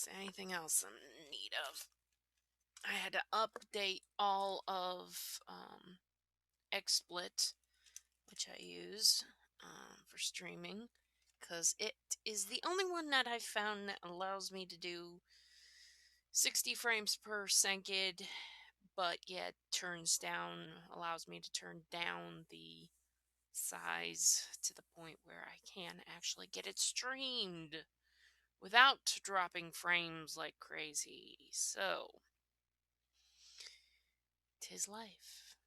Is there anything else I'm in need of? I had to update all of XSplit, which I use for streaming, because it is the only one that I've found that allows me to do 60 frames per second, but yet allows me to turn down the size to the point where I can actually get it streamed without dropping frames like crazy. So, 'tis life.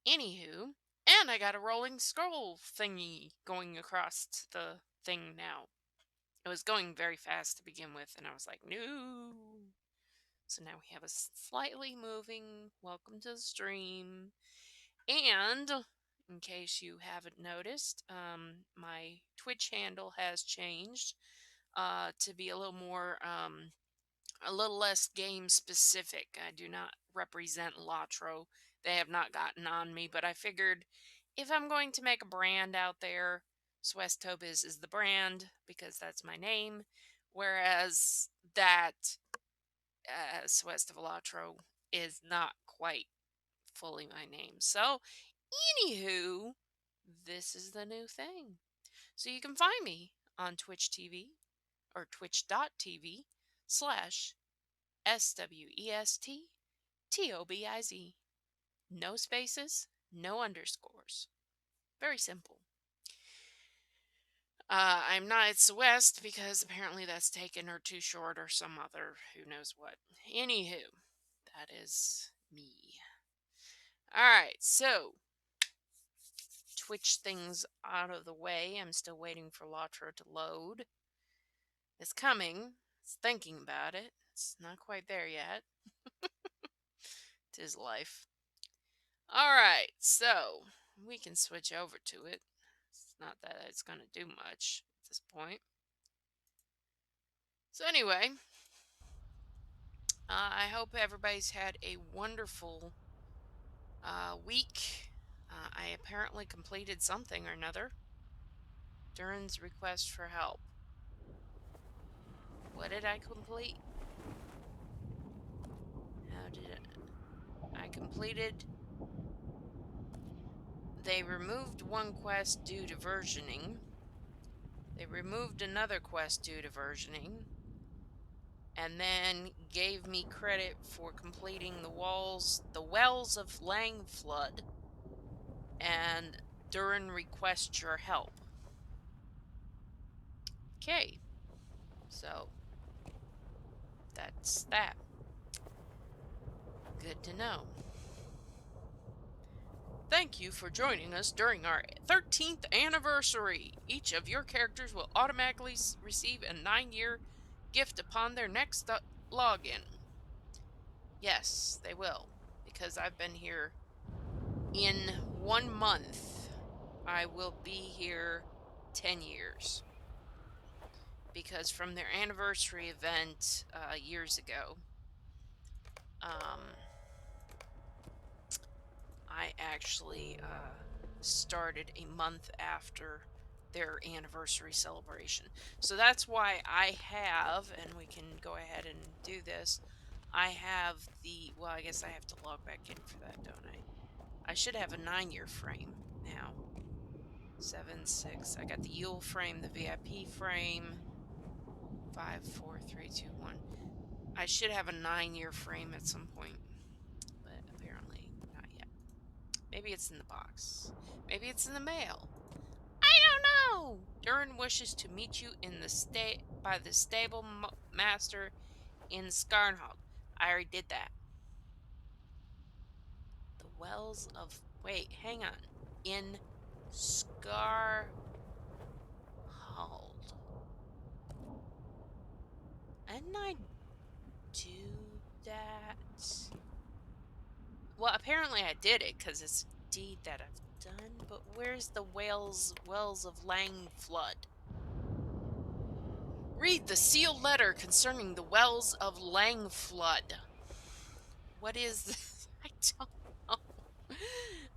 Anywho, and I got a rolling scroll thingy going across the thing now. It was going very fast to begin with, and I was like, no. So now we have a slightly moving welcome to the stream. And in case you haven't noticed, my Twitch handle has changed to be a little less game specific. I do not represent LOTRO. They have not gotten on me, but I figured if I'm going to make a brand out there, Swest is the brand because that's my name, whereas that Swest of LOTRO is not quite fully my name. So, anywho, this is the new thing. So you can find me on Twitch TV or twitch.tv slash SWESTTOBIZ. No spaces, no underscores. Very simple. I'm not at Swest because apparently that's taken or too short or some other who knows what. Anywho, that is me. Alright, so Twitch things out of the way. I'm still waiting for LOTRO to load. It's coming. It's thinking about it. It's not quite there yet. 'Tis life. Alright, so we can switch over to it. It's not that it's going to do much at this point. So anyway, I hope everybody's had a wonderful week. I apparently completed something or another. Durin's request for help. What did I complete? How did it? I completed. They removed one quest due to versioning. They removed another quest due to versioning. And then gave me credit for completing the Wells of Langflood. And Durin requests your help. Okay. So that's that. Good to know. Thank you for joining us during our 13th anniversary. Each of your characters will automatically receive a 9-year gift upon their next login. Yes, they will, because I've been here in 1 month. I will be here 10 years. Because from their anniversary event years ago, I actually started a month after their anniversary celebration. So that's why I have, and we can go ahead and do this, I have well, I guess I have to log back in for that, don't I? I should have a 9-year frame now. 7, 6. I got the Yule frame, the VIP frame. 5, 4, 3, 2, 1. I should have a 9-year frame at some point, but apparently not yet. Maybe it's in the box. Maybe it's in the mail. I don't know. Durin wishes to meet you in the by the stable master in Skarnhog. I already did that. The Wells of... Wait, hang on. In Skarhald. Didn't I do that? Well, apparently I did it because it's a deed that I've done. But where's the Wells of Langflood? Read the sealed letter concerning the Wells of Langflood. What is this? I don't know.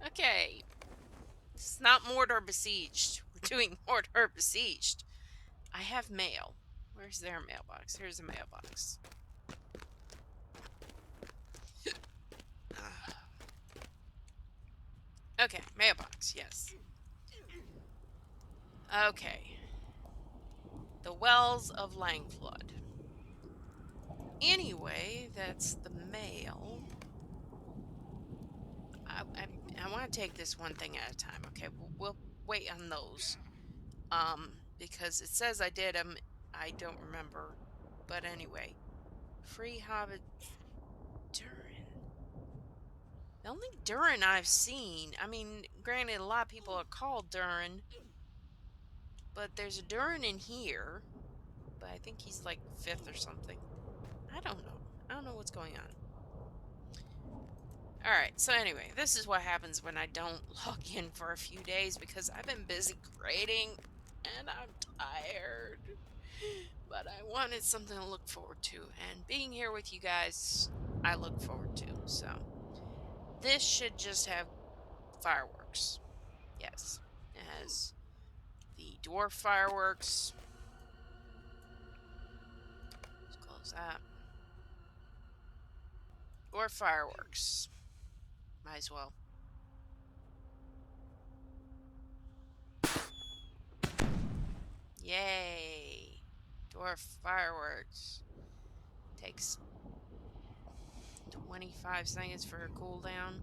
Okay. It's not Mordor Besieged. We're doing Mordor Besieged. I have mail. Where's their mailbox? Here's the mailbox. Okay, mailbox, yes. Okay. The Wells of Langflood. Anyway, that's the mail. I want to take this one thing at a time. Okay, we'll wait on those. Because it says I did them. I don't remember. But anyway, Free Hobbit Durin. The only Durin I've seen, I mean, granted, a lot of people are called Durin, but there's a Durin in here, but I think he's like fifth or something. I don't know. I don't know what's going on. Alright, so anyway, this is what happens when I don't log in for a few days because I've been busy grading and I'm tired. But I wanted something to look forward to, and being here with you guys, I look forward to. So, this should just have fireworks. Yes, it has the dwarf fireworks. Let's close that. Dwarf fireworks. Might as well. Yay! Dwarf fireworks. Takes 25 seconds for a cooldown.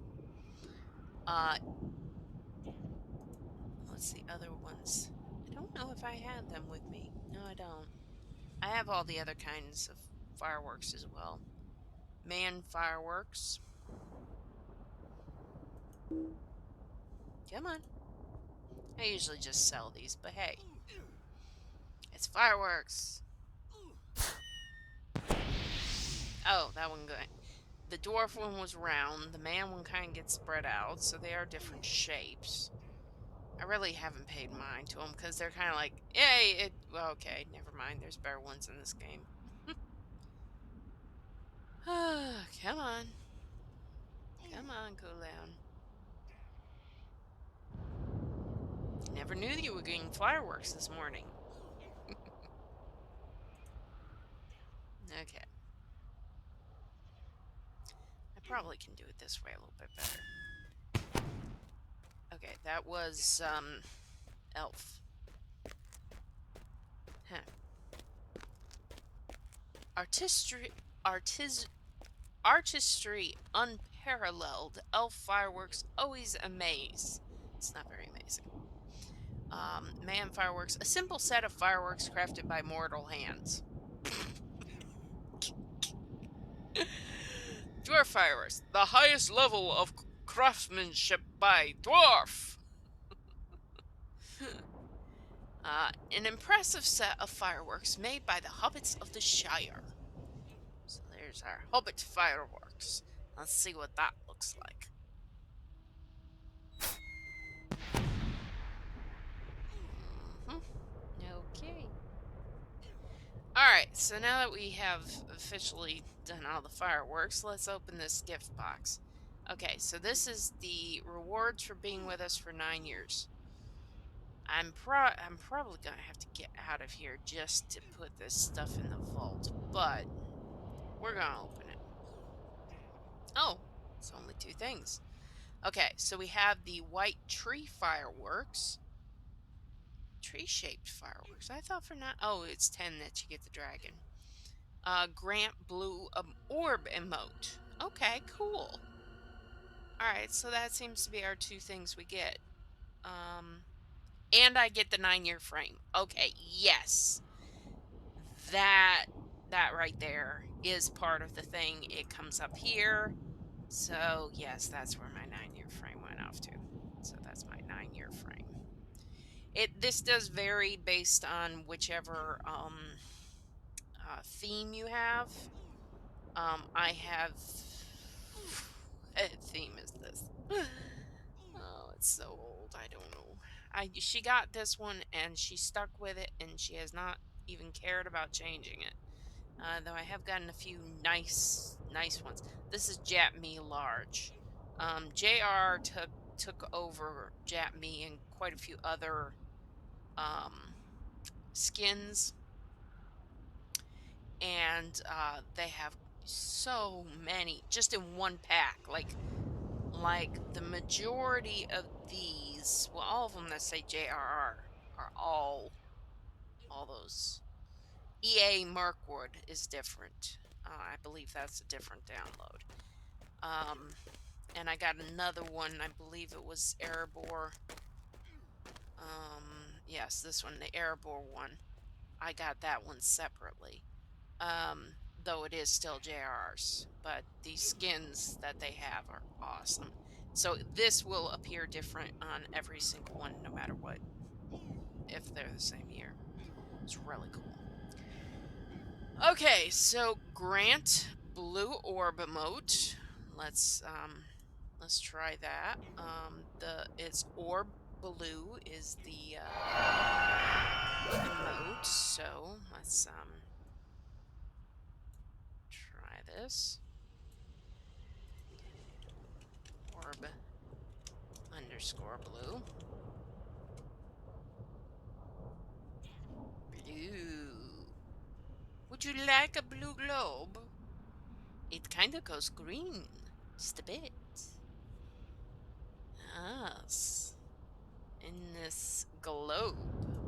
What's the other ones? I don't know if I had them with me. No, I don't. I have all the other kinds of fireworks as well. Man fireworks. Come on. I usually just sell these, but hey. It's fireworks. Oh, that one good. The dwarf one was round. The man one kind of gets spread out, so they are different shapes. I really haven't paid mind to them because they're kind of like, hey, well, okay, never mind. There's better ones in this game. Come on. Come on, cool down. Never knew that you were getting fireworks this morning. Okay. I probably can do it this way a little bit better. Okay, that was, elf. Huh. Artistry unparalleled. Elf fireworks always amaze. It's not very amazing. Man fireworks. A simple set of fireworks crafted by mortal hands. Dwarf fireworks. The highest level of craftsmanship by dwarf. An impressive set of fireworks made by the hobbits of the Shire. So there's our hobbit fireworks. Let's see what that looks like. Okay. Alright, so now that we have officially done all the fireworks, let's open this gift box. Okay, so this is the rewards for being with us for 9 years. I'm probably gonna have to get out of here just to put this stuff in the vault, but we're gonna open it. Oh, it's only 2 things. Okay, so we have the white tree fireworks. Tree-shaped fireworks. I thought for not. Oh, it's 10 that you get the dragon. Grant blue orb emote. Okay, cool. Alright, so that seems to be our 2 things we get. And I get the 9-year frame. Okay, yes. That right there is part of the thing. It comes up here. So, yes, that's where my 9-year frame went off to. So that's my 9-year frame. This does vary based on whichever theme you have. I have what theme is this? Oh, it's so old. I don't know. She got this one and she stuck with it, and she has not even cared about changing it. Though I have gotten a few nice ones. This is Jap Me Large. JR took over Jap Me and quite a few other skins. and they have so many just in one pack. Like the majority of these, well, all of them that say JRR are all those. EA Markwood is different. I believe that's a different download. And I got another one. I believe it was Erebor. Yes, this one, the Erebor one. I got that one separately. Though it is still JRs, but these skins that they have are awesome. So this will appear different on every single one, no matter what, if they're the same year. It's really cool. Okay, so Grant Blue Orb emote. Let's try that. It's Orb Blue is the emote. So let's try this. Orb underscore blue. Blue. Would you like a blue globe? It kind of goes green. Just a bit. Yes. In this globe.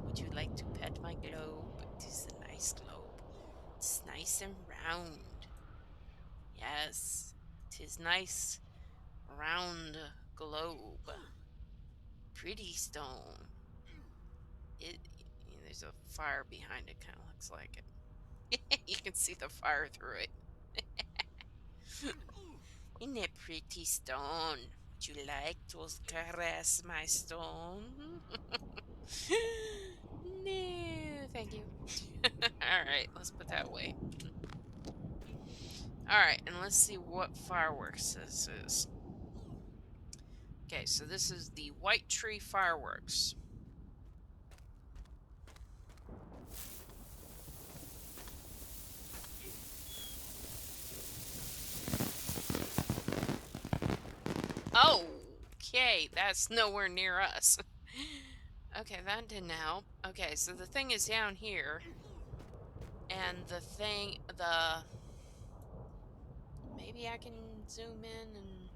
Would you like to pet my globe? It is a nice globe. It's nice and round. Yes. It is nice, round globe. Pretty stone. There's a fire behind it. Kind of looks like it. You can see the fire through it. Isn't it pretty stone? Would you like to caress my stone? No, thank you. Alright, let's put that away. Alright, and let's see what fireworks this is. Okay, so this is the White Tree Fireworks. Okay, that's nowhere near us. Okay, that didn't help. Okay, so the thing is down here. And maybe I can zoom in and...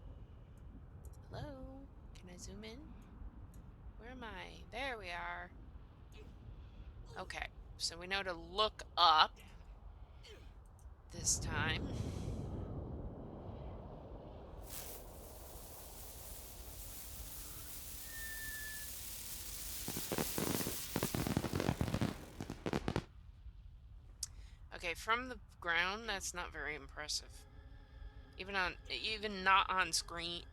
Hello? Can I zoom in? Where am I? There we are. Okay, so we know to look up this time. Okay, from the ground, that's not very impressive. Even not on stream,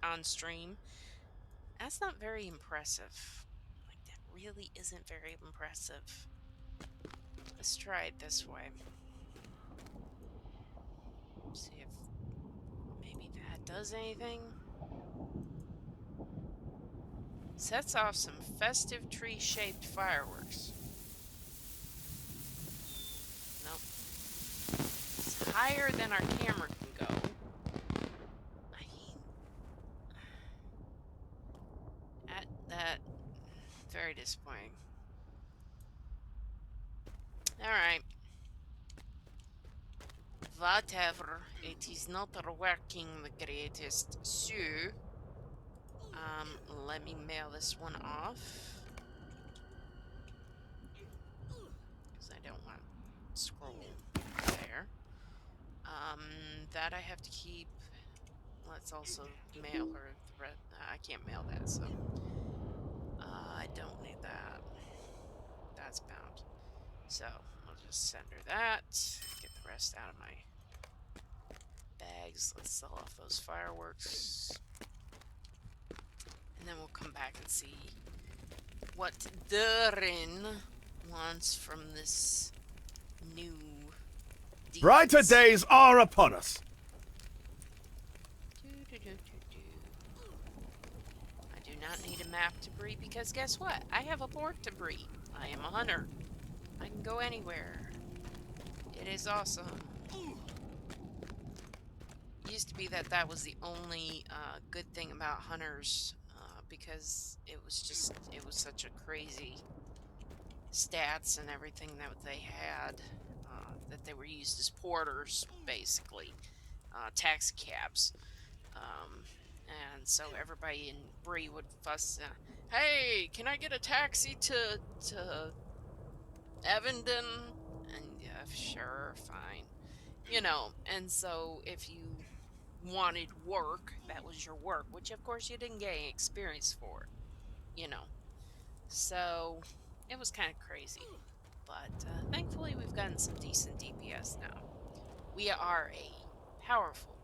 that's not very impressive. Like, that really isn't very impressive. Let's try it this way. See if maybe that does anything. Sets off some festive tree-shaped fireworks. Nope. It's higher than our camera can go. I mean, at that, very disappointing. Alright. Whatever. It is not working the greatest. So, let me mail this one off. Because I don't want to scroll there. That I have to keep. Let's also mail her the rest. I can't mail that, so I don't need that. That's bound. So I'll just send her that. Get the rest out of my bags. Let's sell off those fireworks. And then we'll come back and see what Durin wants from this new deeds. Brighter days are upon us. I do not need a map to breed because guess what? I have a port to breed. I am a hunter. I can go anywhere. It is awesome. It used to be that was the only good thing about hunters because it was such a crazy stats and everything that they had that they were using used as porters, basically, taxi cabs. Um, and so everybody in Bree would fuss, "Hey, can I get a taxi to Evenden?" And yeah, sure, fine. And so if you wanted work, that was your work, which of course you didn't get any experience for, you know. So it was kind of crazy. But thankfully, we've gotten some decent DPS now. We are a powerful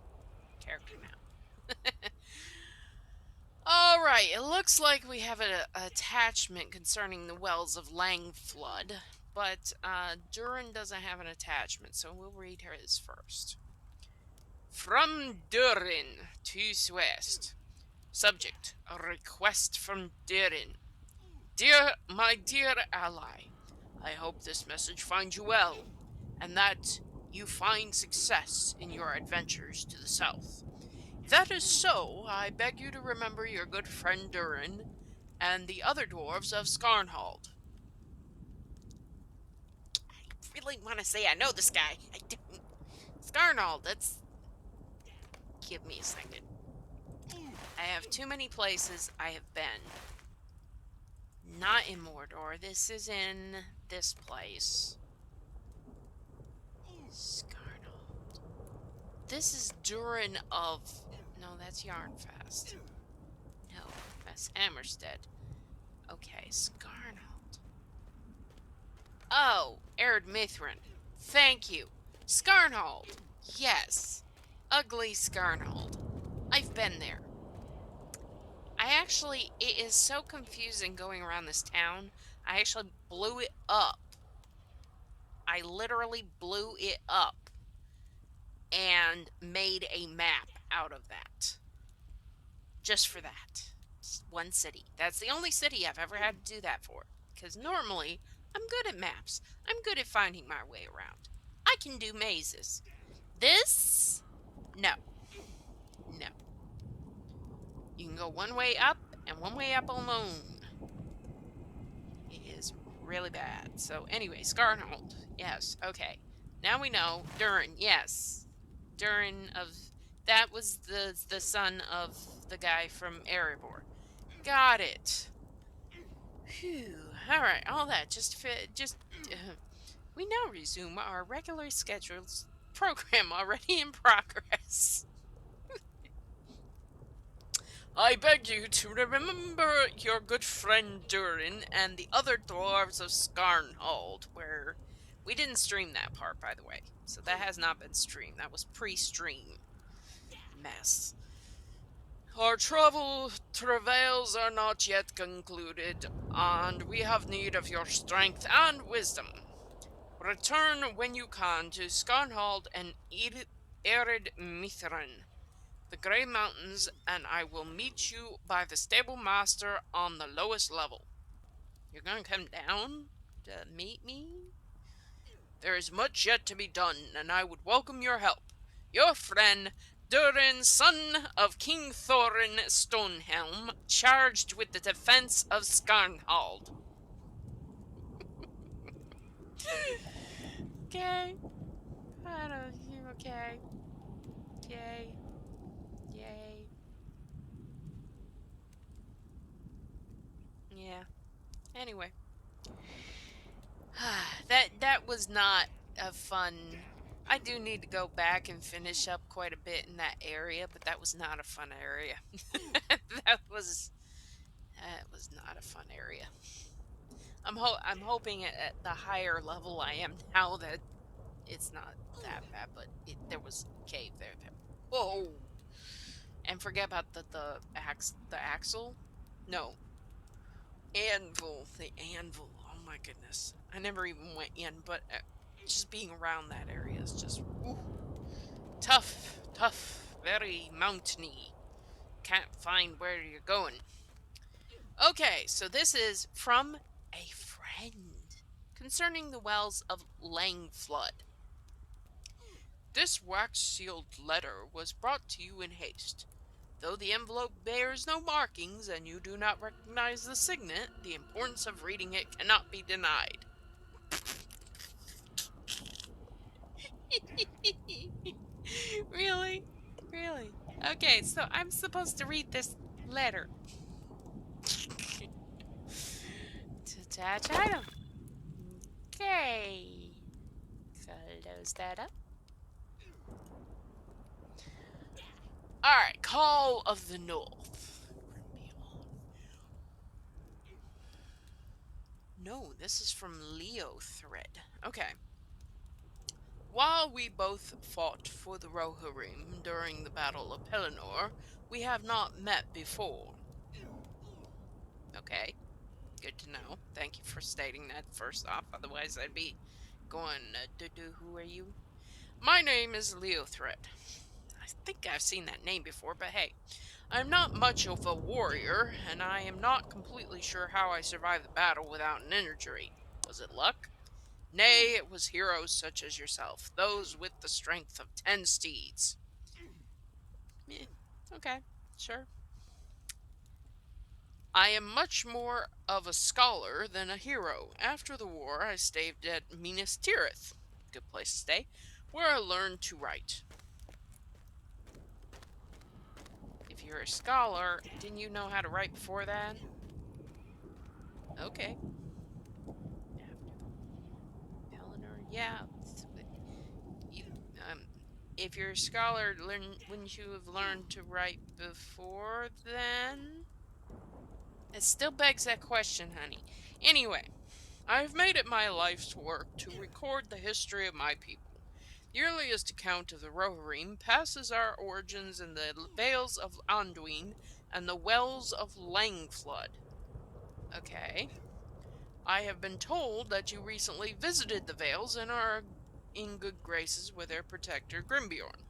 character now. All right, it looks like we have an attachment concerning the wells of Langflood, but Durin doesn't have an attachment, so we'll read his first. From Durin to Swest. Subject, a request from Durin. My dear ally, I hope this message finds you well, and that you find success in your adventures to the south. If that is so, I beg you to remember your good friend Durin and the other dwarves of Skarnhold. I really want to say I know this guy. I don't. Skarnhold, that's... Give me a second. I have too many places I have been. Not in Mordor. This is in this place. Skarnhold. This is Durin of... No, that's Yarnfast. No, that's Hammerstead. Okay, Skarnhold. Oh, Arid Mithrin. Thank you. Skarnhold. Yes. Ugly Skarnhold. I've been there. It is so confusing going around this town. I actually blew it up. I literally blew it up and made a map out of that. Just for that. Just one city. That's the only city I've ever had to do that for. Because normally, I'm good at maps. I'm good at finding my way around. I can do mazes. This? No. No. You can go one way up and one way up alone. It is really bad. So anyway, Skarnhold. Yes, okay. Now we know. Durin, yes. Durin of... That was the son of the guy from Erebor. Got it. Phew. Alright, all that. We now resume our regularly scheduled program already in progress. I beg you to remember your good friend Durin and the other dwarves of Skarnhold, where we didn't stream that part, by the way. So that has not been streamed. That was pre-stream. Mess. Our travel travails are not yet concluded, and we have need of your strength and wisdom. Return when you can to Skarnhold and Erid Mithrin, the Grey Mountains, and I will meet you by the stable master on the lowest level. You're gonna come down to meet me? There is much yet to be done, and I would welcome your help. Your friend, Durin, son of King Thorin Stonehelm, charged with the defense of Skarnhold. Okay. I don't... You okay? Yay. Yay. Yeah. Anyway. that was not a fun... I do need to go back and finish up quite a bit in that area, but that was not a fun area. that was not a fun area. I'm hoping at the higher level I am now that it's not that bad, but there was a cave there. Whoa! And forget about the axle. No, anvil. The anvil. Oh my goodness! I never even went in, but just being around that area is just tough, very mountainy. Can't find where you're going. Okay, so this is from a friend concerning the wells of Langflood. This wax-sealed letter was brought to you in haste. Though the envelope bears no markings and you do not recognize the signet, the importance of reading it cannot be denied. Really? Really? Okay, so I'm supposed to read this letter. Attach item. Okay. Close that up. Alright, Call of the North. No, this is from Leo Thread. Okay. While we both fought for the Rohirrim during the Battle of Pelennor, we have not met before. Okay, good to know. Thank you for stating that first off, otherwise I'd be going, who are you? My name is Leothred. I think I've seen that name before, but hey, I'm not much of a warrior, and I am not completely sure how I survived the battle without an injury. Was it luck? Nay, it was heroes such as yourself, those with the strength of 10 steeds. Eh, okay, sure. I am much more of a scholar than a hero. After the war, I stayed at Minas Tirith, good place to stay, where I learned to write. If you're a scholar, didn't you know how to write before that? Okay. Eleanor, yeah. You, um, if you're a scholar, wouldn't you have learned to write before then? It still begs that question, honey. Anyway, I've made it my life's work to record the history of my people. The earliest account of the Rohirrim passes our origins in the Vales of Anduin and the Wells of Langflood. Okay. I have been told that you recently visited the Vales and are in good graces with their protector Grimbeorn.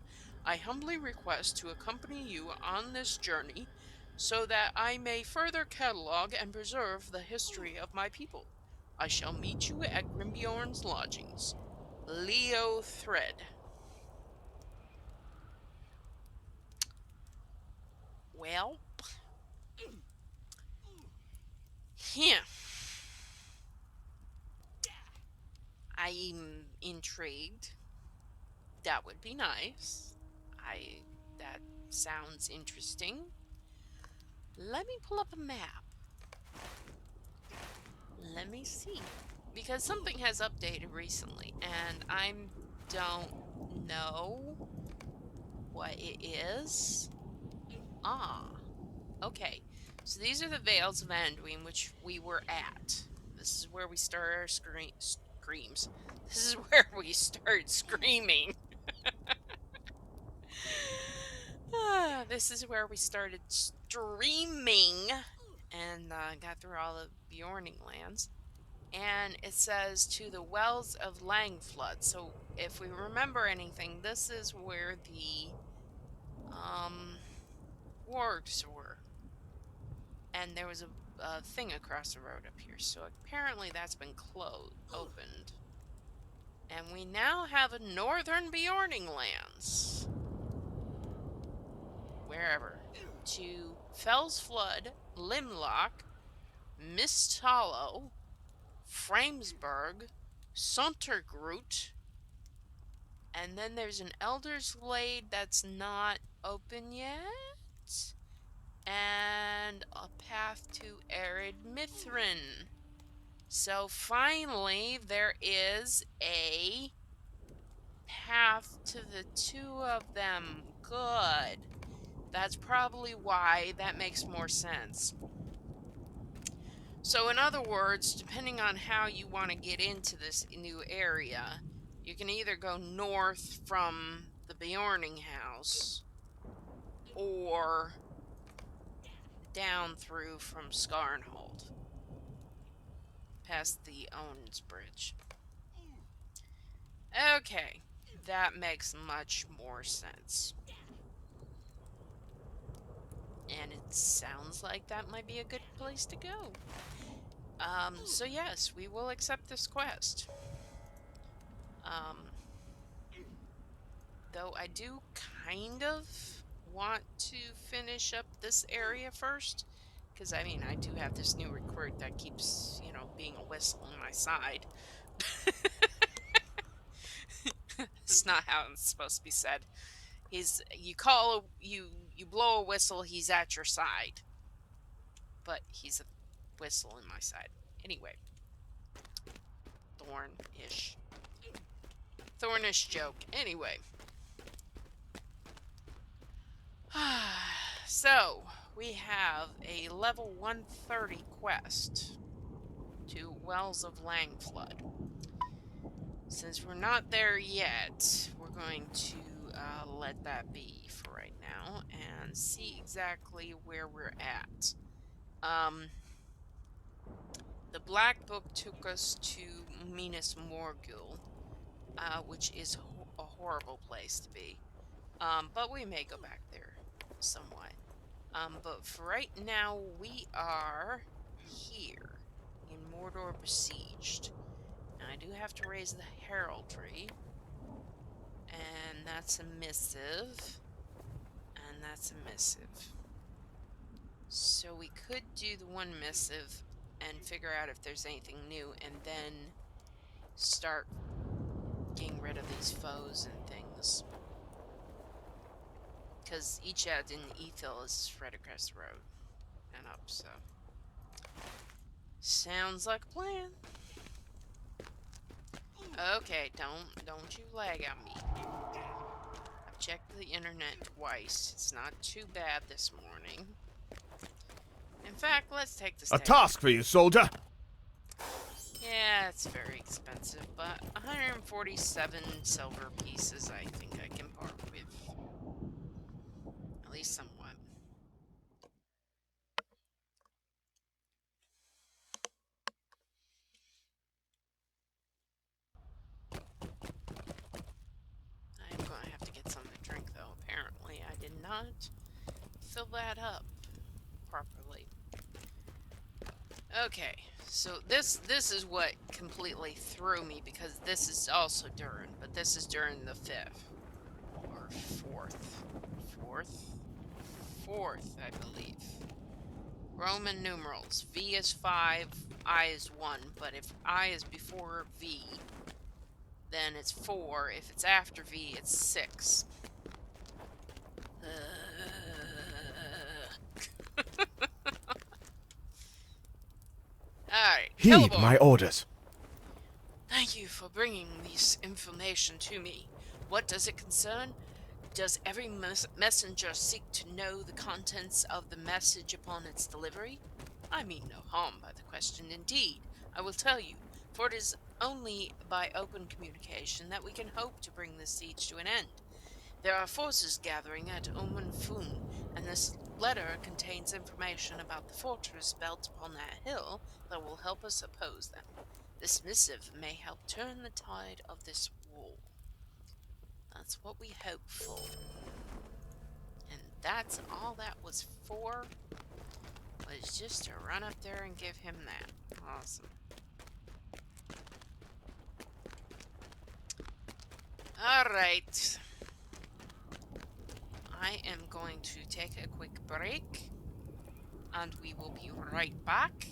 I humbly request to accompany you on this journey so that I may further catalogue and preserve the history of my people. I shall meet you at Grimbeorn's lodgings. Leo Thread. Well, yeah, I'm intrigued. That would be nice. That sounds interesting. Let me pull up a map. Let me see. Because something has updated recently, and I don't know what it is. Ah, okay. So these are the Vales of Anduin, which we were at. This is where we start our screams. This is where we start screaming. This is where we started streaming and got through all the Bjorning lands. And it says to the Wells of Langflood. So if we remember anything, this is where the um, wargs were. And there was a thing across the road up here. So apparently that's been opened. And we now have a northern Bjorning lands. Wherever. To Fell's Flood, Limlock, Mist Hollow, Framesburg, Sontergroot, and then there's an Elder's Glade that's not open yet, and a path to Arid Mithrin. So finally, there is a path to the two of them. Good. That's probably why that makes more sense. So in other words, depending on how you want to get into this new area, you can either go north from the Bjorning house or down through from Skarnhold past the Owens Bridge. Okay, that makes much more sense. And it sounds like that might be a good place to go. So yes, we will accept this quest. Though I do kind of want to finish up this area first. Because, I mean, I do have this new recruit that keeps, being a whistle on my side. That's not how it's supposed to be said. You blow a whistle, he's at your side. But he's a whistle in my side. Anyway. Thornish. Thornish joke. Anyway. So, we have a level 130 quest to Wells of Langflood. Since we're not there yet, we're going to let that be for right now and see exactly where we're at. The Black Book took us to Minas Morgul, which is a horrible place to be. But we may go back there somewhat. But for right now, we are here in Mordor Besieged. Now, I do have to raise the heraldry, and that's a missive, and that's a missive. So we could do the one missive and figure out if there's anything new, and then start getting rid of these foes and things. Because each ad in Ethel is spread across the road and up, so. Sounds like a plan. Okay, don't you lag on me. I've checked the internet twice. It's not too bad this morning. In fact, let's take this A task for you, soldier. Yeah, it's very expensive, but 147 silver pieces I think I can part with. At least somewhat. I'm going to have to get something to drink, though. Apparently, I did not fill that up properly. Okay, so this is what completely threw me, because this is also during, but this is during the 5th. Or 4th, I believe. Roman numerals. V is 5, I is 1, but if I is before V, then it's 4. If it's after V, it's 6. Alright, Heed my orders. Thank you for bringing this information to me. What does it concern? Does every messenger seek to know the contents of the message upon its delivery? I mean no harm by the question, indeed. I will tell you, for it is only by open communication that we can hope to bring this siege to an end. There are forces gathering at Fun, and this letter contains information about the fortress built upon that hill that will help us oppose them. This missive may help turn the tide of this war. That's what we hope for. And that's all that was for, was just to run up there and give him that. Awesome. Alright. I am going to take a quick break, and we will be right back.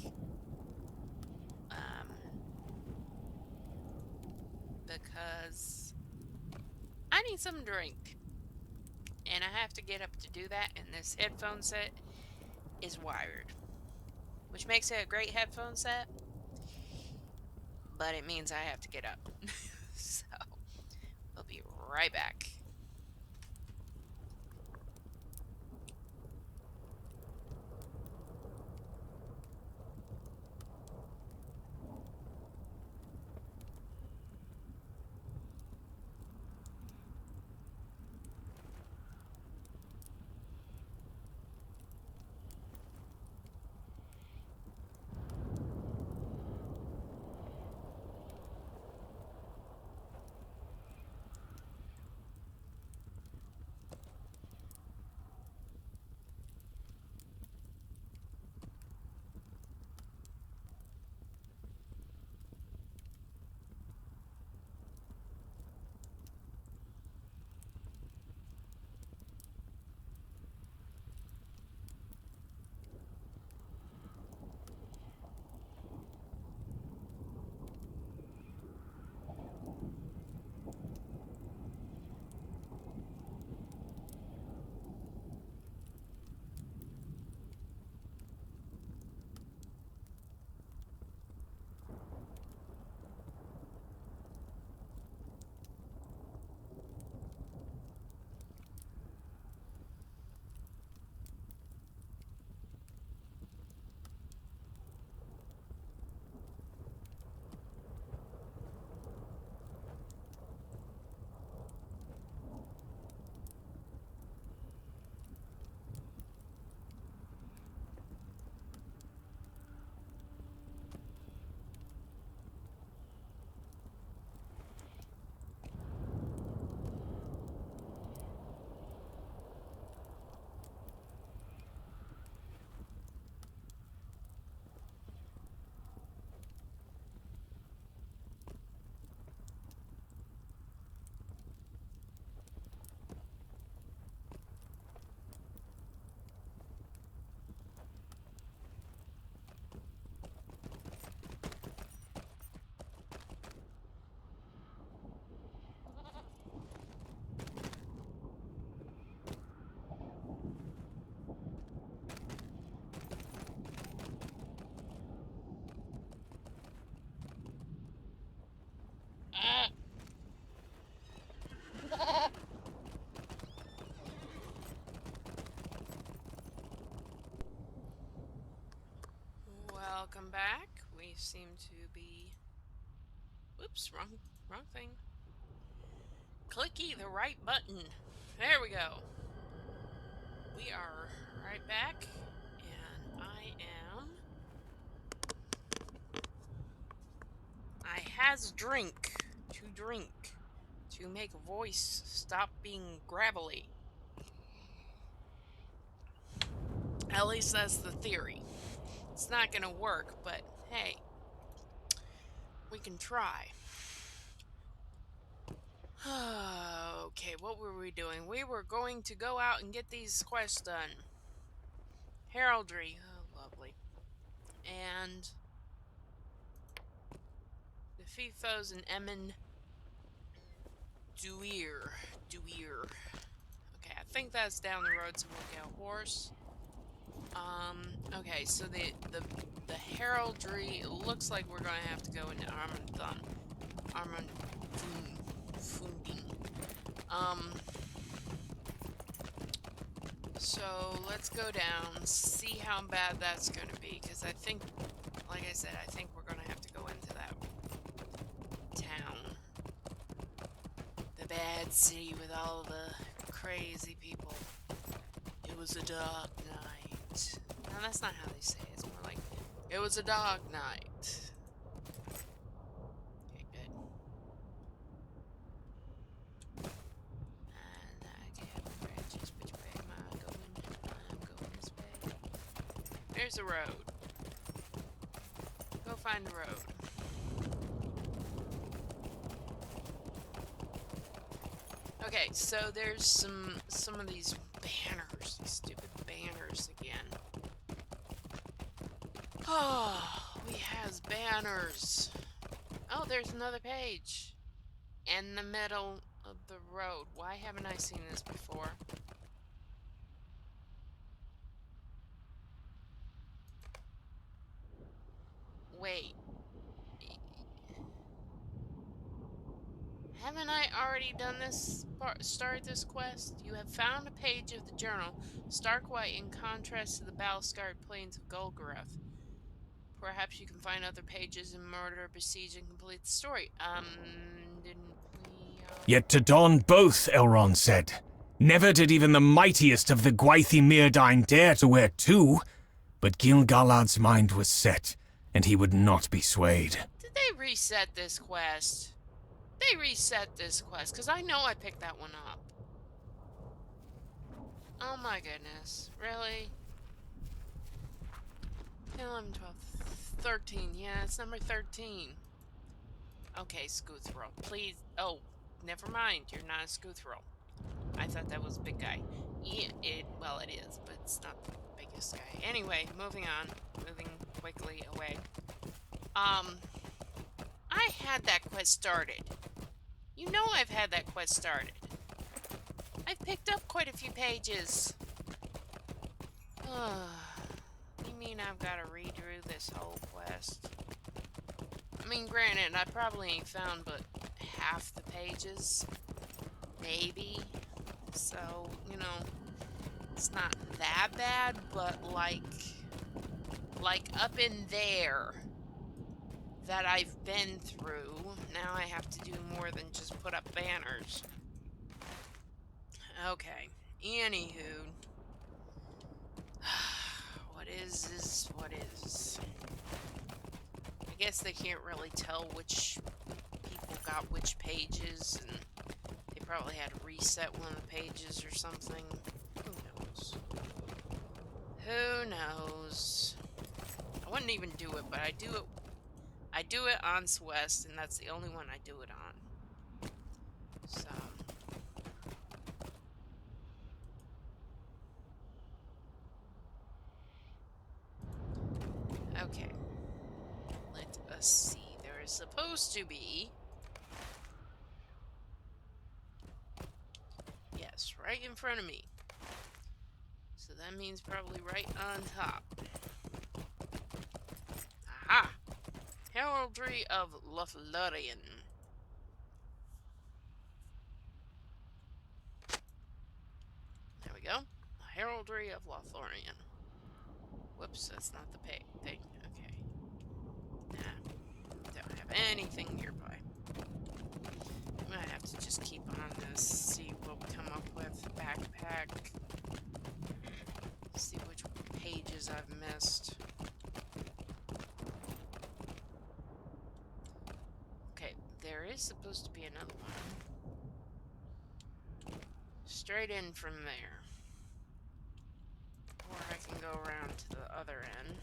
Because I need some drink. And I have to get up to do that, and this headphone set is wired. Which makes it a great headphone set, but it means I have to get up. So, we'll be right back. back. We seem to be... Whoops, wrong thing. Clicky the right button. There we go. We are right back, and I has drink to make a voice stop being gravelly. At least that's the theory. It's not gonna work, but hey, we can try. Okay, what were we doing? We were going to go out and get these quests done. Heraldry, oh lovely. And defeat foes in Emin Duir. Okay, I think that's down the road, so we'll get a horse. Okay, so the heraldry, it looks like we're gonna have to go into Armand Funding. So let's go down, see how bad that's gonna be, because I think, like I said, I think we're gonna have to go into that town. The bad city with all the crazy people. It was a dark night. No, that's not how they say it. It's more like, it was a dark night. Okay, good. And I get branches. Which way am I going? I'm going this way. There's a road. Go find the road. Okay, so there's some of these banners, these stupid banners again. Oh, we has banners. Oh, there's another page. In the middle of the road. Why haven't I seen this before? Wait. Haven't I already done this? Started this quest? You have found a page of the journal, stark white in contrast to the battle-scarred plains of Golgoroth. Perhaps you can find other pages in Mordor, Besieged, and complete the story. Didn't we... Yet to don both, Elrond said. Never did even the mightiest of the Gwaithie Myrdain dare to wear two. But Gil-galad's mind was set, and he would not be swayed. Did they reset this quest? They reset this quest, because I know I picked that one up. Oh my goodness. Really? 11, 12, 13. Yeah, it's number 13. Okay, Scoothrow. Please. Oh, never mind. You're not a Scoothrow. I thought that was a big guy. Yeah, well, it is, but it's not the biggest guy. Anyway, moving on. Moving quickly away. I had that quest started. You know I've had that quest started. I've picked up quite a few pages. You mean I've got to read through this whole quest? I mean, granted, I probably ain't found but half the pages. Maybe. So, you know, it's not that bad, but like up in there that I've been through, now I have to do more than just put up banners. Okay, anywho. What is what is. I guess they can't really tell which people got which pages, and they probably had to reset one of the pages or something. Who knows? Who knows? I wouldn't even do it, but I do it. I do it on Swest, and that's the only one I do it on. So. Okay. Let us see. There is supposed to be... Yes, right in front of me. So that means probably right on top. Aha! Heraldry of Lothlorien. There we go. Heraldry of Lothlorien. Whoops, that's not the thing. Okay. Nah, don't have anything nearby. I'm gonna have to just keep on this, see what we come up with. Backpack. See which pages I've missed. Okay, there is supposed to be another one. Straight in from there. Or I can go around to the other end.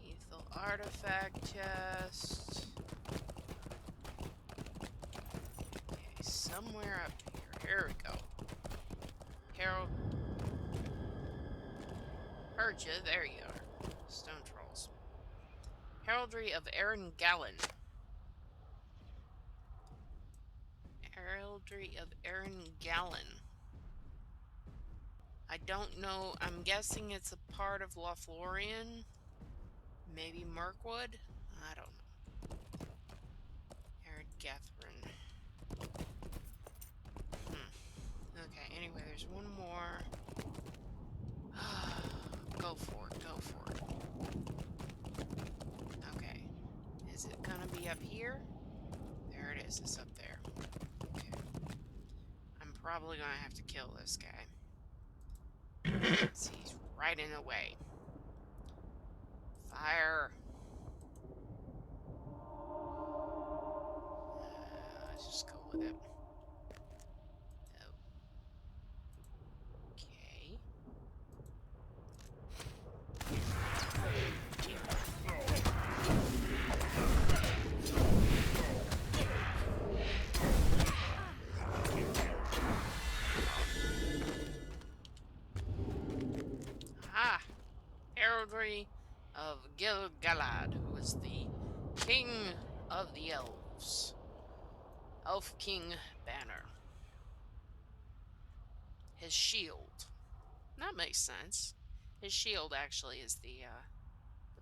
Lethal artifact chest. Okay, somewhere up here. Here we go. Harold. Heard you. There you are. Stone trolls. Heraldry of Aaron Gallen. Heraldry of Aaron Gallen. I don't know. I'm guessing it's a part of Lothlorien. Maybe Mirkwood? I don't know. Aaron Gathrin. Okay, anyway, there's one more. Go for it, go for it. Okay. Is it gonna be up here? There it is, it's up there. Okay. I'm probably gonna have to kill this guy. He's right in the way. Fire! Let's just go with it. Okay. Ah! Heraldry of Gil-galad, who was the king of the elves. Elf King banner. His shield. That makes sense. His shield actually is the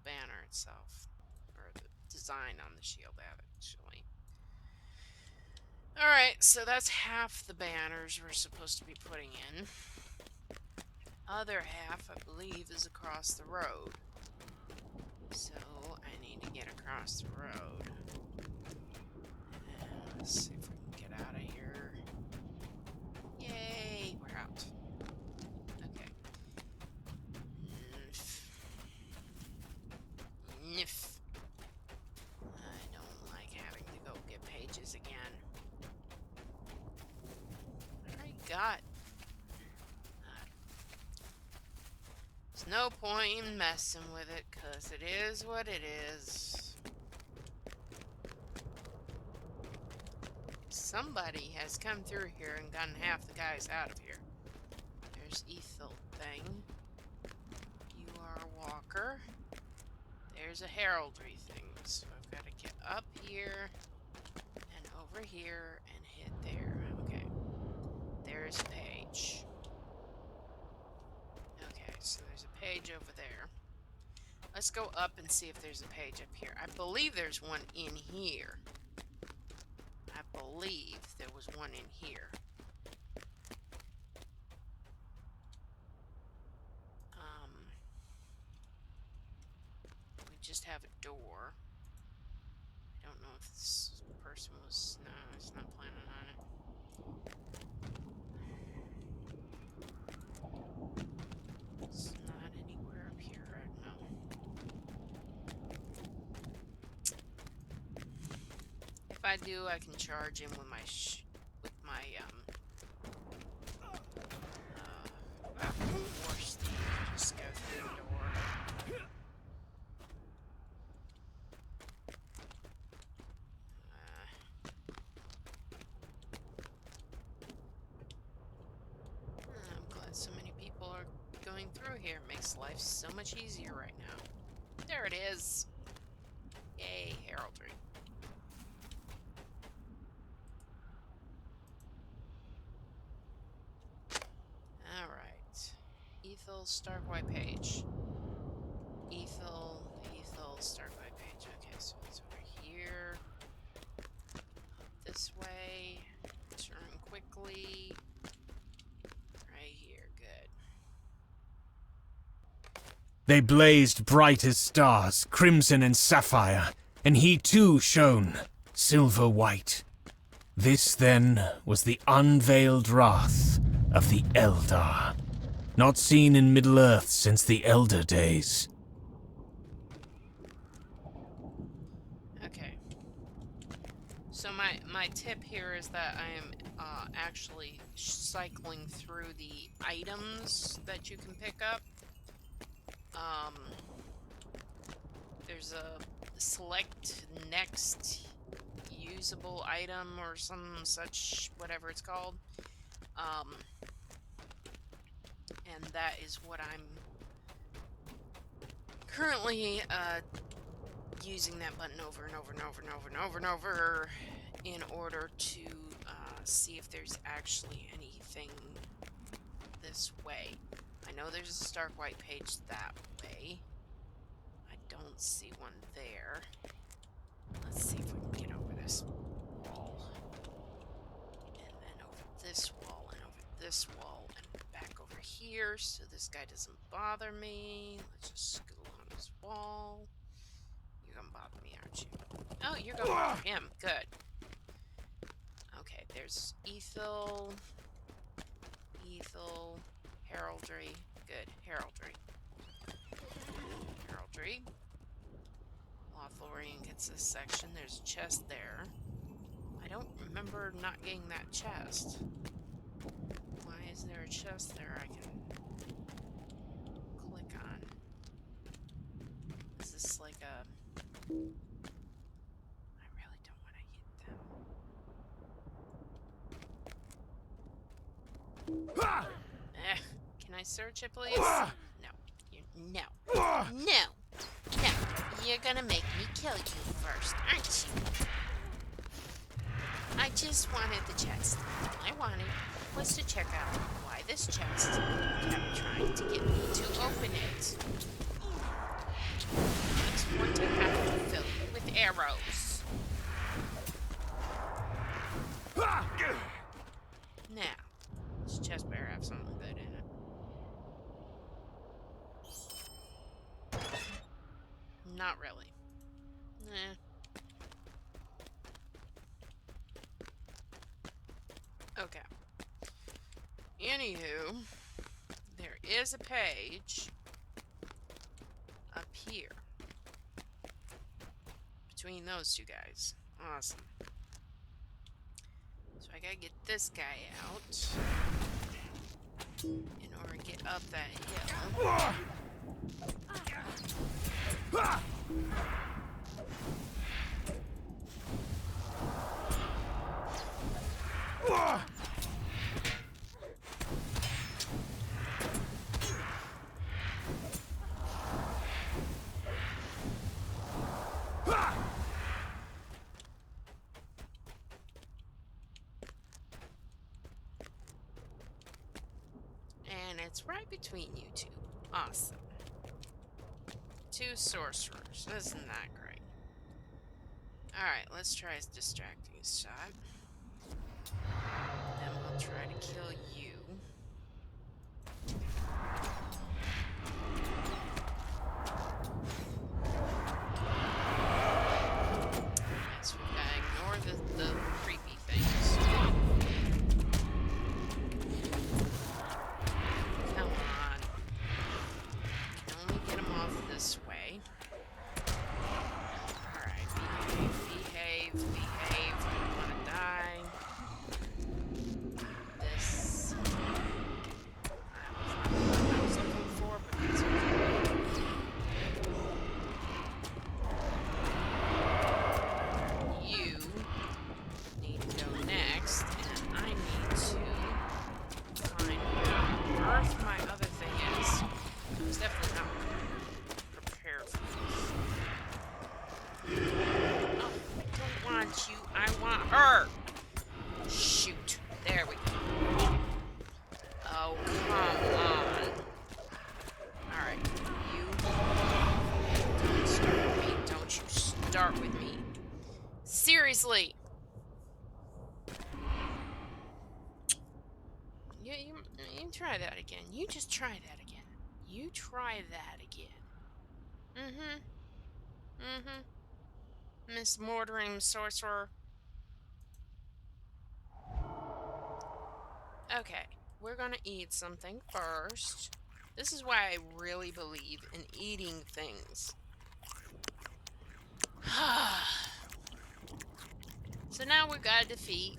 banner itself. Or the design on the shield, actually. Alright, so that's half the banners we're supposed to be putting in. Other half, I believe, is across the road. So, I need to get across the road. And let's see if we can get out of here. Yay! We're out. Okay. Niff. I don't like having to go get pages again. I already got. There's no point in messing with it, because it is what it is. Somebody has come through here and gotten half the guys out of here. There's Ethel thing. You are a walker. There's a heraldry thing. So I've got to get up here and over here and hit there. Okay. There's a page. Okay, so there's a page over there. Let's go up and see if there's a page up here. I believe there's one in here. I believe there was one in here. We just have a door. I don't know if this person was... No, it's not planning on it. It's not anywhere up here right now. If I do, I can charge him with my force thing. Just go through the door. I'm glad so many people are going through here. It makes life so much easier right now. There it is. Yay, heraldry. Alright. Ethel Starkwhite page. Ethel Starkwhite page. Okay, so it's over here. Up this way. Turn quickly. Right here, good. They blazed bright as stars, crimson and sapphire, and he too shone, silver white. This, then, was the unveiled wrath of the Eldar, not seen in Middle-earth since the Elder days. Okay. So my tip here is that I am actually cycling through the items that you can pick up. There's a select next usable item or some such, whatever it's called. And that is what I'm currently using that button over and over and over and over and over and over in order to see if there's actually anything this way. I know there's a Stark White page that way. I don't see one there. Let's see if we can get over this wall. And then over this wall and over this wall and back over here so this guy doesn't bother me. Let's just scoot along this wall. You're gonna bother me, aren't you? Oh, you're gonna bother him. Good. Okay, there's Ethel, heraldry. Good, heraldry. Heraldry. Lothlorien gets this section. There's a chest there. I don't remember not getting that chest. Why is there a chest there I can click on? Is this like a... I really don't want to hit them. Can I search it, please? No. No. No. No. You're gonna make me kill you first, aren't you? I just wanted the chest. All I wanted was to check out why this chest kept trying to get me to open it. It's going to have to fill you with arrows. Now, this chest better have something good in it. Not really. Okay. Anywho, there is a page up here between those two guys. Awesome. So I gotta get this guy out in order to get up that hill. And it's right between you two. Awesome. Two sorcerers. Isn't that great? Alright, let's try his distracting shot. Then we'll try to kill you. Yes, we gotta ignore the creepy things. Come on. Can only get him off this way. Alright, behave. I don't wanna die. This. That was not what I was looking for, but it's okay. You need to go next, and I need to find where on earth my other thing is. I was definitely not prepared for this. Oh, I don't want you. I want her. Shoot. There we go. Oh, come on. Alright, you don't start with me. Don't you start with me. Seriously. again. You just try that again. You try that again. Miss Mordering Sorcerer. Okay, we're gonna eat something first. This is why I really believe in eating things. So now we got a defeat.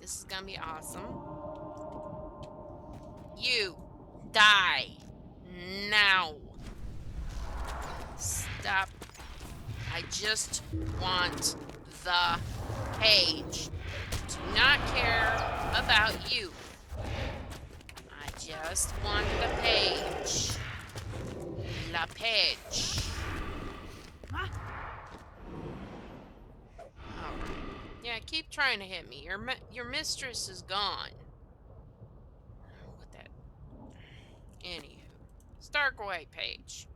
This is gonna be awesome. You die now. Stop. I just want the page. Do not care about you. I just want the page. La page. Alright. Yeah, keep trying to hit me. Your mistress is gone. What that? Anywho. Stark-White page.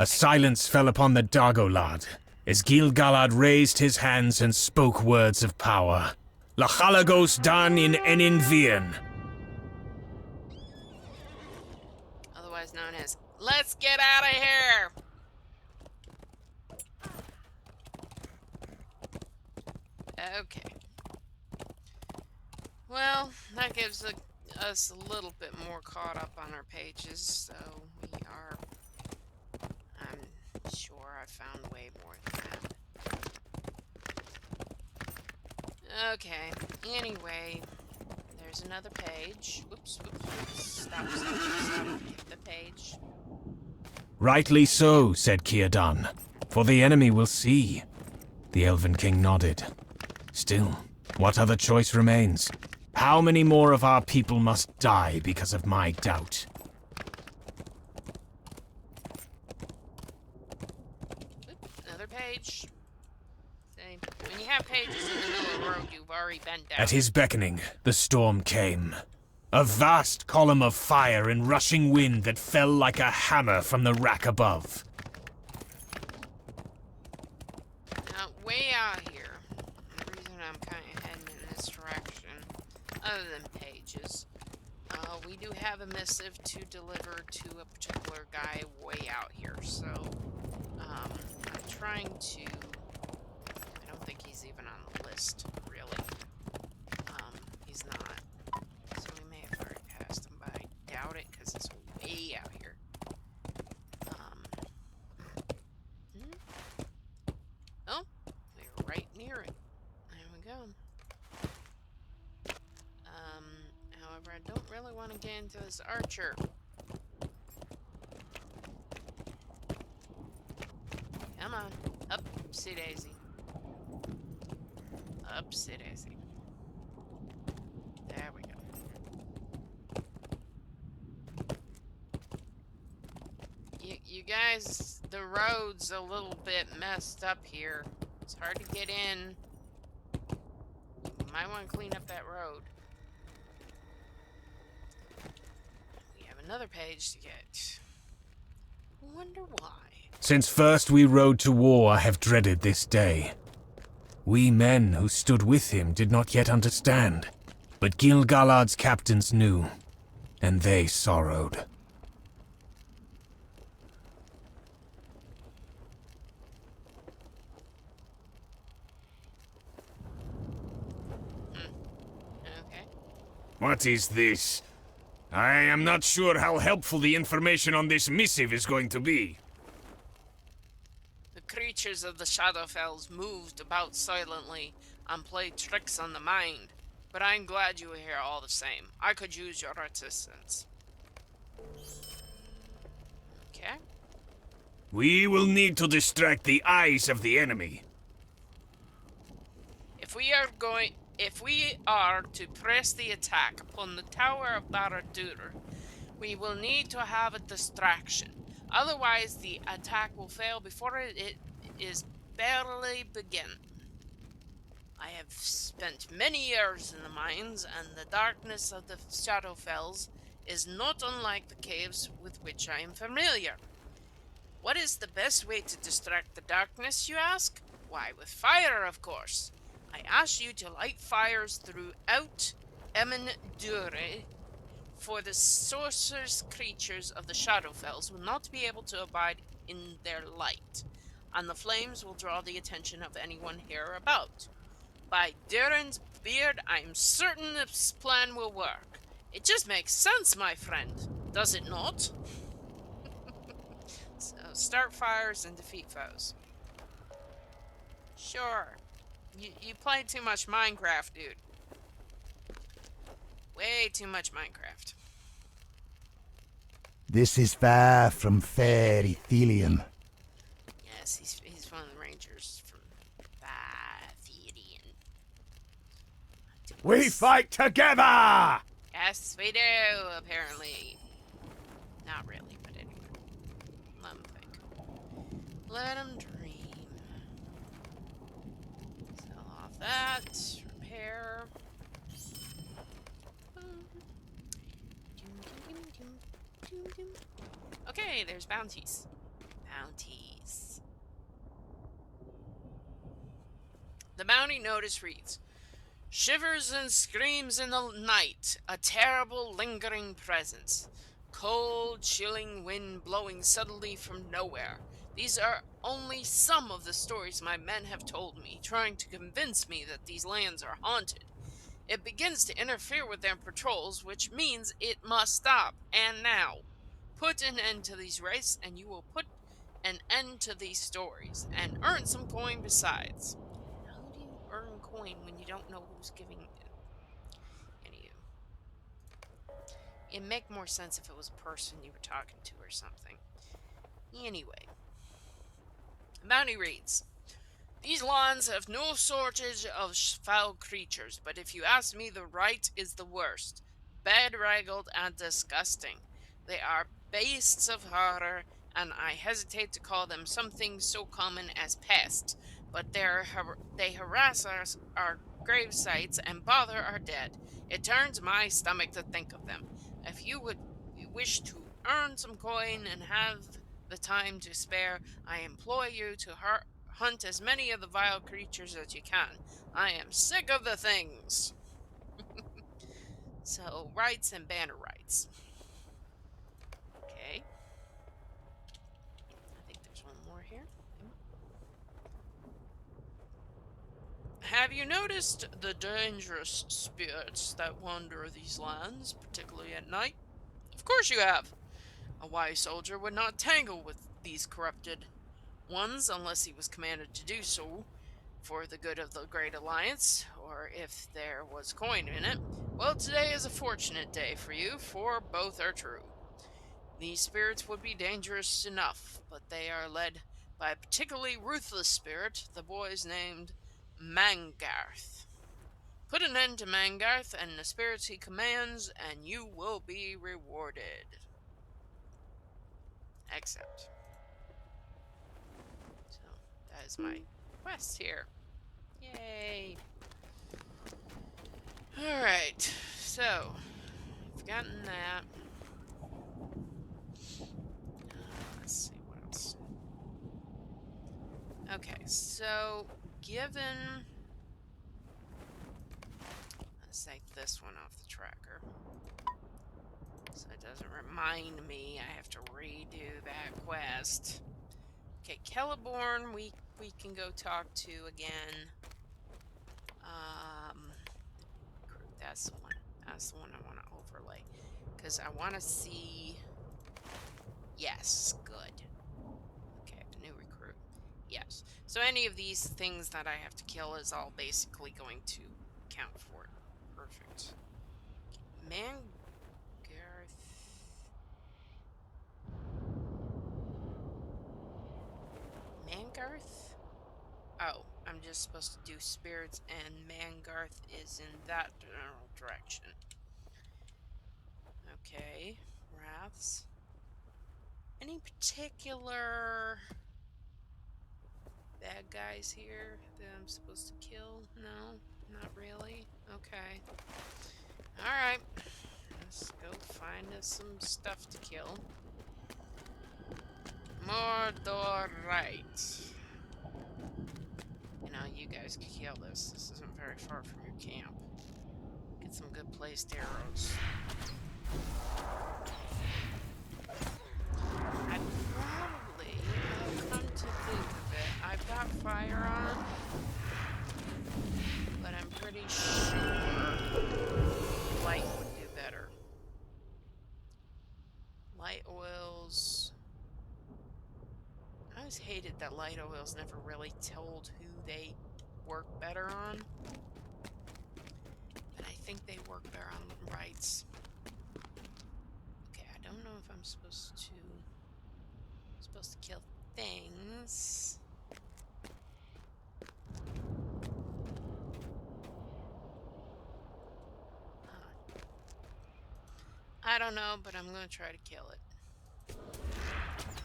A silence fell upon the Dargolad as Gil-galad raised his hands and spoke words of power. Lachalagos dan in enin vian. Otherwise known as, let's get out of here! Okay. Well, that gives us a little bit more caught up on our pages, so we are... I'm sure I found way more than that. Okay, anyway, there's another page. Oops. Stop. Get the page. Rightly so, said Círdan, for the enemy will see. The Elven King nodded. Still, what other choice remains? How many more of our people must die because of my doubt? Another page. See, when you have pages in the middle of the road, you've already been down. At his beckoning, the storm came. A vast column of fire and rushing wind that fell like a hammer from the rack above. Now, way out here, the reason I'm kind of heading in this direction, other than pages, we do have a missive to deliver to a particular guy way out here, so, I'm trying to, I don't think he's even on the list, really. He's not, so we may have already passed him, but I doubt it, because it's way out here. Oh, we were right near it. There we go. However, I don't really want to get into this archer. Come on. Upsy daisy. Upsy daisy. There we go. You guys, the road's a little bit messed up here. It's hard to get in. You might want to clean up that road. We have another page to get. Wonder why. Since first we rode to war, I have dreaded this day. We men who stood with him did not yet understand, but Gil-galad's captains knew, and they sorrowed. Okay. What is this? I am not sure how helpful the information on this missive is going to be. The creatures of the Shadowfells moved about silently and played tricks on the mind, but I'm glad you were here all the same. I could use your assistance. Okay. We will need to distract the eyes of the enemy. If we are to press the attack upon the Tower of Barad-dûr, we will need to have a distraction. Otherwise, the attack will fail before it is barely begun. I have spent many years in the mines, and the darkness of the Shadowfells is not unlike the caves with which I am familiar. What is the best way to distract the darkness, you ask? Why, with fire, of course. I ask you to light fires throughout Emin Dure For the sorcerous creatures of the Shadowfells will not be able to abide in their light, and the flames will draw the attention of anyone hereabout. By Durin's beard, I am certain this plan will work. It just makes sense, my friend, does it not? So, start fires and defeat foes. Sure. You played too much Minecraft, dude. Way too much Minecraft. This is far from fair Ethelium. Yes, he's one of the rangers from Bathedian. We fight together! Yes, we do, apparently. Not really, but anyway. Let him think. Let him dream. Sell off that. Repair. Okay, there's bounties. Bounties. The bounty notice reads, shivers and screams in the night, a terrible lingering presence. Cold, chilling wind blowing suddenly from nowhere. These are only some of the stories my men have told me, trying to convince me that these lands are haunted. It begins to interfere with their patrols, which means it must stop, and now. Put an end to these raids, and you will put an end to these stories, and earn some coin besides. How do you earn coin when you don't know who's giving it? Anywho. It'd make more sense if it was a person you were talking to or something. Anyway. Bounty reads, these lands have no shortage of foul creatures, but if you ask me, the right is the worst. Bedraggled and disgusting. They are beasts of horror, and I hesitate to call them something so common as pests, but they harass our grave sites and bother our dead. It turns my stomach to think of them. If you would wish to earn some coin and have the time to spare, I implore you to hunt as many of the vile creatures as you can. I am sick of the things. So, rights and banner rights. Okay. I think there's one more here. Have you noticed the dangerous spirits that wander these lands, particularly at night? Of course you have. A wise soldier would not tangle with these corrupted ones unless he was commanded to do so for the good of the Great Alliance, or if there was coin in it. Well, today is a fortunate day for you, for both are true. These spirits would be dangerous enough, but they are led by a particularly ruthless spirit, the boy is named Mangarth. Put an end to Mangarth and the spirits he commands, and you will be rewarded. Accept. So, that is my quest here. Yay! Alright, so, I've gotten that. Let's see what else. Okay, so, given... Let's take this one off the tracker. So it doesn't remind me I have to redo that quest. Okay, Celeborn, we can go talk to again. That's the one. That's the one I want to overlay. Because I want to see... Yes, good. Okay, new recruit. Yes. So any of these things that I have to kill is all basically going to count for it. Perfect. Mangarth. Mangarth? Oh, I'm just supposed to do spirits, and Mangarth is in that general direction. Okay, wraths. Any particular bad guys here that I'm supposed to kill? No, not really. Okay. Alright. Let's go find us some stuff to kill. Mordor, right. You know, you guys can kill this. This isn't very far from your camp. Get some good placed arrows. I probably, come to think of it, I've got fire on, but I'm pretty sure light would do better. Light oils. I always hated that light oils never really told who they work better on. But I think they work better on rights. Okay, I don't know if I'm supposed to kill things. Huh. I don't know, but I'm gonna try to kill it.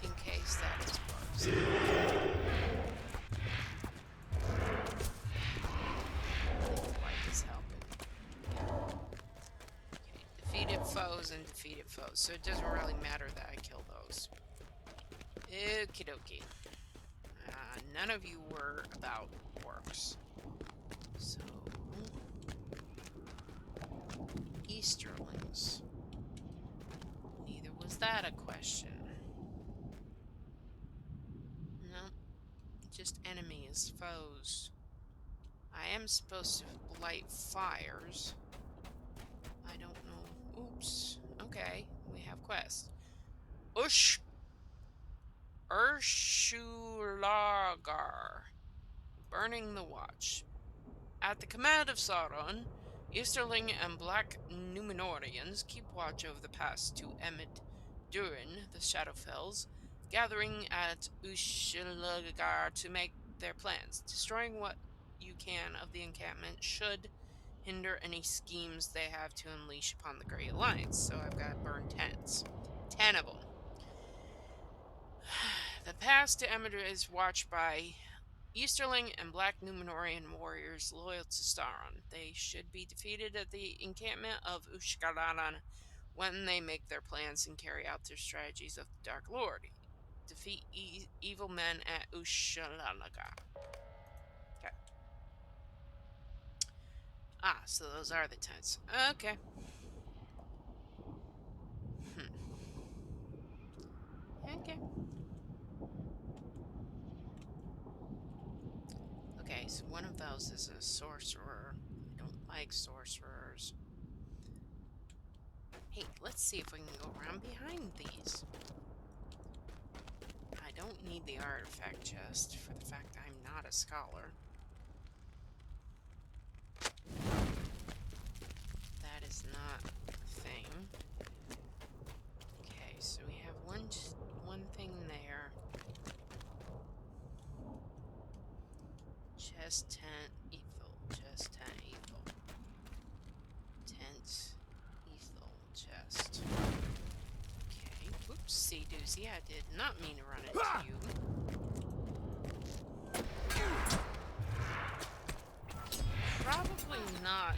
In case that is bugs. Light is helping. Okay, defeated foes and defeated foes, so it doesn't really matter that I kill those. Okie dokie. None of you were about orcs. So... Easterlings. Neither was that a question. No. Just enemies, foes. I am supposed to light fires. I don't know. Oops. Okay, we have quests. Urshulagar. Burning the Watch. At the command of Sauron, Easterling and Black Númenóreans keep watch over the pass to Emmet Durin, the Shadowfells, gathering at Ushulagar to make their plans. Destroying what you can of the encampment should hinder any schemes they have to unleash upon the Grey Alliance. So I've got to burn tents. 10 of them. The pass to Emmet is watched by Easterling and Black Númenórean warriors loyal to Sauron. They should be defeated at the encampment of Ushkalaran when they make their plans and carry out their strategies of the Dark Lord. Defeat evil men at Ushkalaga. Okay. Ah, so those are the tents. Okay. Okay. Okay, so one of those is a sorcerer. I don't like sorcerers. Hey, let's see if we can go around behind these. I don't need the artifact chest for the fact that I'm not a scholar. That is not a thing. Okay, so we have one thing there. Chest, tent, ethel. Chest, tent, ethel. Tent, ethel, chest. Okay, oopsie doozy, I did not mean to run into you. Probably not.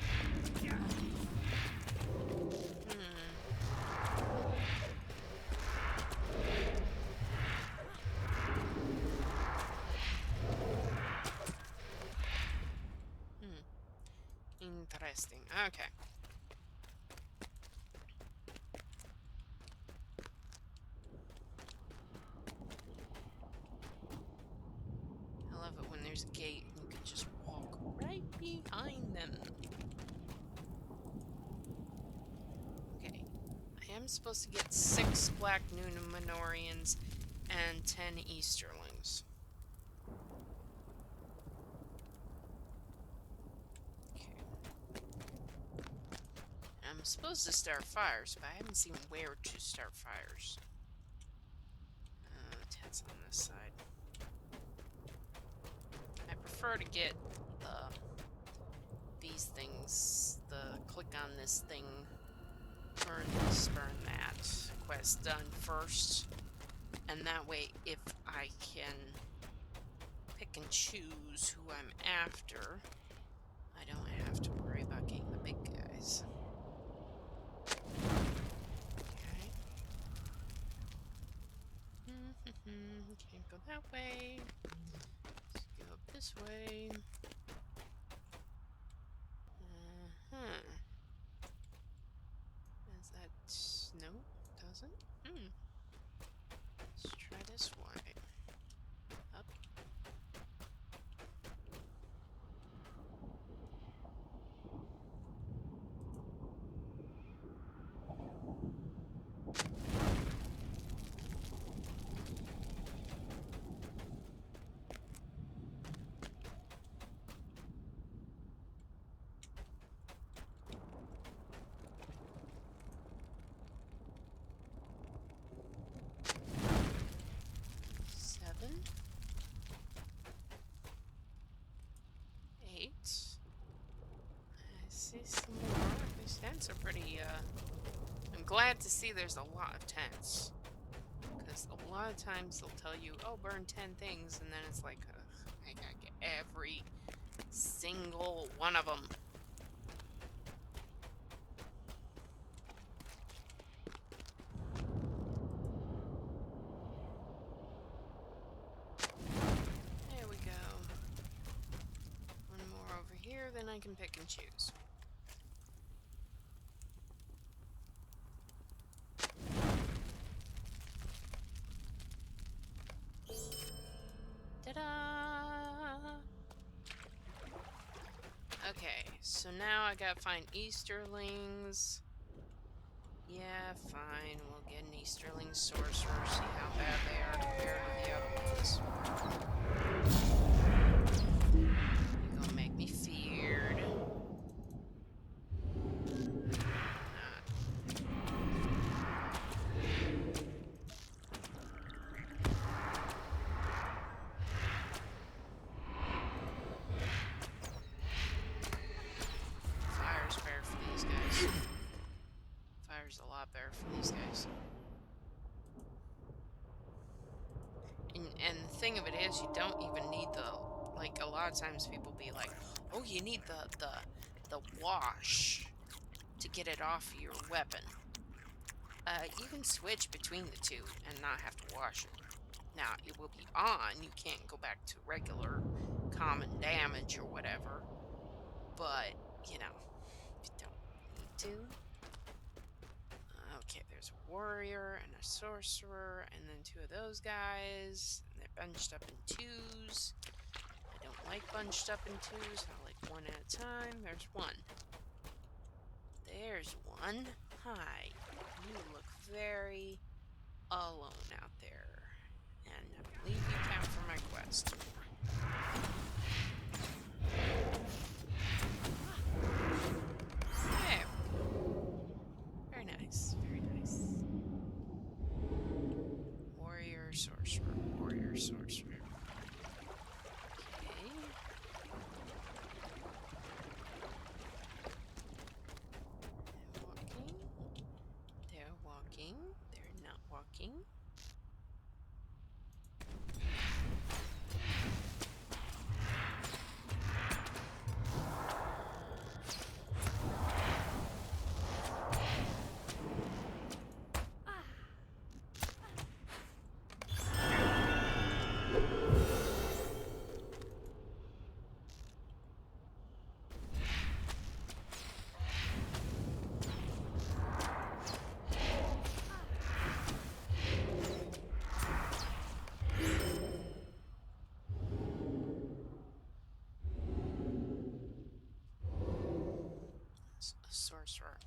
Interesting. Okay. I love it when there's a gate and you can just walk right behind them. Okay. I am supposed to get 6 Black Númenóreans and 10 Easterlings. I'm supposed to start fires, but I haven't seen where to start fires. Tents on this side. I prefer to get these things, click on this thing, burn this, burn that quest done first. And that way, if I can pick and choose who I'm after, I don't have to worry about getting the big guys. Okay. Can't go that way. Let's go up this way. Is that... glad to see there's a lot of tents. Because a lot of times they'll tell you, oh, burn 10 things, and then it's like, ugh, I gotta get every single one of them. There we go. One more over here, then I can pick and choose. Ta-da! Okay, so now I gotta find Easterlings. Yeah, fine. We'll get an Easterling sorcerer, see how bad they are compared to the other ones. You're gonna make me feared. Fire's better for these guys. Fire's a lot better for these guys. And the thing of it is, you don't even need the, like, a lot of times people be like, oh, you need the wash to get it off your weapon. You can switch between the two and not have to wash it. Now, it will be on. You can't go back to regular common damage or whatever. But, you know, you don't need to. Okay, there's a warrior and a sorcerer, and then two of those guys. And they're bunched up in twos. I don't like bunched up in twos. I like one at a time. There's one. There's one. Hi. You look very alone out there. And I believe you count for my quest. There. Very nice. Very nice. Warrior, sorcerer. Warrior, sorcerer. Okay. They're walking. They're not walking. A sorcerer.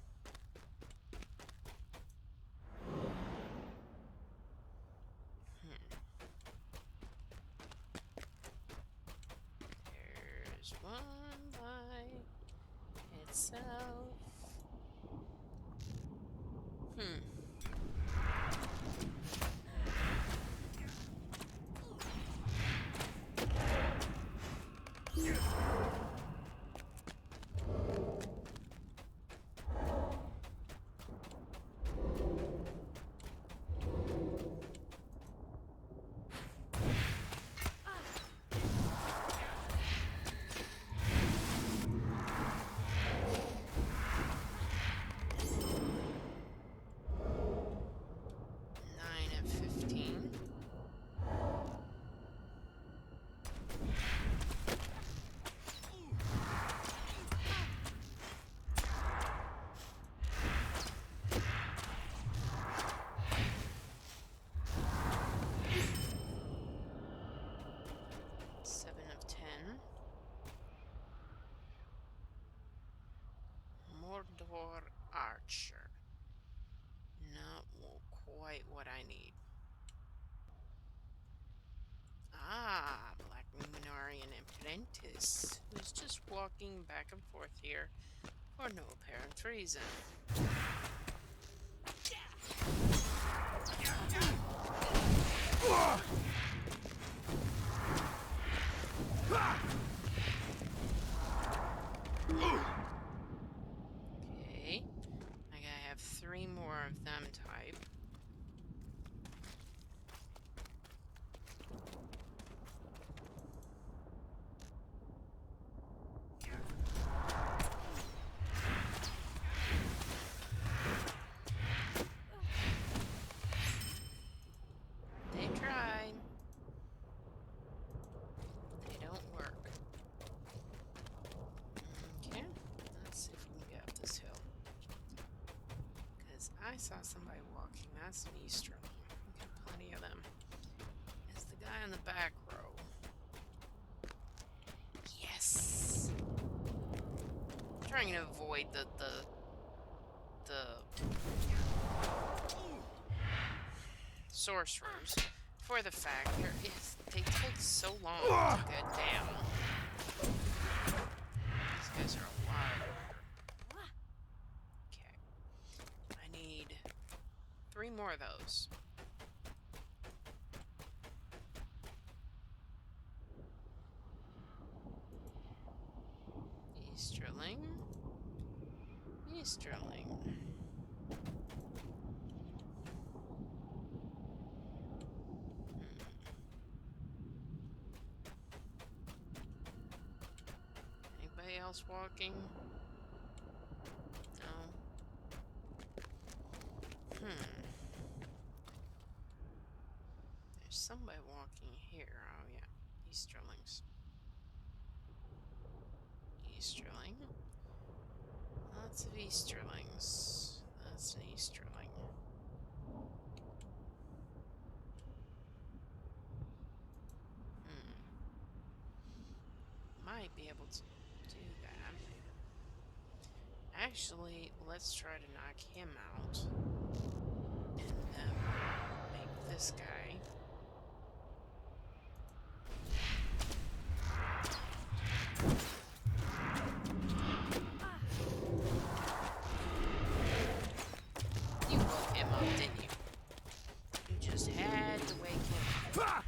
There's one by itself. Mordor Archer. Not quite what I need. Ah, Black Numenorian Apprentice, who's just walking back and forth here for no apparent reason. Okay, I gotta have 3 more of tried. They don't work. Okay, let's see if we can get up this hill. Because I saw somebody walking. That's an Easterling. We got plenty of them. It's the guy on the back row. Yes! I'm trying to avoid the sorcerers for the fact they take so long to get down. These guys are a lot harder. Okay. I need 3 more of those. Easterling. Easterling. Anybody else walking? No. There's somebody walking here. Oh, yeah. Easterlings. Easterling. Lots of Easterlings. That's an Easterling. Might be able to do that. Actually, let's try to knock him out. And then make this guy. You woke him up, didn't you? You just had to wake him up.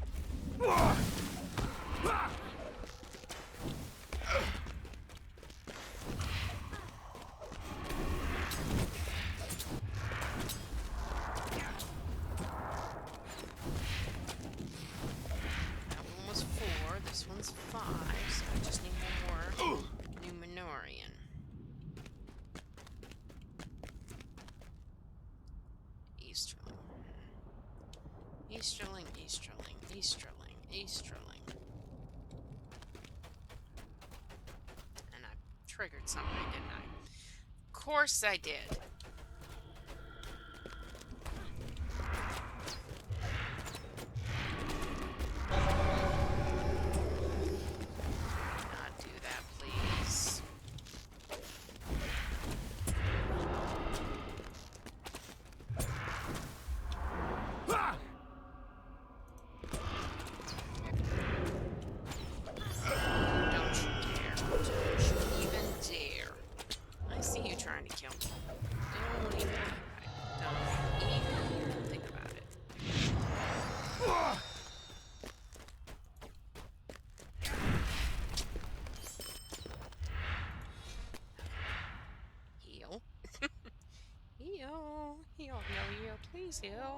That one was 4, this one's 5, so I just need one more Numenorian. Easterling. Easterling, Easterling, Easterling, Easterling. And I triggered something, didn't I? Of course I did. Not do that, please. Don't you dare. Don't you even dare. I see you trying to kill me. Don't even think about it. Heal. Heal. Heal, heal, heal. Please heal.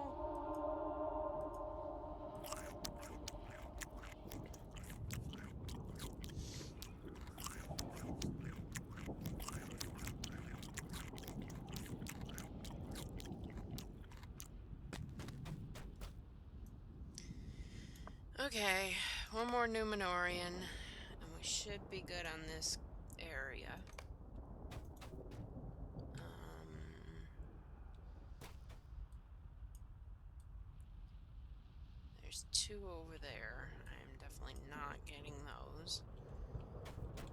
Okay, one more Numenorian, and we should be good on this area. There's 2 over there. I'm definitely not getting those.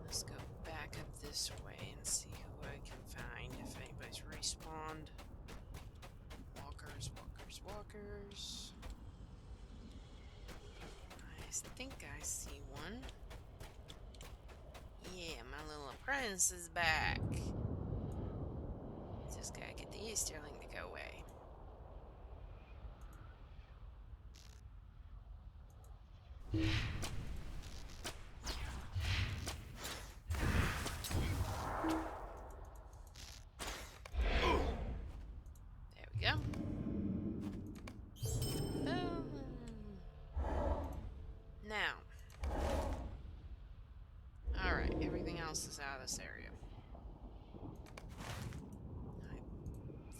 Let's go back up this way and see who I can find, if anybody's respawned. Walkers, walkers, walkers. I think I see one. Yeah, my little apprentice is back. Just gotta get the Easterling to go away. There we go. Boom. Now. Alright, everything else is out of this area.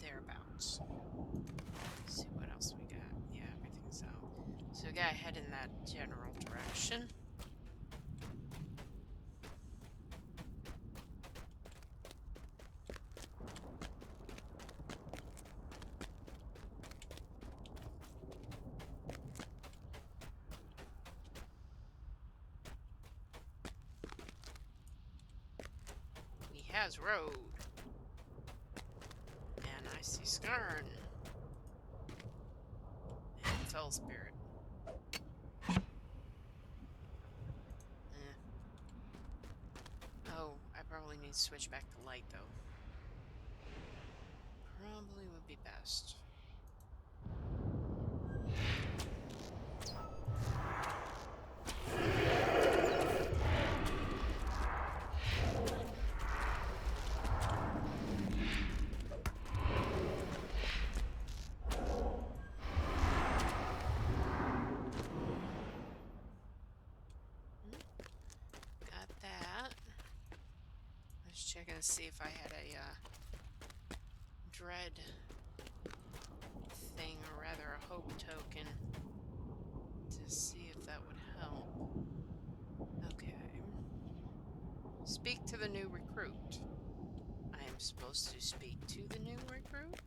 Thereabouts. Let's see what else we got. Yeah, everything's out. So Yeah, head in that general direction. He has road. And I see Skarn. And Fell Spirit. Oh, I probably need to switch back to light, though. Probably would be best. Got that. I was checking to see if I had a dread thing, or rather a hope token, to see if that would help. Okay. Speak to the new recruit. I am supposed to speak to the new recruit?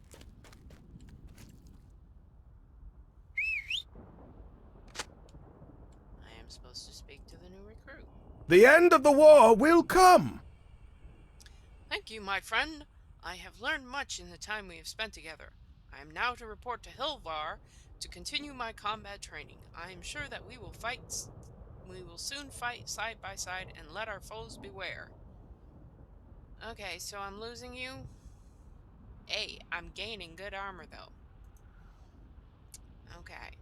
I am supposed to speak to the new recruit. The end of the war will come. Thank you, my friend. I have learned much in the time we have spent together. I am now to report to Hilvar to continue my combat training. I am sure that we will soon fight side by side and let our foes beware. Okay, so I'm losing you. Hey, I'm gaining good armor though. Okay.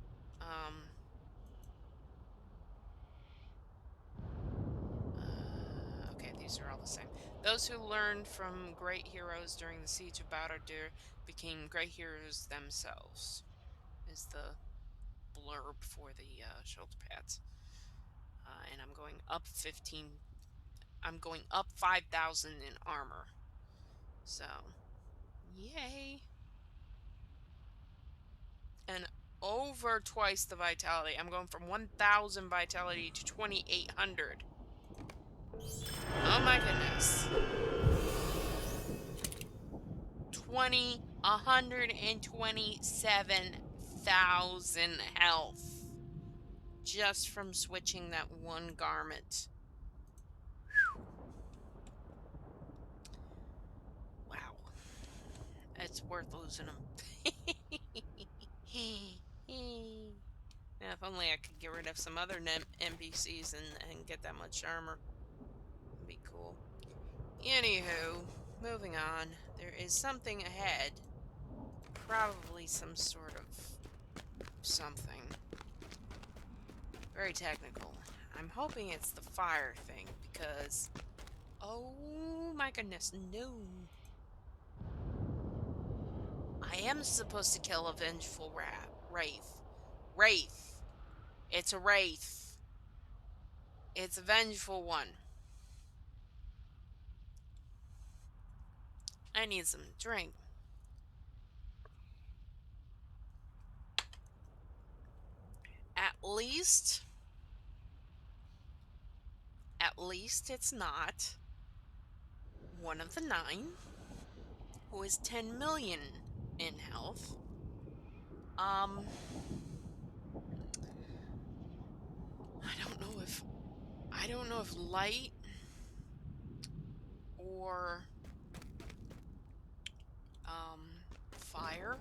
Okay, these are all the same. Those who learned from great heroes during the siege of Barad-dûr became great heroes themselves. Is the blurb for the shoulder pads. And I'm going up 15. I'm going up 5,000 in armor. So, yay. And over twice the vitality. I'm going from 1,000 vitality to 2,800. Oh my goodness. 127,000 health. Just from switching that one garment. Wow. It's worth losing them. Now, if only I could get rid of some other NPCs and get that much armor. That'd be cool. Anywho, moving on. There is something ahead. Probably some sort of something. Very technical. I'm hoping it's the fire thing because... Oh my goodness, no. I am supposed to kill a vengeful wraith. Wraith. It's a wraith. It's a vengeful one. I need some drink. At least it's not one of the 9 who is 10 million in health. I don't know if light or fire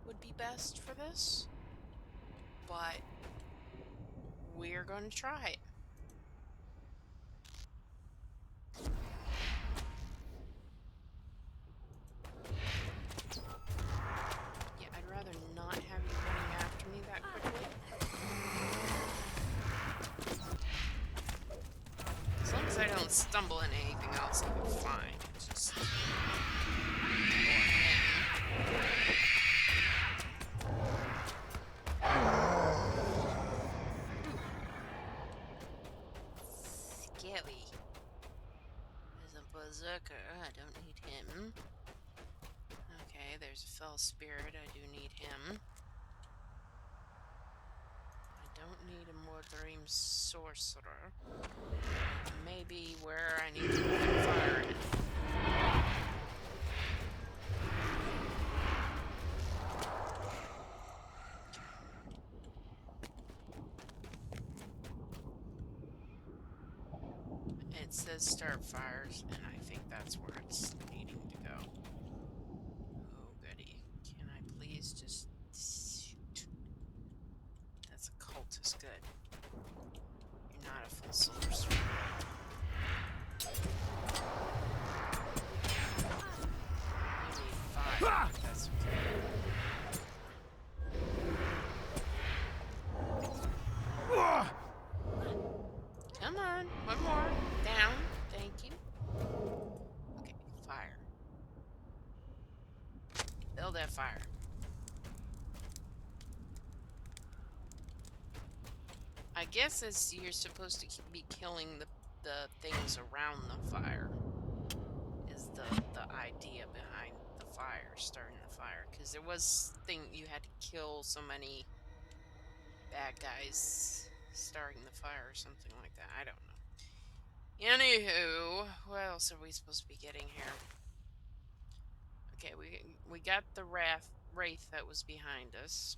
would be best for this, but we're going to try it. Yeah, I'd rather not have you running after me that quickly. As long as I don't stumble into anything else, I'll be fine. Just... Scary. There's a berserker. I don't need him. Okay, there's a fell spirit. I do need him. I need a more dream sorcerer. Maybe where I need to put fire in. It says start fires, and I think that's where it's needing to go. Oh, goody. Can I please just shoot? That's a cultist. Good. You're not a full sorcerer. You need fire. That's okay. Come on. One more. Down. Thank you. Okay. Fire. Build that fire. I guess it's you're supposed to be killing the things around the fire. Is the idea behind the fire, starting the fire? Because there was you had to kill so many bad guys starting the fire or something like that. I don't know. Anywho, what else are we supposed to be getting here? Okay, we got the wraith that was behind us.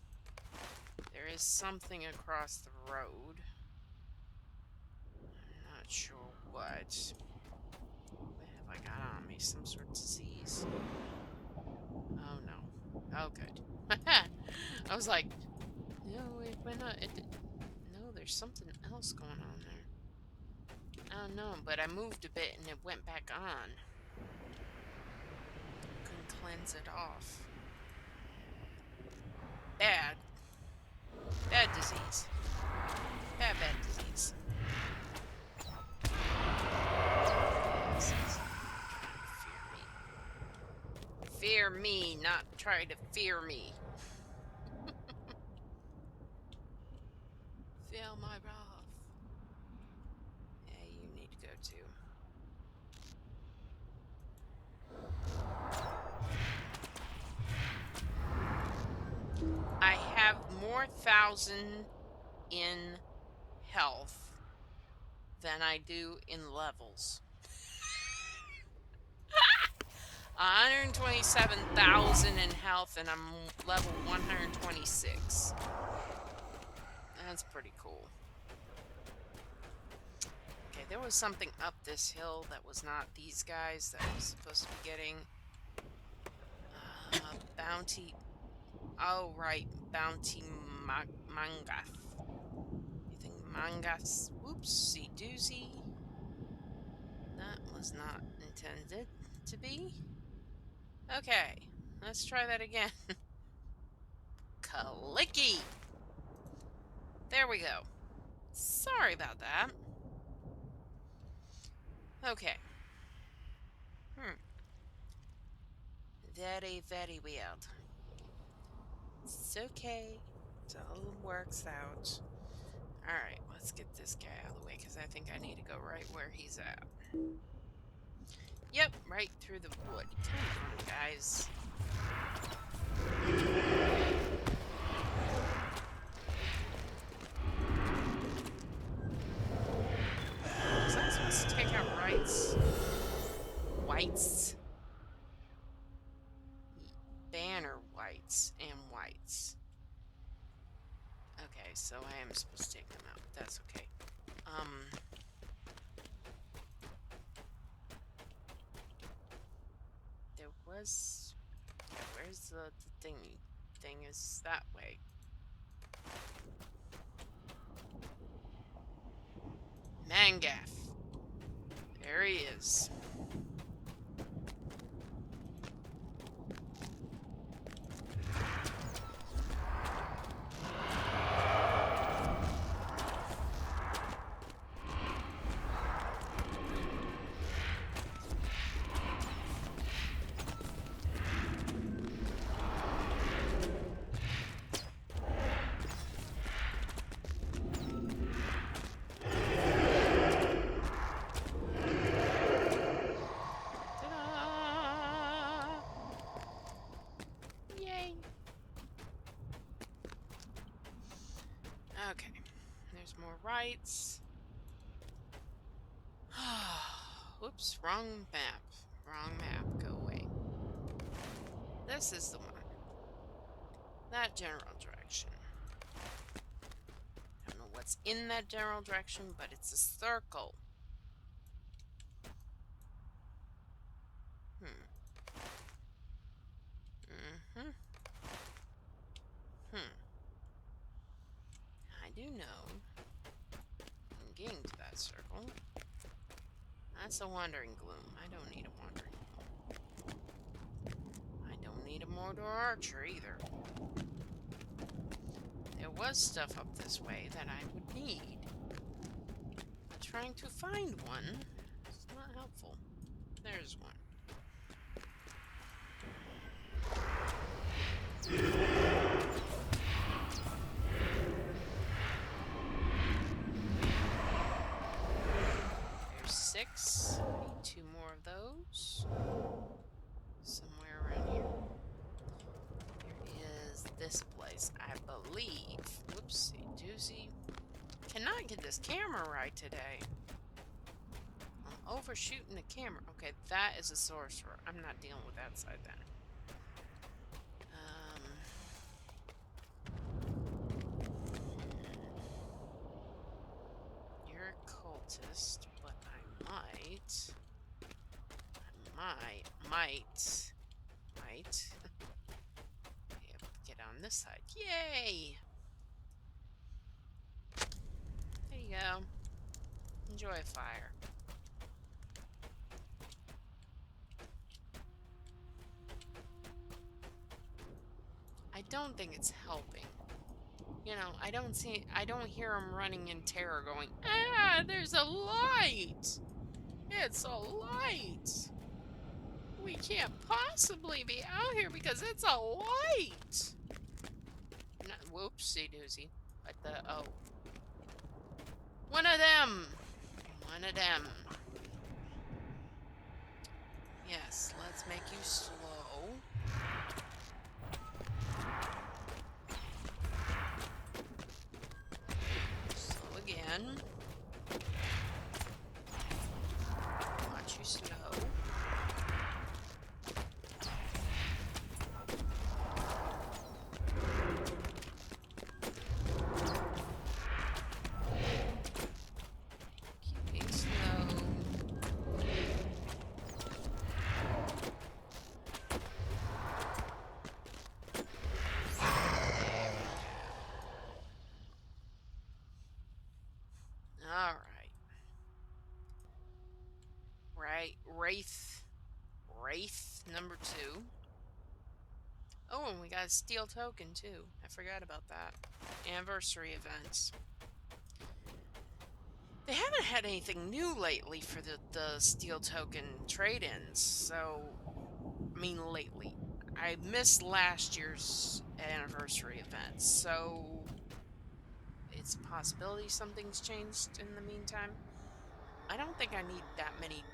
There is something across the road. I'm not sure what. What have I got on me? Some sort of disease. Oh no. Oh good. I was like, no, it went not. No, there's something else going on there. I don't know, but I moved a bit and it went back on. Couldn't cleanse it off. Bad. Bad disease. Bad disease. Fear me, not try to fear me. Feel my wrath. Yeah, you need to go too. I have more 1,000 in health than I do in levels. 127,000 in health, and I'm level 126. That's pretty cool. Okay, there was something up this hill that was not these guys that I was supposed to be getting. Bounty. Oh, right. Bounty Mangath. You think Mangath's... Whoopsie doozy. That was not intended to be. Okay, let's try that again. Clicky! There we go. Sorry about that. Okay. Very, very weird. It's okay. It all works out. Alright, let's get this guy out of the way, because I think I need to go right where he's at. Yep, right through the wood. Come on, guys. Was I supposed to take out whites? Banner whites and whites. Okay, so I am supposed to take them out, but that's okay. There was... Yeah, where's the thingy? Thing is that way. Mangath. There he is. there's more rights. Whoops, wrong map. Wrong map. Go away. This is the one. That general direction. I don't know what's in that general direction, but it's a circle. I do know I'm getting to that circle. That's a wandering gloom. I don't need a wandering gloom. I don't need a Mordor archer either. There was stuff up this way that I would need. But trying to find one is not helpful. There's one. There's 6. Need 2 more of those. Somewhere around here. There is this place, I believe. Whoopsie doozy. Cannot get this camera right today. I'm overshooting the camera. Okay, that is a sorcerer. I'm not dealing with that side then. You're a cultist, but I might get on this side. Yay! There you go. Enjoy fire. I don't think it's helping. You know, I don't hear him running in terror going, ah, there's a light! It's a light! We can't possibly be out here because it's a light! Whoopsie doozy. What the, oh. One of them! One of them. Yes, let's make you slow. Slow again. Watch you slow. Keeping slow. Alright. Right. Wraith number 2. Oh, and we got a steel token too. I forgot about that. Anniversary events. They haven't had anything new lately for the steel token trade-ins, so I mean lately. I missed last year's anniversary event, so it's a possibility something's changed in the meantime. I don't think I need that many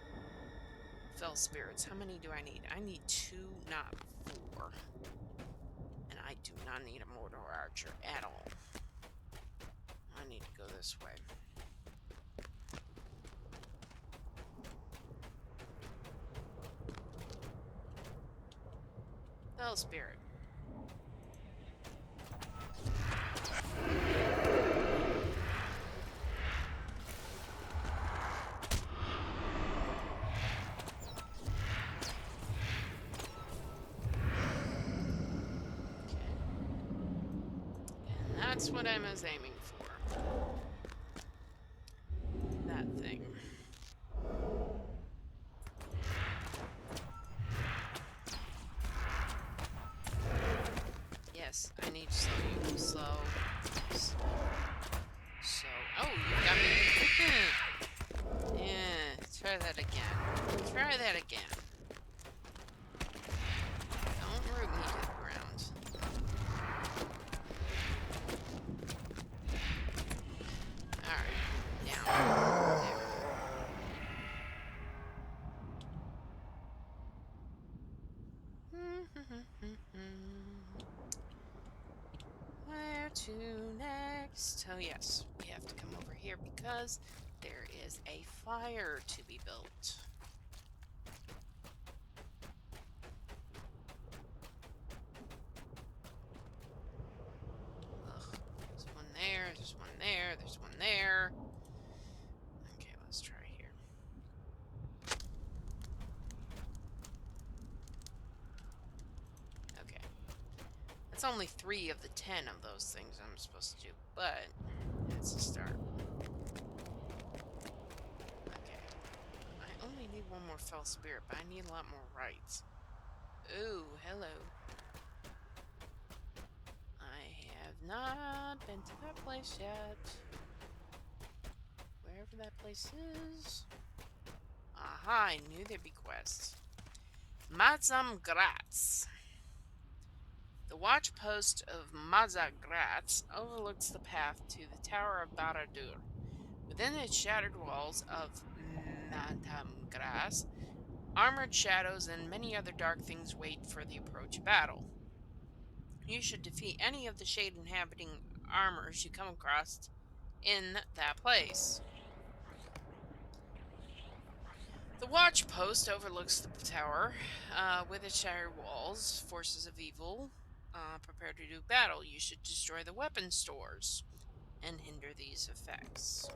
fell spirits. How many do I need? I need 2, not 4. And I do not need a Mordor archer at all. I need to go this way. Fell spirit. That's what I was aiming for. That thing. Yes, I need to slow you. Slow. So. Oh, you got me. Yeah, try that again. Try that again. Don't root me to the ground. Alright, down. There. Where to next? So yes, we have to come over here because there is a fire to be built. Ugh, there's one there, there's one there, there's one there. Okay, let's try here. Okay. That's only 3 of the 10 of those things I'm supposed to do, but it's a start. Okay. I only need one more fell spirit, but I need a lot more rights. Ooh, hello. I have not been to that place yet. Wherever that place is. Aha, I knew there'd be quests. Mazam Gratz. The watch post of Mazagratz overlooks the path to the Tower of Baradur. Within its shattered walls of Matamgras, armored shadows and many other dark things wait for the approach of battle. You should defeat any of the shade inhabiting armors you come across in that place. The watch post overlooks the tower with its shattered walls. Forces of evil prepare to do battle. You should destroy the weapon stores and hinder these effects.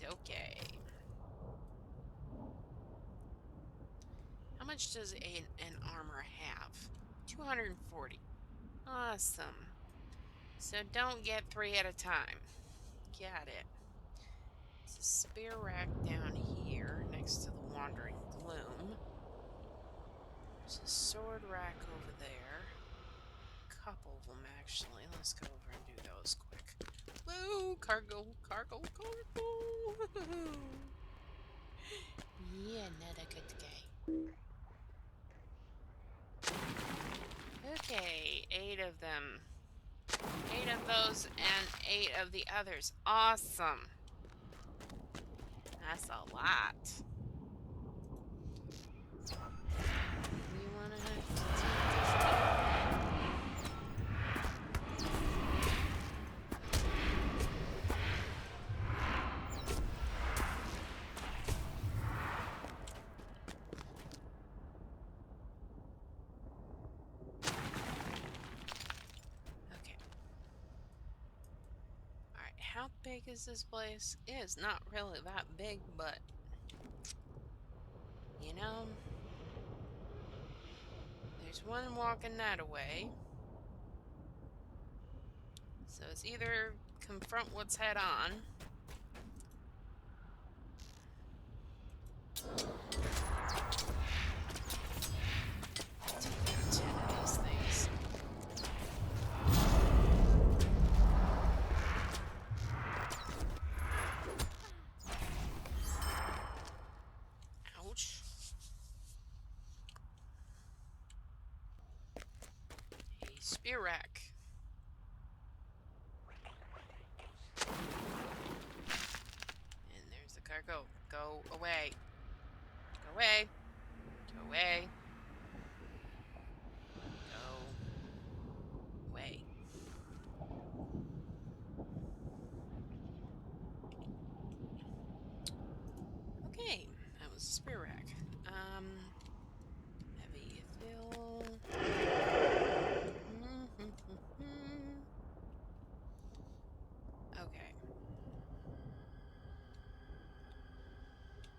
Okay. How much does an armor have? 240. Awesome. So don't get 3 at a time. Got it. There's a spear rack down here next to the Wandering Gloom. There's a sword rack over there. A couple of them, actually. Let's go over and do those quick. Woo! Cargo! Yeah, not a good guy. Okay, 8 of them. 8 of those and 8 of the others. Awesome. That's a lot. We want to have to Okay. Alright, how big is this place? It is not really that big, but you know, there's one walking that away. So it's either confront what's head on. Take out 10 of these things. Ouch. A spear rack. And there's the cargo. Go away. Go away. Go away. Go away. Okay, that was a spear rack. Heavy fill. Okay.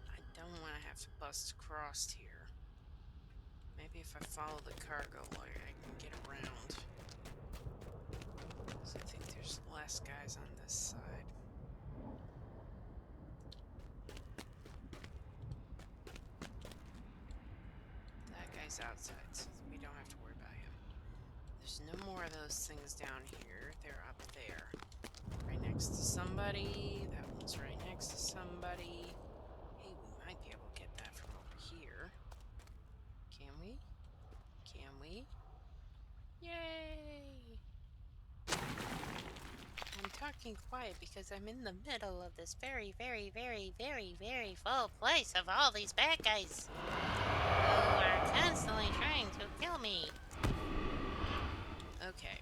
I don't want to have to bust across here. Maybe if I follow the cargo wire, I can get around. So I think there's less guys on this side. That guy's outside, so we don't have to worry about him. There's no more of those things down here. They're up there. Right next to somebody. That one's right next to somebody. Hey, we might be able to get that from over here. Can we? Can we? Yay! I'm talking quiet because I'm in the middle of this very full place of all these bad guys who are constantly trying to kill me. Okay.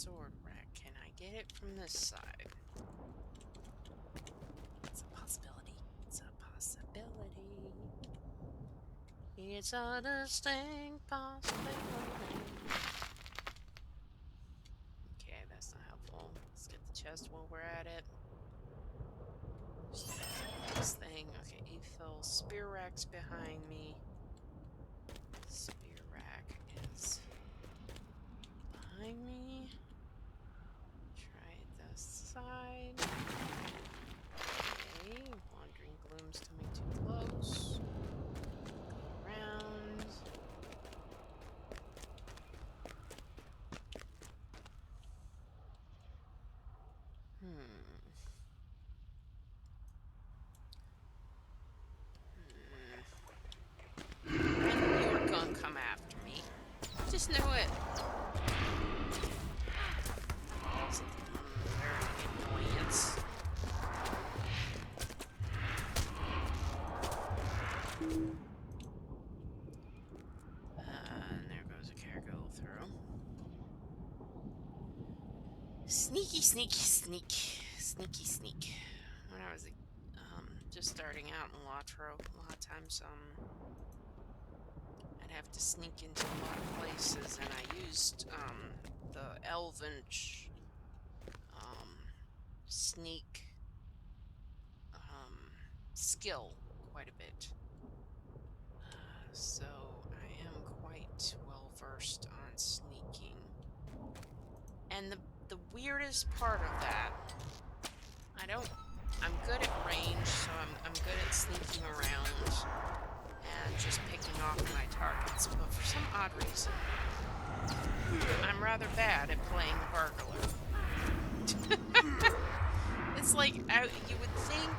sword rack. Can I get it from this side? It's a possibility. It's a possibility. It's a distinct possibility. Okay, that's not helpful. Let's get the chest while we're at it. This thing. Okay, Ethel. Spear rack's behind me. Spear rack is behind me. Try this side. Okay, Wandering Gloom's coming too close. Go around. I knew you were gonna come after me. Just knew it. Very annoyance. And there goes a cargo through. Sneaky, sneaky, sneak. Sneaky, sneak. When I was just starting out in LOTRO, a lot of times I'd have to sneak into a lot of places, and I used the elven sneak skill quite a bit. So I am quite well versed on sneaking. And the weirdest part of that, I'm good at range, so I'm good at sneaking around and just picking off my targets. But for some odd reason, I'm rather bad at playing burglar. It's like, you would think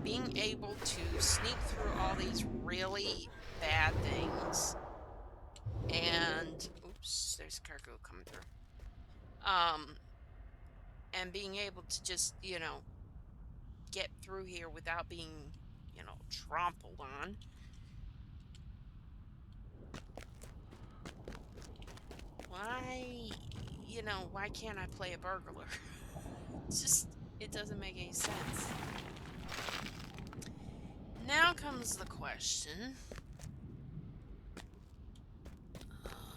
being able to sneak through all these really bad things and... Oops, there's a cargo coming through. And being able to just, get through here without being, trampled on. Why, why can't I play a burglar? It's just, it doesn't make any sense. Now comes the question.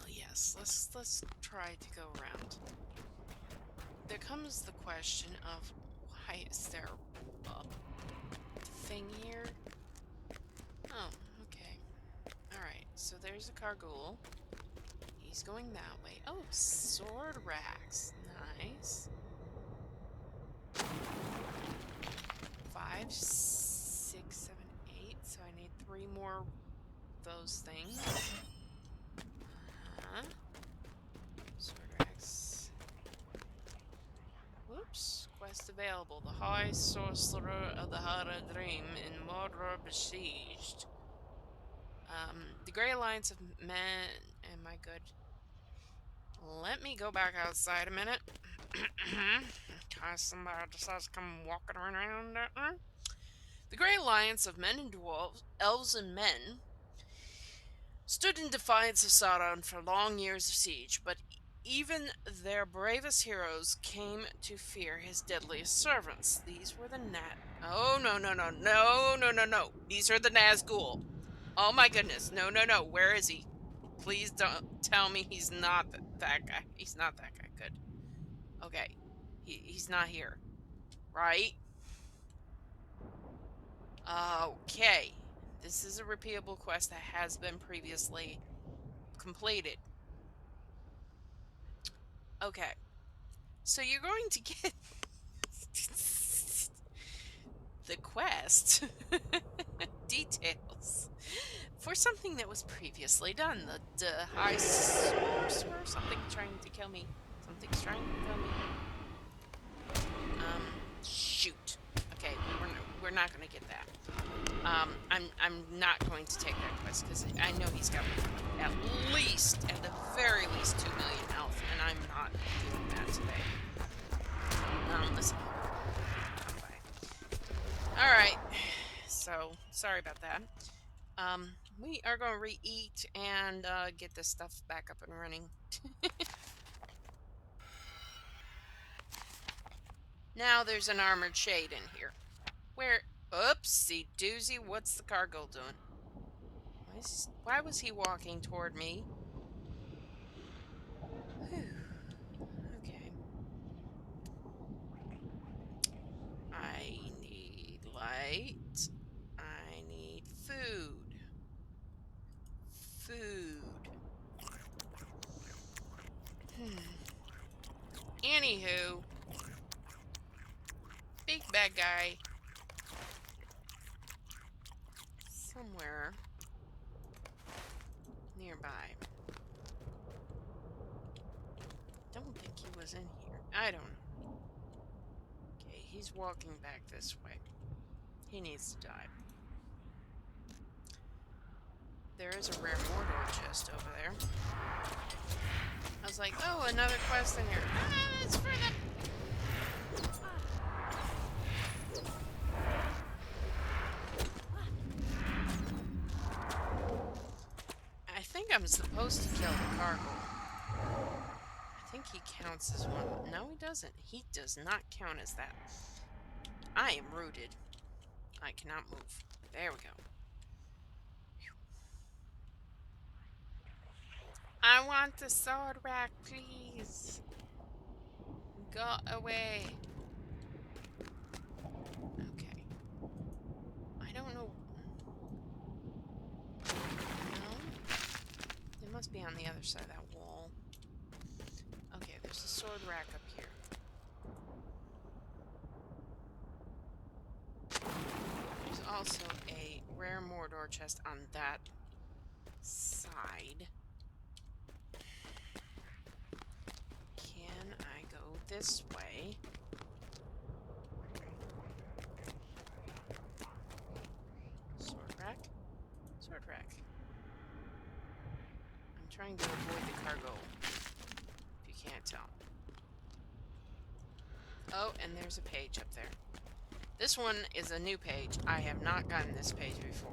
Yes, let's try to go around. There comes the question of, why is there a thing here? Oh, okay. Alright, so there's a Cargul. He's going that way. Oh, sword racks. Nice. 5, 6, 7, 8. So I need 3 more of those things. Sword racks. Whoops. Quest available. The High Sorcerer of the Haradrim in Mordor Besiged. The Grey Alliance of Men... Am I good? Let me go back outside a minute. Cause somebody decides to come walking around out there. The Grey Alliance of men and dwarves, elves and men, stood in defiance of Sauron for long years of siege, but even their bravest heroes came to fear his deadliest servants. These were the Oh, no, no, no, no, no, no, no. These are the Nazgul. Oh my goodness. No, no, no. Where is he? Please don't tell me he's not that guy. He's not that guy. Good. Okay. He's not here. Right? Okay. This is a repeatable quest that has been previously completed. Okay. So you're going to get the quest details for something that was previously done. The High Sorcerer, something trying to kill me. Something's trying to kill me. Shoot. Okay, we're not gonna get that. I'm not going to take that quest because I know he's got at the very least 2 million health, and I'm not doing that today. Listen. Alright. So, sorry about that. We are going to re-eat and get this stuff back up and running. Now there's an armored shade in here. Where? Oopsie doozy. What's the cargo doing? Why was he walking toward me? Whew. Okay. I need light. I need food. Food. Anywho, big bad guy somewhere nearby. Don't think he was in here. I don't know. Okay, he's walking back this way. He needs to die. There is a rare Mordor chest over there. I was like, oh, another quest in here. Ah, it's for the... I think I'm supposed to kill the cargo. I think he counts as one. No, he doesn't. He does not count as that. I am rooted. I cannot move. There we go. I want the sword rack, please. Go away. Okay. I don't know. No? It must be on the other side of that wall. Okay, there's a sword rack up here. There's also a rare Mordor chest on that side. Can I go this way? Sword rack? Sword rack. I'm trying to avoid the cargo, if you can't tell. Oh, and there's a page up there. This one is a new page. I have not gotten this page before.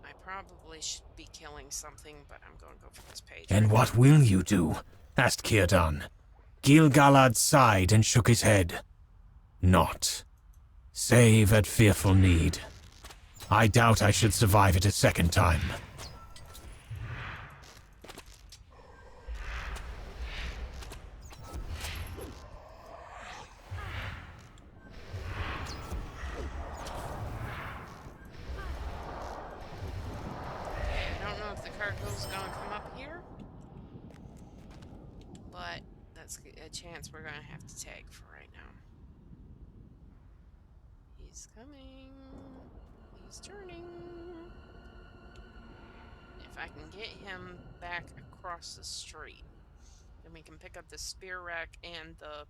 I probably should be killing something, but I'm going to go for this page. And what will you do? Asked Círdan. Gil-galad sighed and shook his head. Not. Save at fearful need. I doubt I should survive it a second time. I don't know if the cargo's going to come up here, but that's a chance we're going to have to take for right now. He's coming. He's turning. If I can get him back across the street, then we can pick up the spear rack and the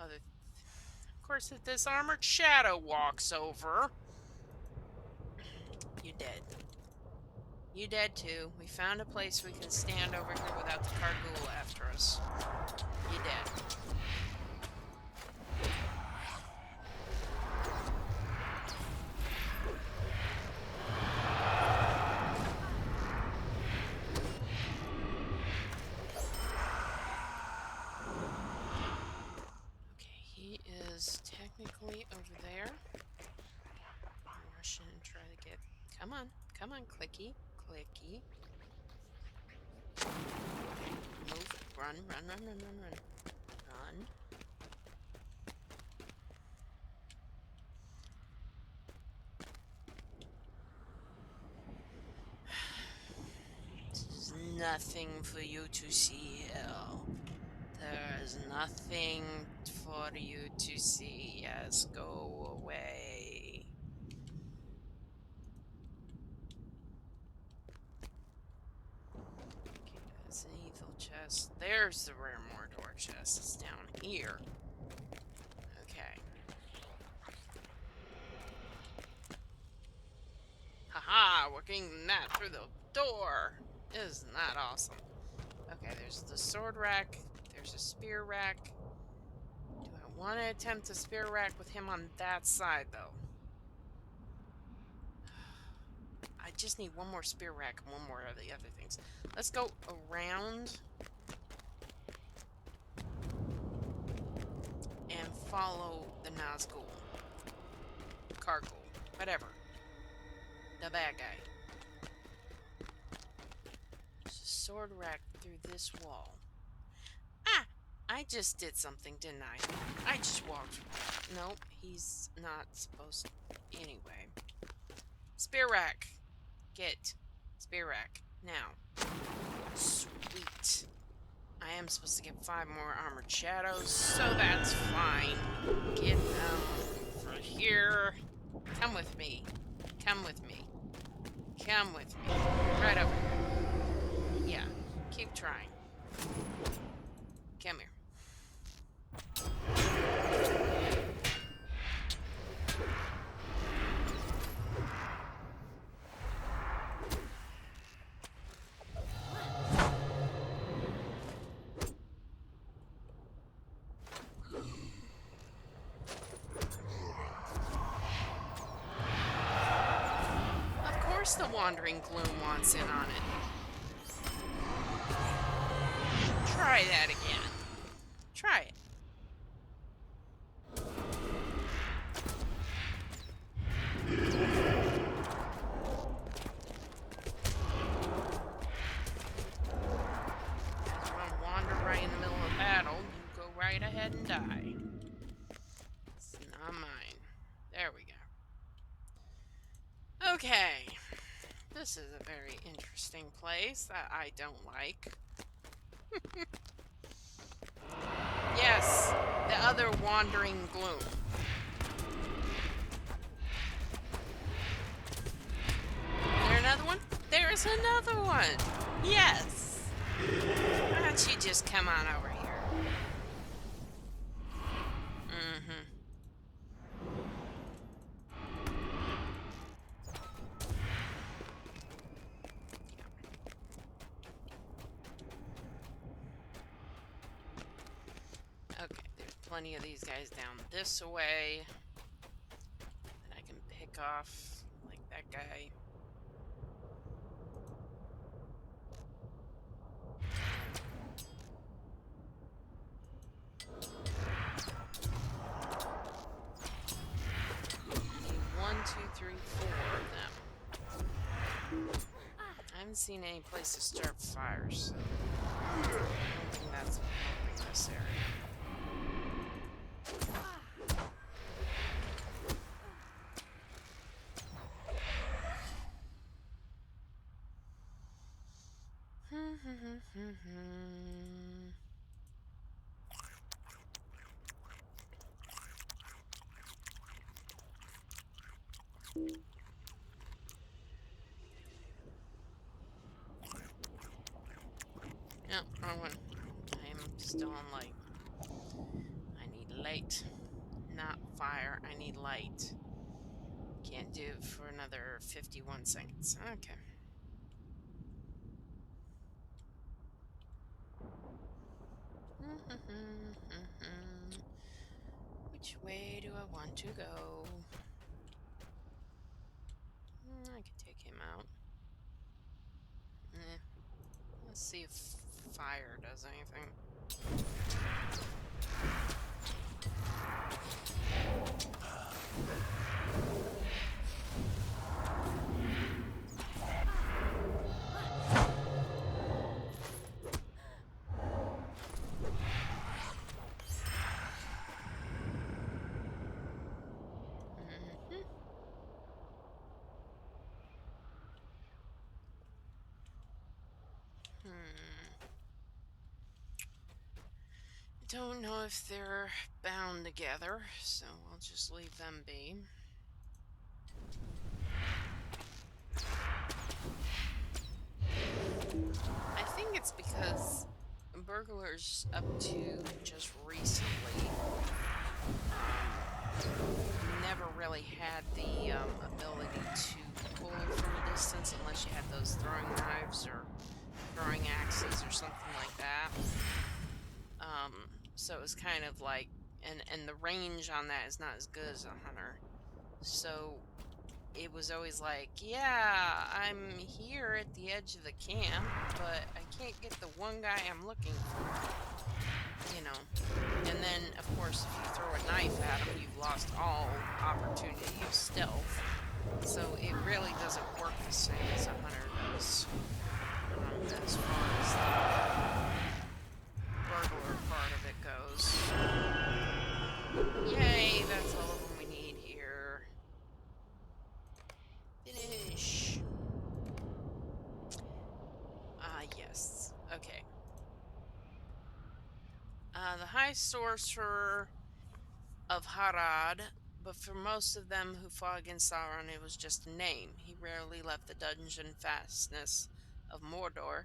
other... Of course, if this armored shadow walks over... You dead. You dead too. We found a place we can stand over here without the carghoul after us. You dead. Okay, he is technically over there. I'll rush in and try to get... Come on, clicky, clicky. Move, run. Run. There's nothing for you to see here. There's nothing for you to see. Yes, go away. Okay, that's an evil chest. There's the rare Mordor chest. It's down here. Okay. Haha, we're getting that through the door. Isn't that awesome? Okay, there's the sword rack. There's a spear rack. Do I want to attempt a spear rack with him on that side, though? I just need one more spear rack and one more of the other things. Let's go around. follow the Nazgul. Kargul. Whatever. The bad guy. There's a sword rack through this wall. Ah! I just did something, didn't I? I just walked. Nope, he's not supposed to. Anyway. Spear rack. Get. Spear rack. Now. Sweet. I am supposed to get 5 more armored shadows, so that's fine. Get over here. Come with me. Come with me. Come with me. Right over here. Yeah. Keep trying. Come here. The Wandering Gloom wants in on it. Try that again. Try it. You want to wander right in the middle of battle, you go right ahead and die. It's not mine. There we go. Okay. This is a very interesting place that I don't like. Yes, the other Wandering Gloom. Is there another one? There is another one! Yes! Why don't you just come on over here? Mm-hmm. Okay, there's plenty of these guys down this way that I can pick off, like that guy. Need 1, 2, 3, 4 of them. I haven't seen any place to start fires, so I don't think that's helping this area. Yep, wrong one. I am still on light. I need light, not fire. I need light. Can't do it for another 51 seconds. Okay. Which way do I want to go? I can take him out. Let's see if fire does anything. Don't know if they're bound together, so we'll just leave them be. I think it's because burglars up to just recently never really had the ability to pull from a distance unless you had those throwing knives or throwing axes or something like that. So it was kind of like, and the range on that is not as good as a hunter. So it was always like, yeah, I'm here at the edge of the camp, but I can't get the one guy I'm looking for, you know. And then, of course, if you throw a knife lost all opportunity of stealth. So it really doesn't work the same as a hunter does. As far as the burglar part of it goes. Yay, that's all of them we need here. Finish. Yes. Okay. The High Sorcerer of Harad, but for most of them who fought against Sauron, it was just a name. He rarely left the dungeon fastness of Mordor,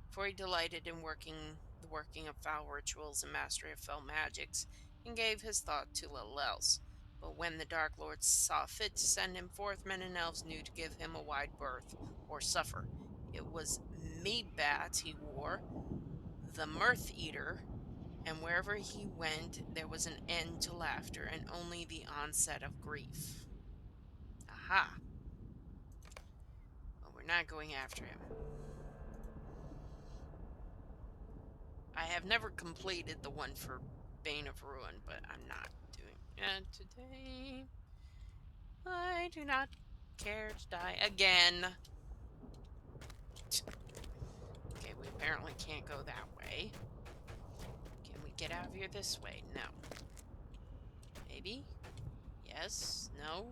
for he delighted in the working of foul rituals and mastery of fell magics, and gave his thought to little else. But when the Dark Lords saw fit to send him forth, men and elves knew to give him a wide berth, or suffer. It was Meadbat he wore, the Mirth Eater, and wherever he went, there was an end to laughter and only the onset of grief. Aha! Well, we're not going after him. I have never completed the one for Bane of Ruin, but I'm not doing it today. I do not care to die again. Okay, we apparently can't go that way. Can we get out of here this way? No. Maybe? Yes? No?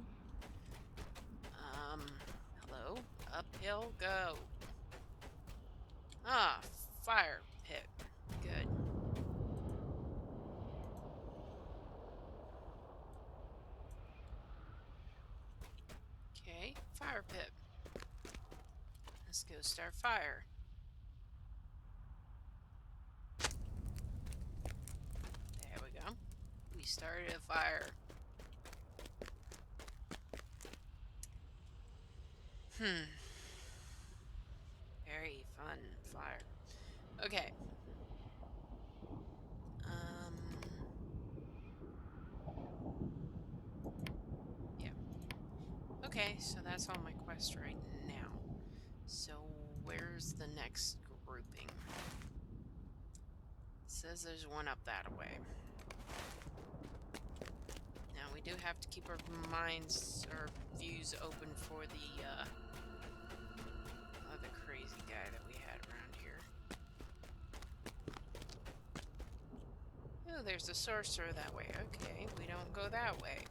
Hello? Uphill go. Ah, fire pit. Good. Okay, fire pit. Let's go start fire. There we go. We started a fire. Very fun fire. Okay. Yeah. Okay, so that's all my quests right now. So where's the next grouping? It says there's one up that way. Now we do have to keep our minds or views open for the other crazy guy that we had around here. Oh, there's a sorcerer that way. Okay, we don't go that way.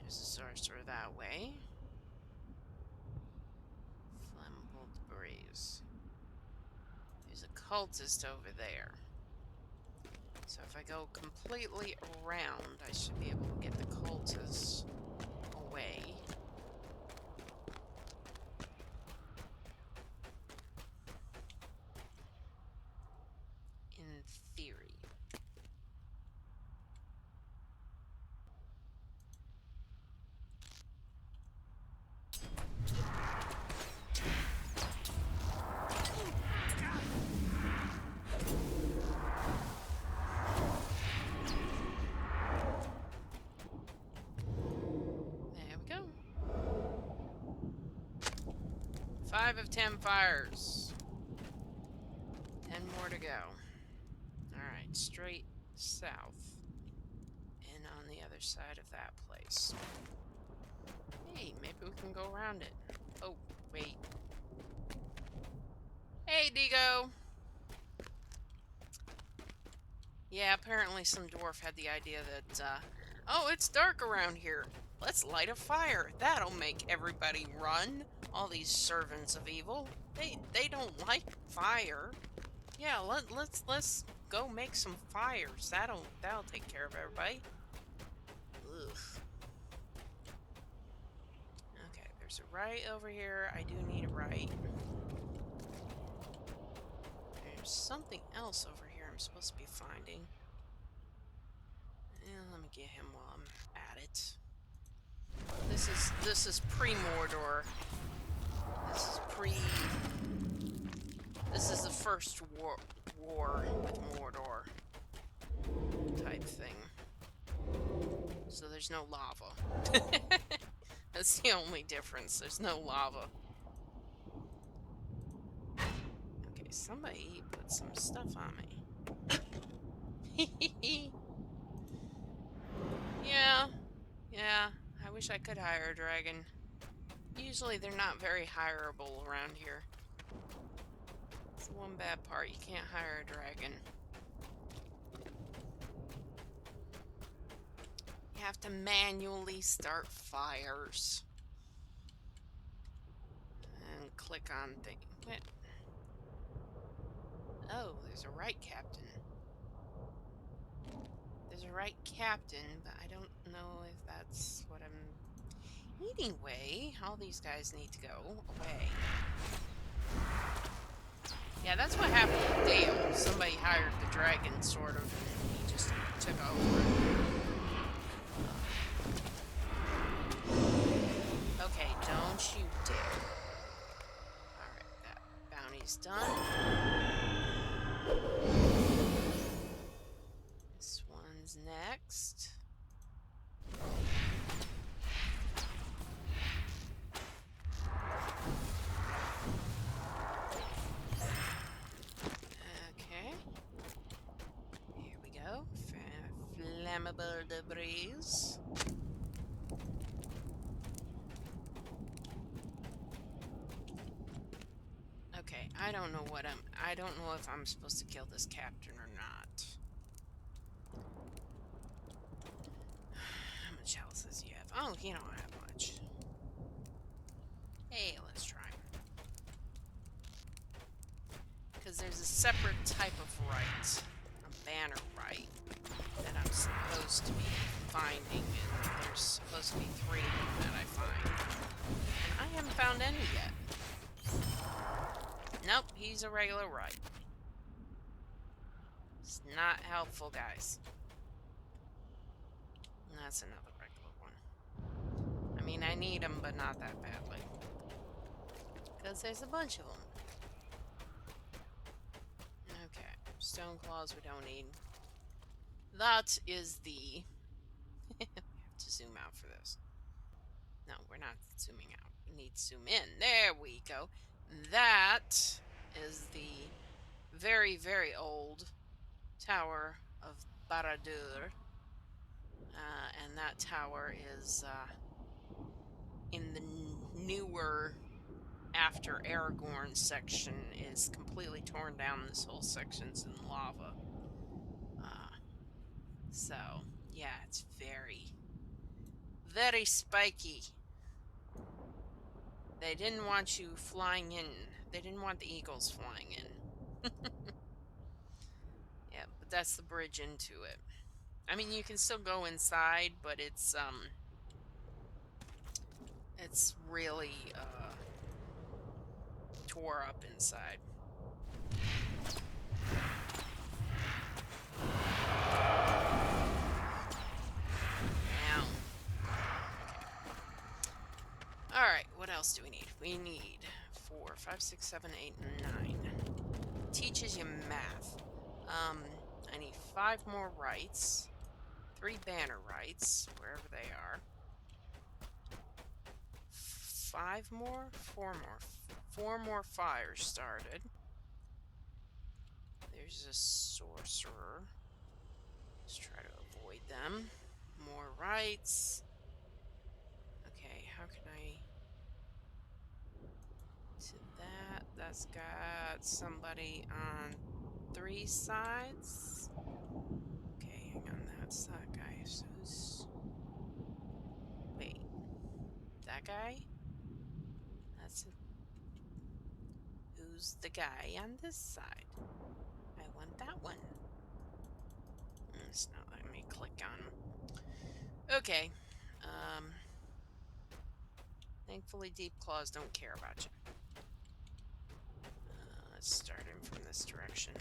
There's a sorcerer that way. Flammable debris. There's a cultist over there. So if I go completely around, I should be able to get the cultists away. In theory. There we go. 5 of 10 fires. 10 more to go. Alright, straight south. And on the other side of that place. Hey, maybe we can go around it. Oh, wait. Hey, Digo! Yeah, apparently some dwarf had the idea that, oh, it's dark around here. Let's light a fire. That'll make everybody run. All these servants of evil. They don't like fire. Yeah, let's go make some fires. That'll take care of everybody. Ugh. Okay, there's a right over here. I do need a right. There's something else over here I'm supposed to be finding. Yeah, let me get him while I'm at it. This is pre-Mordor. This is the first war with Mordor type thing. So there's no lava. That's the only difference. There's no lava. Okay, somebody put some stuff on me. wish I could hire a dragon. Usually they're not very hireable around here. It's the one bad part. You can't hire a dragon. You have to manually start fires. And click on thing. What? Oh, there's a right captain. There's a right captain, but I don't know if that's what I'm... Anyway, all these guys need to go away. Yeah, that's what happened with Dale. Somebody hired the dragon, sort of, and he just took over it. Okay, don't you dare. Alright, that bounty's done. This one's next. Okay. Here we go. Flammable debris. Okay, I don't know if I'm supposed to kill this captain or not. How much health does he have? Oh, he don't have much. Hey, let's try. Because there's a separate type of right, a banner right, that I'm supposed to be finding, and there's supposed to be 3 that I find. And I haven't found any yet. Nope, he's a regular right. It's not helpful, guys. And that's another regular one. I mean, I need them, but not that badly. Because there's a bunch of them. Okay, stone claws we don't need. That is the... we have to zoom out for this. No, we're not zooming out. We need to zoom in. There we go. That is the very, very old Tower of Barad-dûr. And that tower is in the newer, after Aragorn section, is completely torn down. This whole section's in lava. So, yeah, it's very, very spiky. They didn't want you flying in. They didn't want the eagles flying in. Yeah, but that's the bridge into it. I mean, you can still go inside, but it's really, tore up inside. Down. Alright, what else do we need? We need 4, 5, 6, 7, 8, 9. Teaches you math. I need 5 more rights. 3 banner rights, wherever they are. 5 more? 4 more. 4 more fires started. There's a sorcerer. Let's try to avoid them. More rights. Okay, how can I... to that? That's got somebody on 3 sides. Okay, hang on, that's that guy. So who's... wait. That guy? That's... who's the guy on this side? I want that one. It's not letting me click on him. Okay. Thankfully, deep claws don't care about you. Let's start him from this direction.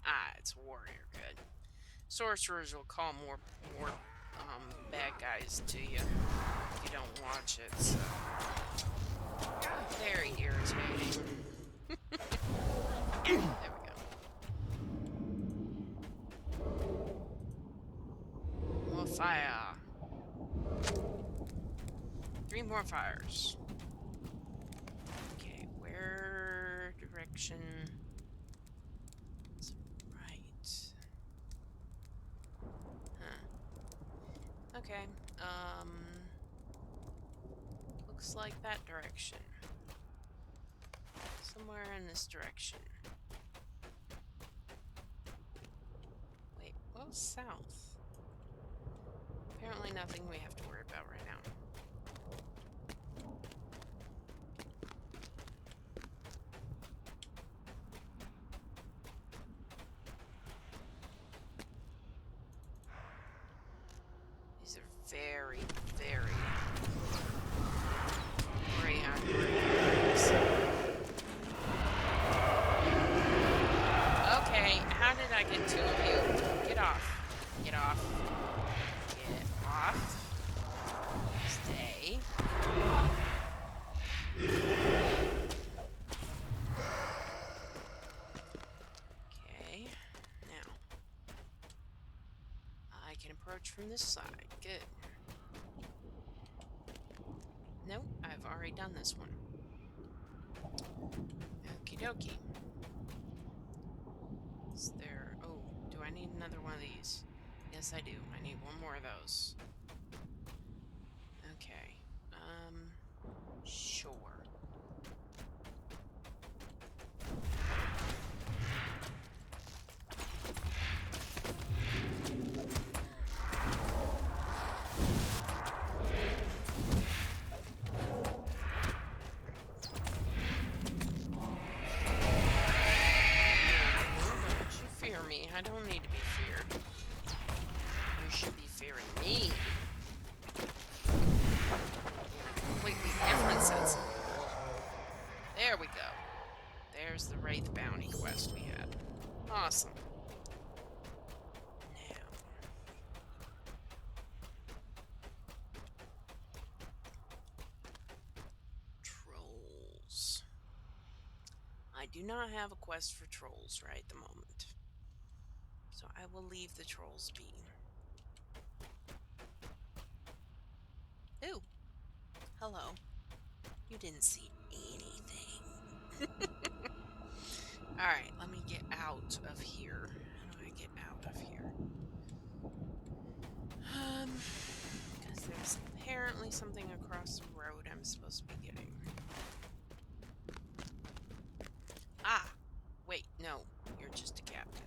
Ah, it's warrior. Good. Sorcerers will call more bad guys to you if you don't watch it, so very irritating. There we go. More fire. 3 more fires. Okay, where direction? It's right. Huh. Okay. Looks like that direction. Somewhere in this direction. Wait, what was south? Apparently nothing we have to worry about right now. These are very, very okay, how did I get 2 of you? Get off. Get off. Get off. Stay. Okay. Now. I can approach from this side. Good. Nope, I've already done this one. Okie dokie. Is there... Oh, do I need another one of these? Yes, I do. I need 1 more of those. Okay. Sure. I don't need to be feared. You should be fearing me. Completely different sense of rule. There we go. There's the Wraith Bounty quest we had. Awesome. Now. Trolls. I do not have a quest for trolls right at the moment. So I will leave the trolls be. Ooh. Hello. You didn't see anything. Alright, let me get out of here. How do I get out of here? Because there's apparently something across the road I'm supposed to be getting. Ah! Wait, no. You're just a captain.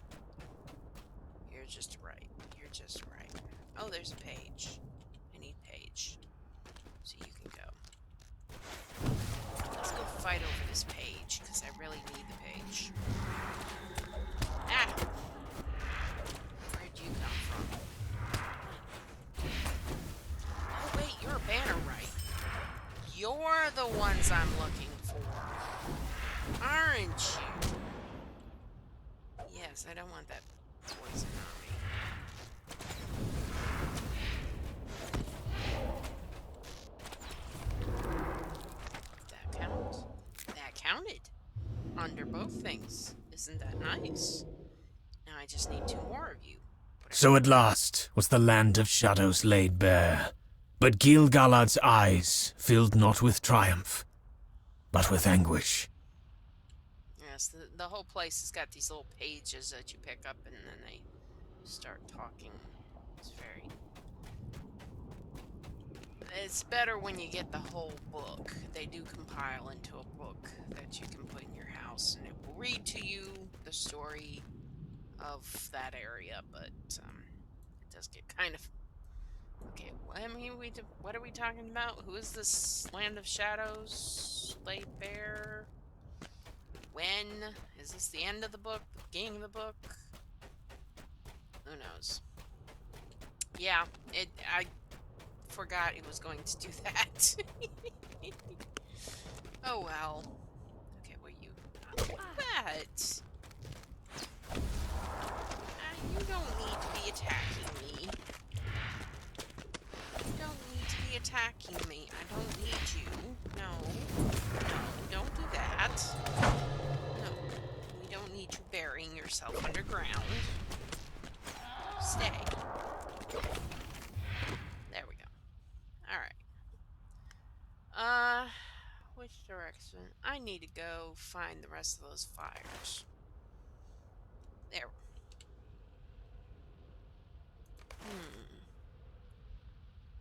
You're just right. You're just right. Oh, there's a page. I need page. So you can go. Let's go fight over this page, because I really need the page. Ah! Where'd you come from? Oh, wait, you're a banner right. You're the ones I'm looking for. Aren't you? Yes, I don't want that poison on me. That count? That counted. Under both things. Isn't that nice? Now I just need 2 more of you. So at last was the land of shadows laid bare. But Gil-galad's eyes filled not with triumph, but with anguish. Yes, the whole place has got these little pages that you pick up and then they start talking. It's very... It's better when you get the whole book. They do compile into a book that you can put in your house and it will read to you the story of that area, but it does get kind of... Okay, what are we talking about? Who is this land of shadows laid bare? When? Is this the end of the book? The beginning of the book? Who knows? Yeah, I forgot it was going to do that. Oh well. Okay, what you... What? You don't need to be attacking me. attacking me. I don't need you. No. No, don't do that. No. We don't need you burying yourself underground. Stay. There we go. Alright. Which direction? I need to go find the rest of those fires. There.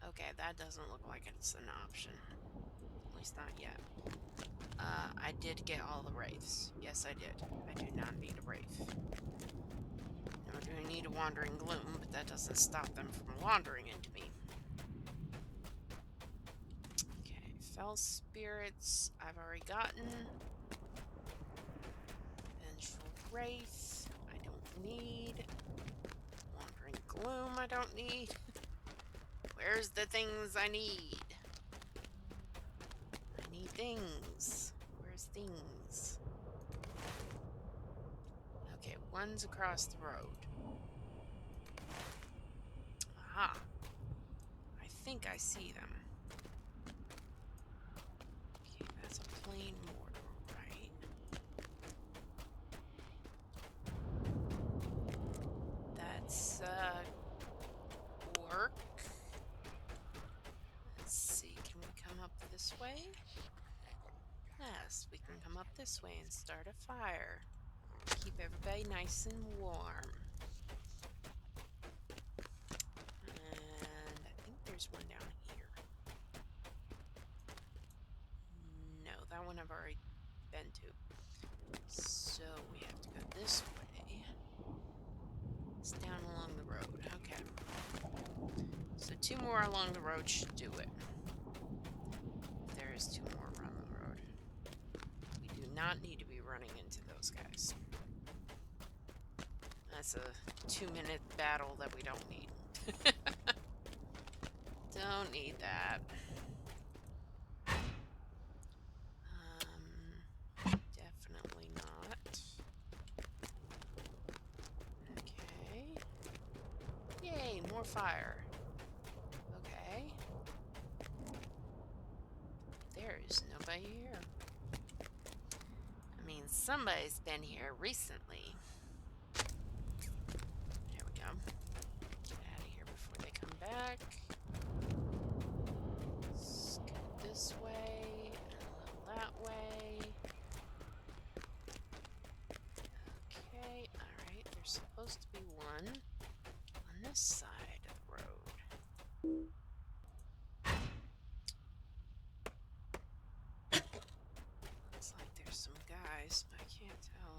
Okay, that doesn't look like it's an option. At least not yet. I did get all the wraiths. Yes, I did. I do not need a wraith. Nor do I need a wandering gloom, but that doesn't stop them from wandering into me. Okay, fell spirits I've already gotten. Vengeful wraith I don't need. Wandering gloom I don't need. Where's the things I need? I need things. Where's things? Okay, one's across the road. Aha. I think I see them. Okay, that's a plain Mordor, right? That's, work. Let's see, can we come up this way? Yes, we can come up this way and start a fire. Keep everybody nice and warm. And I think there's one down here. No, that one I've already been to. So we have to go this way. It's down along the road. Okay. So 2 more along the road should do it. There is 2 more around the road. We do not need to be running into those guys. That's a 2-minute battle that we don't need. Don't need that. Definitely not. Okay. Yay, more fire. Okay. There is nobody here. I mean, somebody's been here recently. There we go. Get out of here before they come back. Let's go this way and a little that way. Okay, alright. There's supposed to be one on this side of the road. Looks like there's some guys, but I can't tell.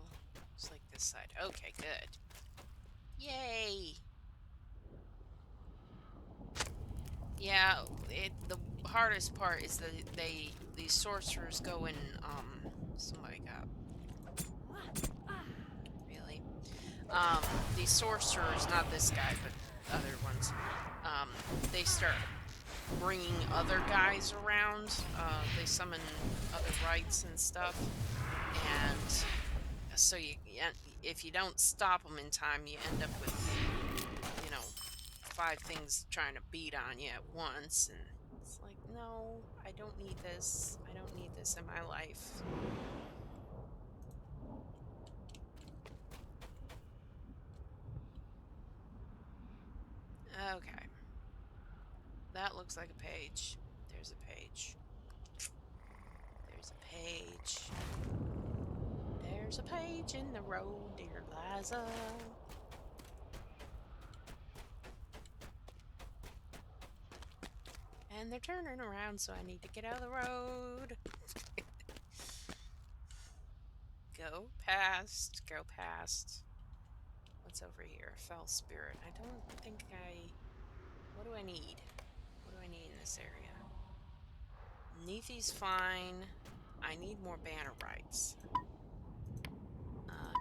Looks like this side. Okay, good. Yay! Yeah, the hardest part is that these sorcerers go in, somebody got... Really? These sorcerers, not this guy, but other ones, they start bringing other guys around. They summon other rights and stuff, and so if you don't stop them in time, you end up with, 5 things trying to beat on you at once, and it's like, no, I don't need this. I don't need this in my life. Okay. That looks like a page. There's a page. There's a page. There's a page in the road, dear Liza. And they're turning around, so I need to get out of the road. Go past. Go past. What's over here? Fell spirit. I don't think What do I need? What do I need in this area? Nefi's fine. I need more banner rights.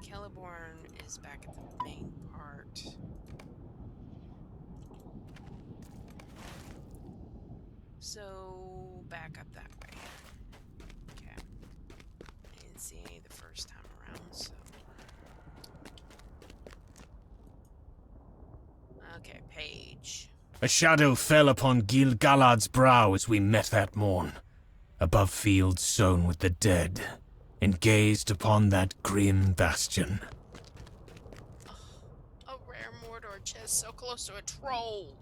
Celeborn is back at the main part. So, back up that way. Okay. I didn't see any the first time around, so... Okay, page. A shadow fell upon Gil-galad's brow as we met that morn, above fields sown with the dead, and gazed upon that grim bastion. A rare Mordor chest so close to a troll.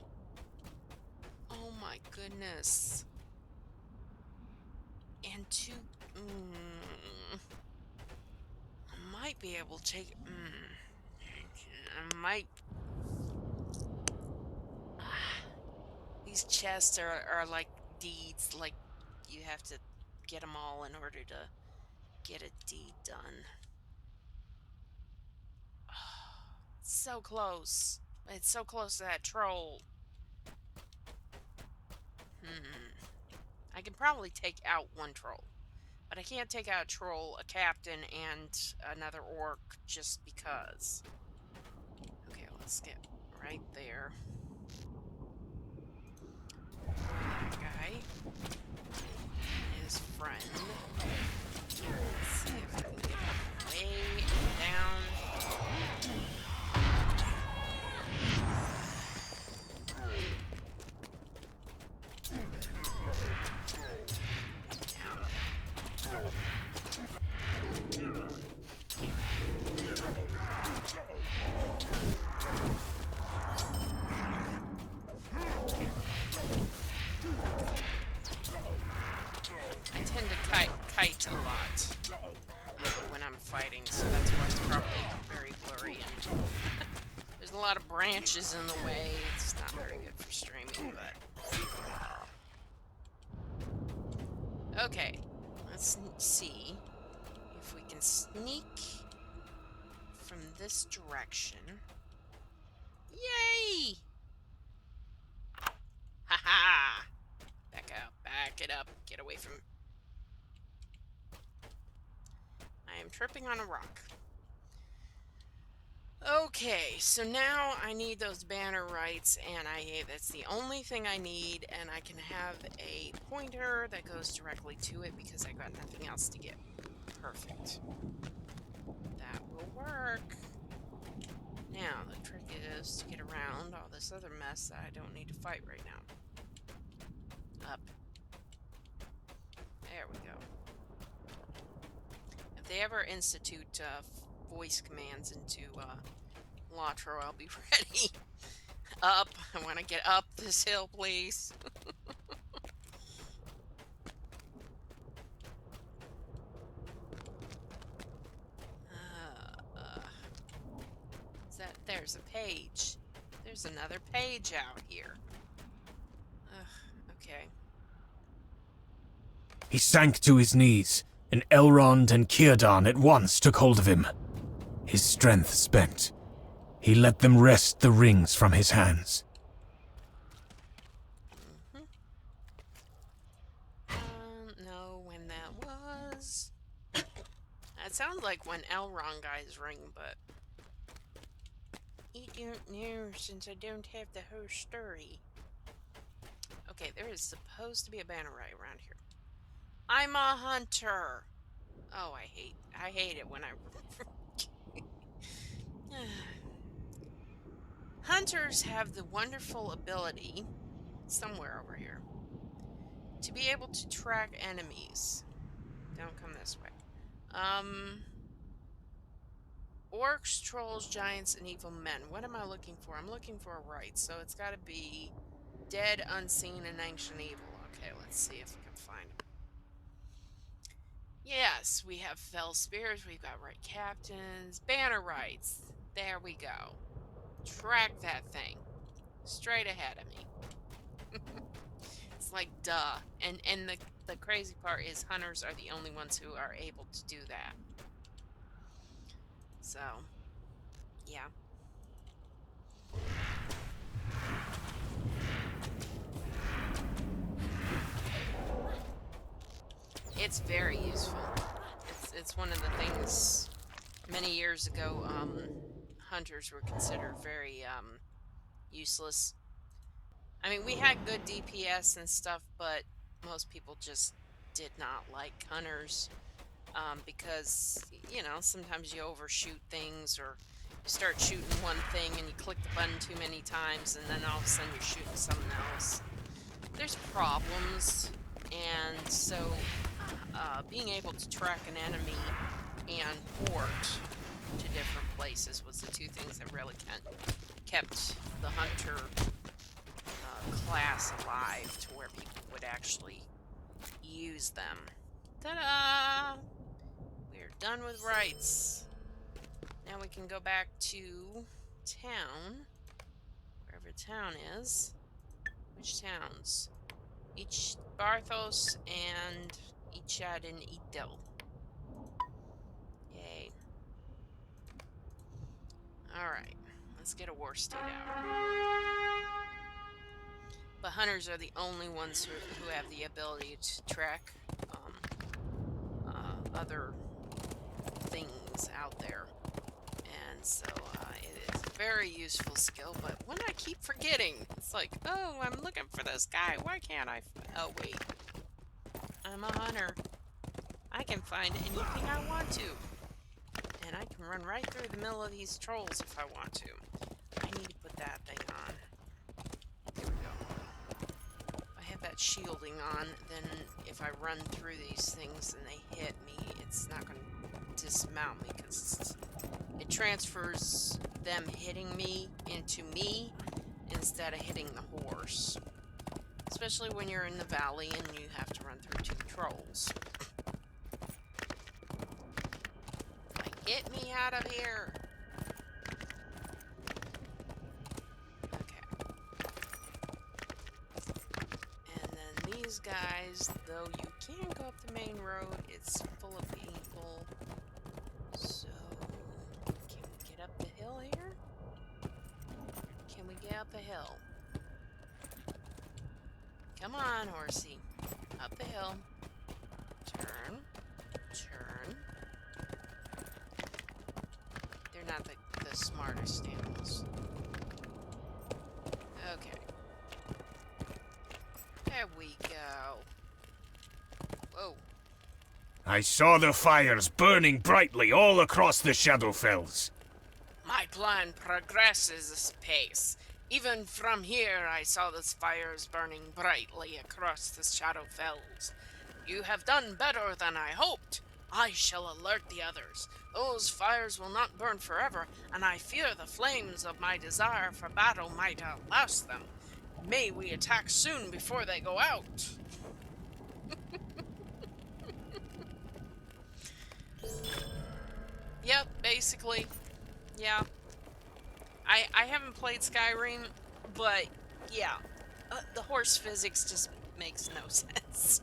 Oh my goodness. And two... I might be able to take... I might... These chests are like deeds, like you have to get them all in order to get a deed done. It's so close. It's so close to that troll. I can probably take out one troll. But I can't take out a troll, a captain, and another orc just because. Okay, let's get right there. That guy. His friend. Let's see if I can get him way down. I tend to kite a lot when I'm fighting, so that's why it's probably very blurry and there's a lot of branches in the way. It's not very good for streaming, but okay, let's see if we can sneak from this direction. Yay! Haha! Back up, back it up, get away from... I am tripping on a rock. Okay, so now I need those banner rights, and that's the only thing I need, and I can have a pointer that goes directly to it because I got nothing else to get. Perfect. That will work. Now, the trick is to get around all this other mess that I don't need to fight right now. Up. There we go. If they ever institute voice commands into LOTRO, I'll be ready. Up. I want to get up this hill, please. There's a page. There's another page out here. Okay. He sank to his knees, and Elrond and Círdan at once took hold of him. His strength spent, he let them wrest the rings from his hands. Know when that was. That sounds like when Elrond got his ring, but I don't know since I don't have the whole story. Okay, there is supposed to be a banner right around here. I'm a hunter. Oh, I hate it when I... Hunters have the wonderful ability, somewhere over here, to be able to track enemies. Don't come this way. Orcs, trolls, giants, and evil men. What am I looking for? I'm looking for a right, so it's got to be dead, unseen, and ancient evil. Okay, let's see if we can find them. Yes, we have fell spirits, we've got right captains, banner rights. There we go. Track that thing. Straight ahead of me. It's like, duh. And the crazy part is hunters are the only ones who are able to do that. So, yeah. It's very useful. It's one of the things many years ago hunters were considered very useless. I mean, we had good DPS and stuff, but most people just did not like hunters. because, you know, sometimes you overshoot things, or you start shooting one thing and you click the button too many times, and then all of a sudden you're shooting something else. There's problems, and so being able to track an enemy and port to different places was the two things that really kept the hunter class alive, to where people would actually use them. Ta-da! We're done with rights. Now we can go back to town, wherever town is. Which towns? Each Barthos and Ichad and Idil. Yay. Alright, let's get a war state out. But hunters are the only ones who have the ability to track other things out there. And so it is a very useful skill, but when I keep forgetting, it's like, oh, I'm looking for this guy. Why can't I? Oh, wait. I'm a hunter. I can find anything I want to. And I can run right through the middle of these trolls if I want to. I need to put that thing on. There we go. If I have that shielding on, then if I run through these things and they hit me, it's not going to dismount me, because it transfers them hitting me into me instead of hitting the horse. Especially when you're in the valley and you have to run through 2 trolls. Get me out of here! Okay. And then these guys, though you can go up the main road, it's full of people. So, can we get up the hill here? Can we get up the hill? Come on, horsey. Up the hill. Turn. Turn. They're not the smartest animals. Okay. There we go. Whoa. I saw the fires burning brightly all across the Shadowfells. My plan progresses apace. Even from here, I saw those fires burning brightly across the Shadowfells. You have done better than I hoped. I shall alert the others. Those fires will not burn forever, and I fear the flames of my desire for battle might outlast them. May we attack soon before they go out. Yep, basically. Yeah. I haven't played Skyrim, but yeah. The horse physics just makes no sense.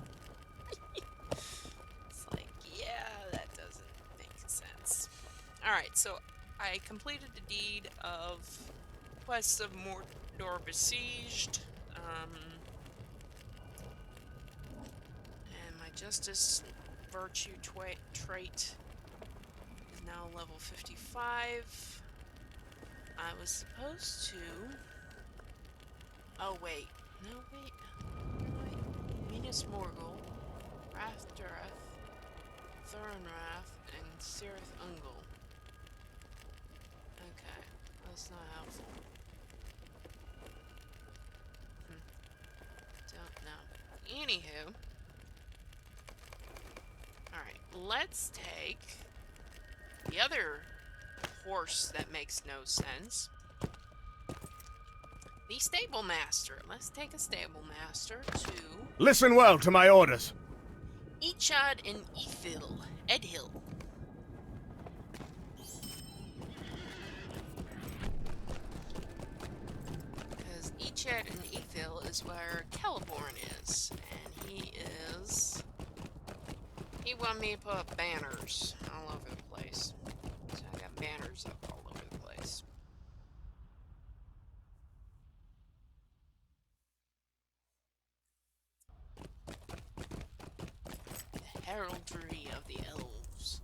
It's like, yeah, that doesn't make sense. Alright, so I completed the deed of Quest of Mordor Besieged. And my Justice Virtue trait is now level 55. I was supposed to... Oh, wait. No, wait. Minas Morgul, Wrath Dureth, Thurinwrath, and Cirith Ungol. Okay, that's not helpful. Don't know. Anywho. Alright, let's take the other horse that makes no sense. The Stable Master. Let's take a Stable Master to... Listen well to my orders. Ichad and Edhil. Because Ichad and Ethil is where Celeborn is. And he wanted me to put up banners all over the place. So I got banners up all over the place. The heraldry of the elves.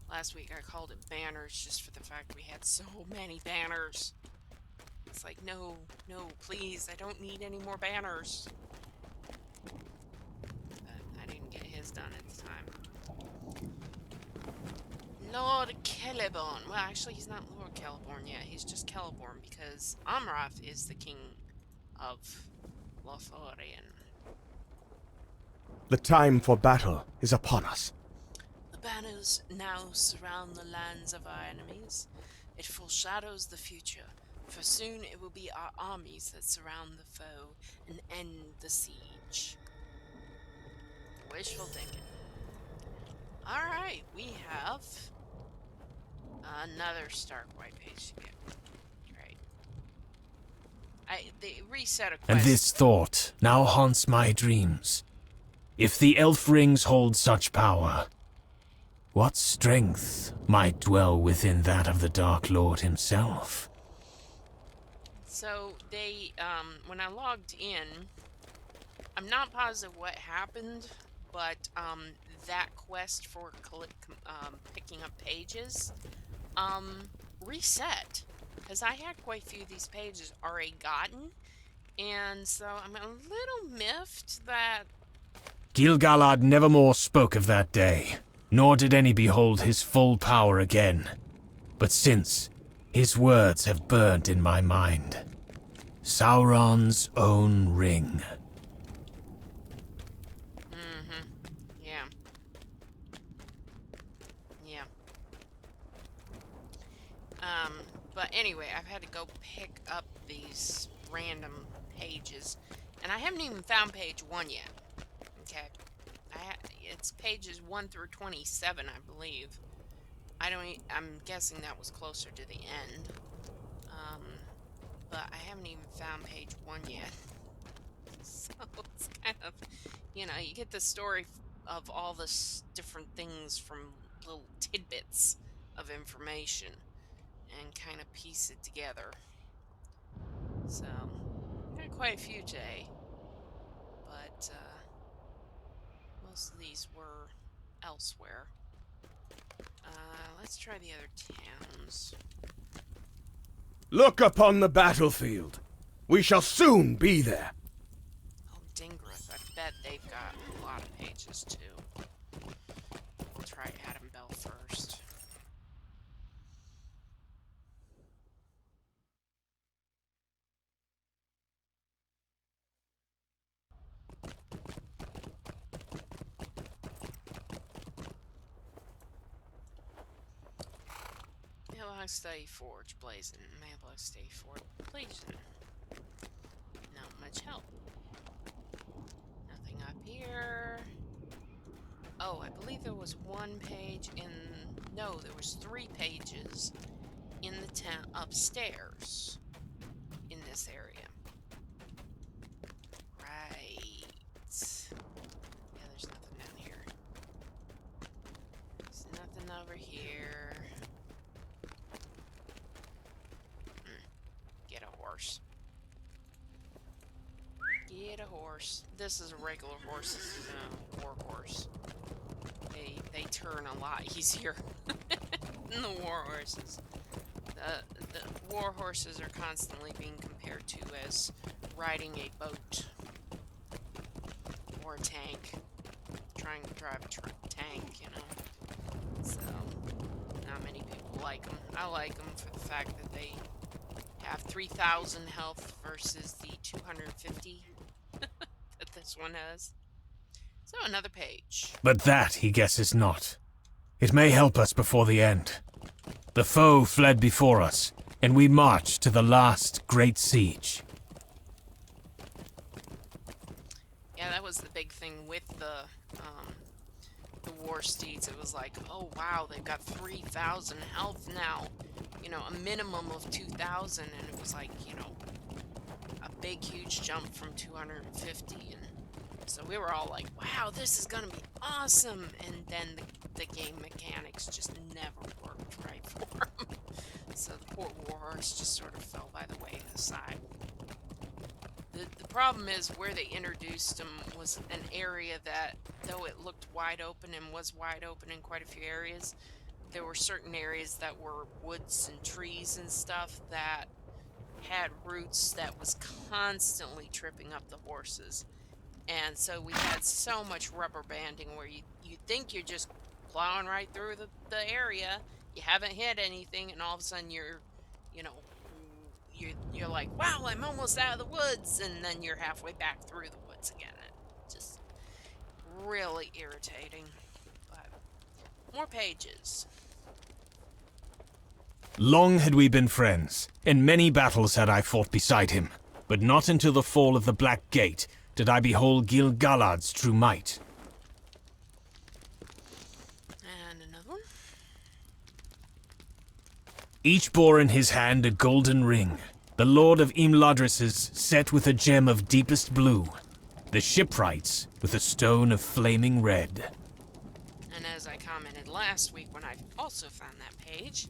Last week I called it banners just for the fact we had so many banners. It's like, no, please, I don't need any more banners. But I didn't get his done at the time. Lord Celeborn. Well, actually, he's not Lord Celeborn yet. He's just Celeborn because Amrath is the king of Lothlorien. The time for battle is upon us. The banners now surround the lands of our enemies. It foreshadows the future, for soon it will be our armies that surround the foe and end the siege. Wishful thinking. Alright, we have another Stark White page to get. Great. They reset a quest. And this thought now haunts my dreams. If the elf rings hold such power, what strength might dwell within that of the Dark Lord himself? So they, when I logged in, I'm not positive what happened, but that quest for picking up pages reset, because I had quite a few of these pages already gotten, and so I'm a little miffed that Gil-galad nevermore spoke of that day, nor did any behold his full power again. But since, his words have burned in my mind. Sauron's own ring. yeah. Yeah. But anyway, I've had to go pick up these random pages, and I haven't even found page 1 yet. Okay. It's pages 1 through 27, I believe. I'm guessing that was closer to the end. But I haven't even found page 1 yet. So it's kind of, you get the story of all this different things from little tidbits of information and kind of piece it together. So, I got quite a few today, but most of these were elsewhere. Let's try the other towns. Look upon the battlefield. We shall soon be there. Oh, Dingrith, I bet they've got a lot of pages too. We'll try Adam Bell first. Mailbox Study Forge, Blazing. Mailbox Study Forge, Blazing. Not much help. Nothing up here. Oh, I believe there was one page in... No, there was 3 pages in the town upstairs in this area. Right. Yeah, there's nothing down here. There's nothing over here. Get a horse. Get a horse. This is a regular horse. This is a war horse. They turn a lot easier than the war horses. The war horses are constantly being compared to as riding a boat or a tank, trying to drive a tank, So, not many people like them. I like them for the fact that they have 3,000 health versus the 250 that this one has. So, another page. But that, he guesses not. It may help us before the end. The foe fled before us, and we march to the last great siege. Yeah, that was the big thing with the war steeds. It was like, oh wow, they've got 3,000 health now. A minimum of 2,000, and it was like, a big, huge jump from 250, and so we were all like, wow, this is gonna be awesome, and then the game mechanics just never worked right for them. So the poor warhorse just sort of fell by the wayside. The problem is where they introduced them was an area that, though it looked wide open and was wide open in quite a few areas, there were certain areas that were woods and trees and stuff that had roots that was constantly tripping up the horses. And so we had so much rubber banding where you think you're just plowing right through the area. You haven't hit anything, and all of a sudden you know, you're like, wow, I'm almost out of the woods, and then you're halfway back through the woods again. It just really irritating. But more pages. Long had we been friends, and many battles had I fought beside him, but not until the fall of the Black Gate did I behold Gil-galad's true might. And another one. Each bore in his hand a golden ring, the Lord of Imladris's set with a gem of deepest blue, the shipwright's with a stone of flaming red. And as I commented last week when I also found that page,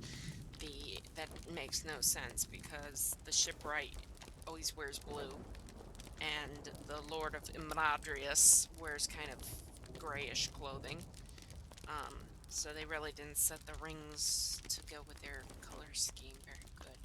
that makes no sense because the shipwright always wears blue, and the Lord of Imladris wears kind of grayish clothing. So they really didn't set the rings to go with their color scheme very good.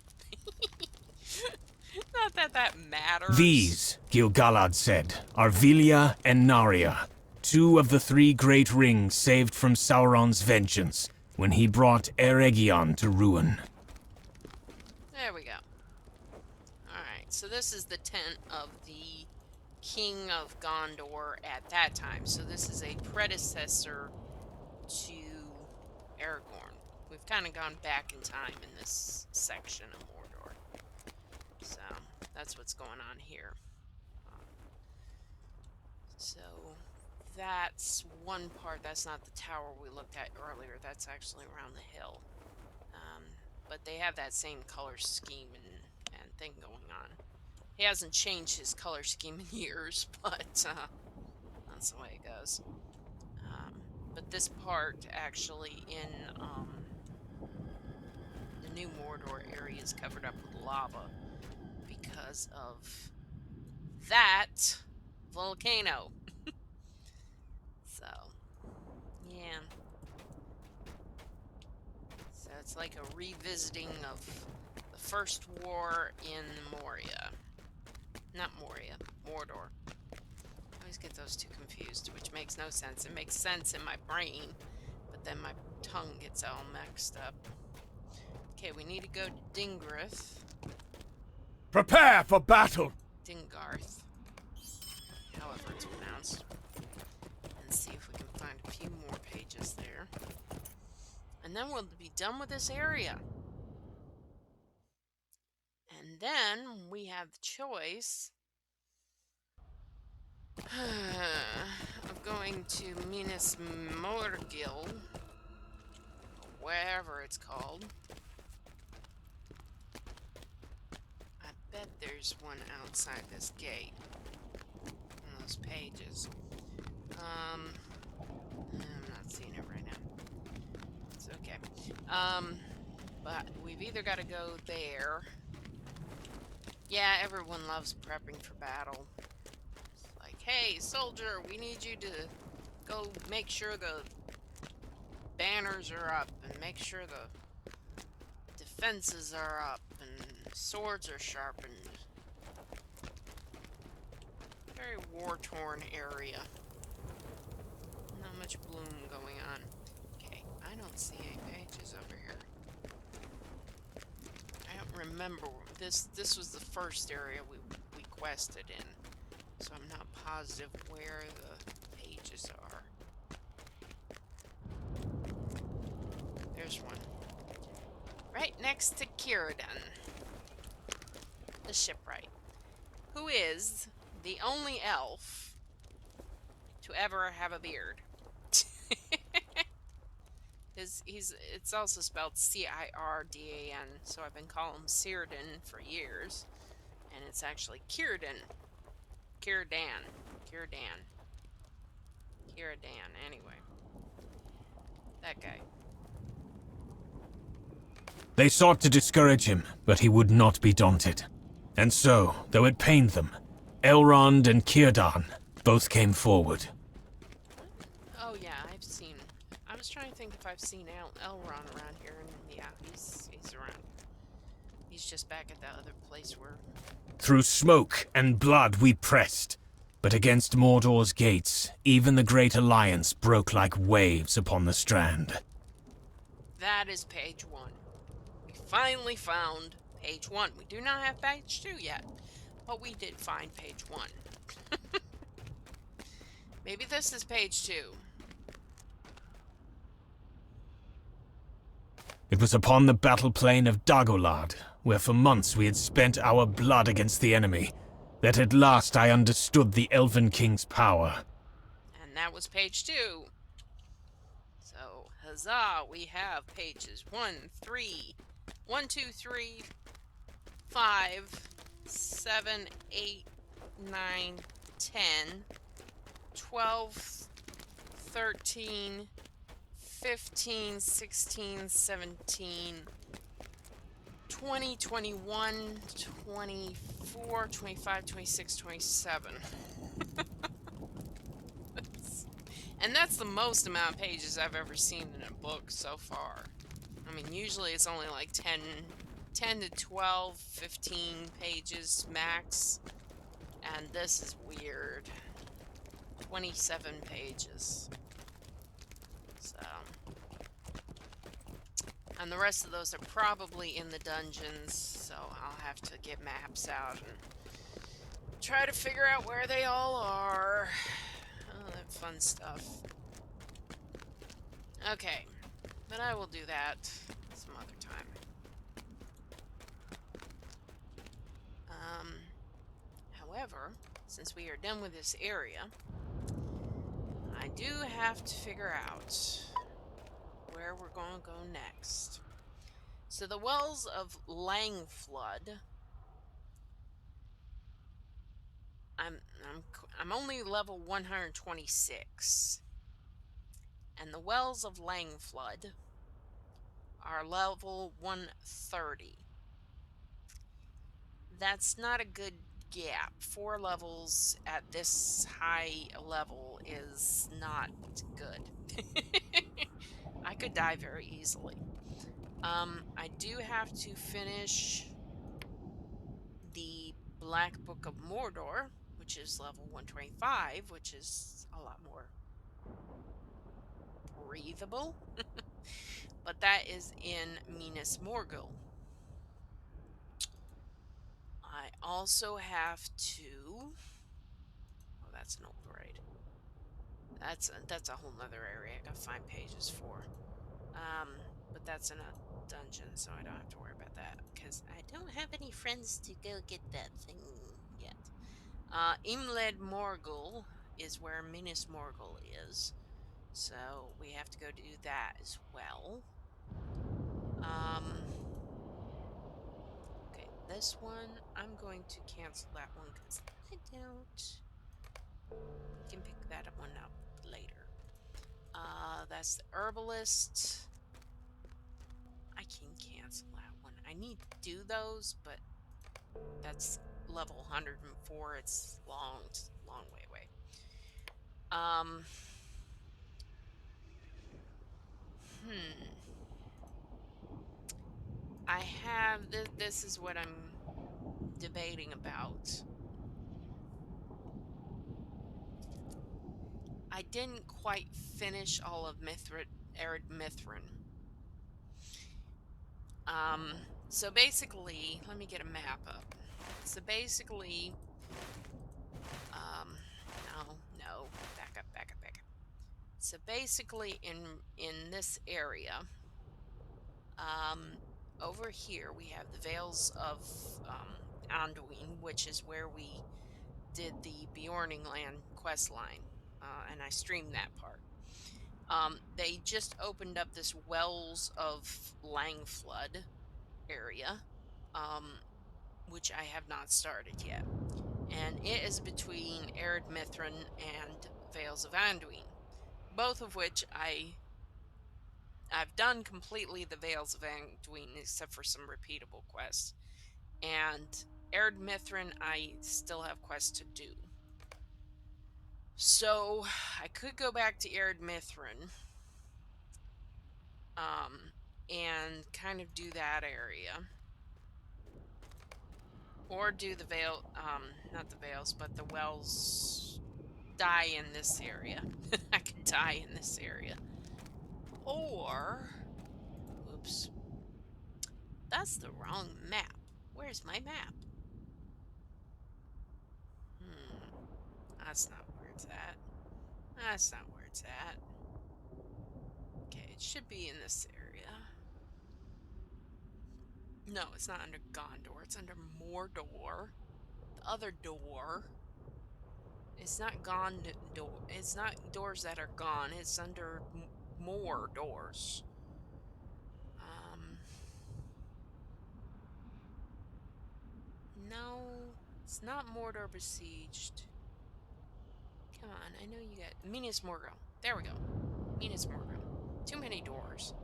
Not that that matters. These, Gil-galad said, are Vilya and Narya, two of the 3 great rings saved from Sauron's vengeance when he brought Eregion to ruin. There we go. Alright, so this is the tent of the King of Gondor at that time. So this is a predecessor to Aragorn. We've kind of gone back in time in this section of Mordor. So that's what's going on here. So that's one part. That's not the tower we looked at earlier. That's actually around the hill. But they have that same color scheme and thing going on. He hasn't changed his color scheme in years, but that's the way it goes. But this part actually in the new Mordor area is covered up with lava because of that volcano. So, yeah. So it's like a revisiting of the first war in Moria. Not Moria, Mordor. I always get those two confused, which makes no sense. It makes sense in my brain, but then my tongue gets all mixed up. Okay, we need to go to Dingrith. Prepare for battle! Dingarth. However it's pronounced. And see if we can find a few more pages there. And then we'll be done with this area. And then we have the choice of going to Minas Morgil, wherever it's called. I bet there's one outside this gate. One of those pages. I'm not seeing it right now. It's okay. But we've either got to go there. Yeah, everyone loves prepping for battle. It's like, hey, soldier, we need you to go make sure the banners are up and make sure the defenses are up and swords are sharpened. Very war-torn area. Not much bloom going on. Okay, I don't see any pages over here. I don't remember. This was the first area we quested in, so I'm not positive where the pages are. There's one. Right next to Círdan, the shipwright, who is the only elf to ever have a beard. It's also spelled Cirdan, so I've been calling him Círdan for years, and it's actually Círdan. Círdan. Anyway, that guy. They sought to discourage him, but he would not be daunted. And so, though it pained them, Elrond and Círdan both came forward. Oh yeah, I've seen. I was trying to think if I've seen Elrond around here, and yeah, he's around. He's just back at that other place where. Through smoke and blood we pressed, But against Mordor's gates, even the Great Alliance broke like waves upon the strand. That is page 1. We finally found page 1. We do not have page 2 yet, but we did find page 1. Maybe this is page 2. It was upon the battle plain of Dagolad, where for months we had spent our blood against the enemy, that at last I understood the Elven King's power. And that was page 2. So, huzzah, we have pages 1, 2, 3, 5, 7, 8, 9, 10, 12, 13, 15, 16, 17, 20, 21, 24, 25, 26, 27. And that's the most amount of pages I've ever seen in a book so far. I mean, usually it's only like 10 to 12, 15 pages max. And this is weird. 27 pages. So. And the rest of those are probably in the dungeons, so I'll have to get maps out and try to figure out where they all are. Oh, that fun stuff. Okay, but I will do that some other time. However, since we are done with this area, I do have to figure out where we're going to go next. So the Wells of Langflood. I'm only level 126, and the Wells of Langflood are level 130. That's not a good gap. 4 levels at this high level is not good. I could die very easily. I do have to finish the Black Book of Mordor, which is level 125, which is a lot more breathable. But that is in Minas Morgul. I also have to... Oh, that's an old raid. That's a whole nother area I gotta find pages for. But that's in a dungeon, so I don't have to worry about that, because I don't have any friends to go get that thing yet. Imled Morgul is where Minas Morgul is, so we have to go do that as well. Okay, this one, I'm going to cancel that one because I don't. We can pick that one up later. That's the herbalist. I can cancel that one. I need to do those, but that's level 104. It's long way away. I have this is what I'm debating about. I didn't quite finish all of Arid Mithrin. So basically, let me get a map up. So basically, no, back up. So basically, in this area, over here we have the Vales of Anduin, which is where we did the Bjorning Land quest line, and I streamed that part. They just opened up this Wells of Langflood area, which I have not started yet. And it is between Arid Mithrin and Vales of Anduin, both of which I've done completely the Vales of Anduin, except for some repeatable quests. And Arid Mithrin, I still have quests to do. So I could go back to Arid Mithrin, and kind of do that area. Or do the veil, not the veils, but the wells die in this area. I could die in this area. Or, oops, that's the wrong map. Where's my map? That's not where it's at. That's not where it's at. Okay, it should be in this area. No, it's not under Gondor. It's under Mordor. The other door. It's not Gondor. It's not doors that are gone. It's under more doors. No, it's not Mordor besieged. Come on, I know you got Minas Morgul. There we go. Minas Morgul. Too many doors.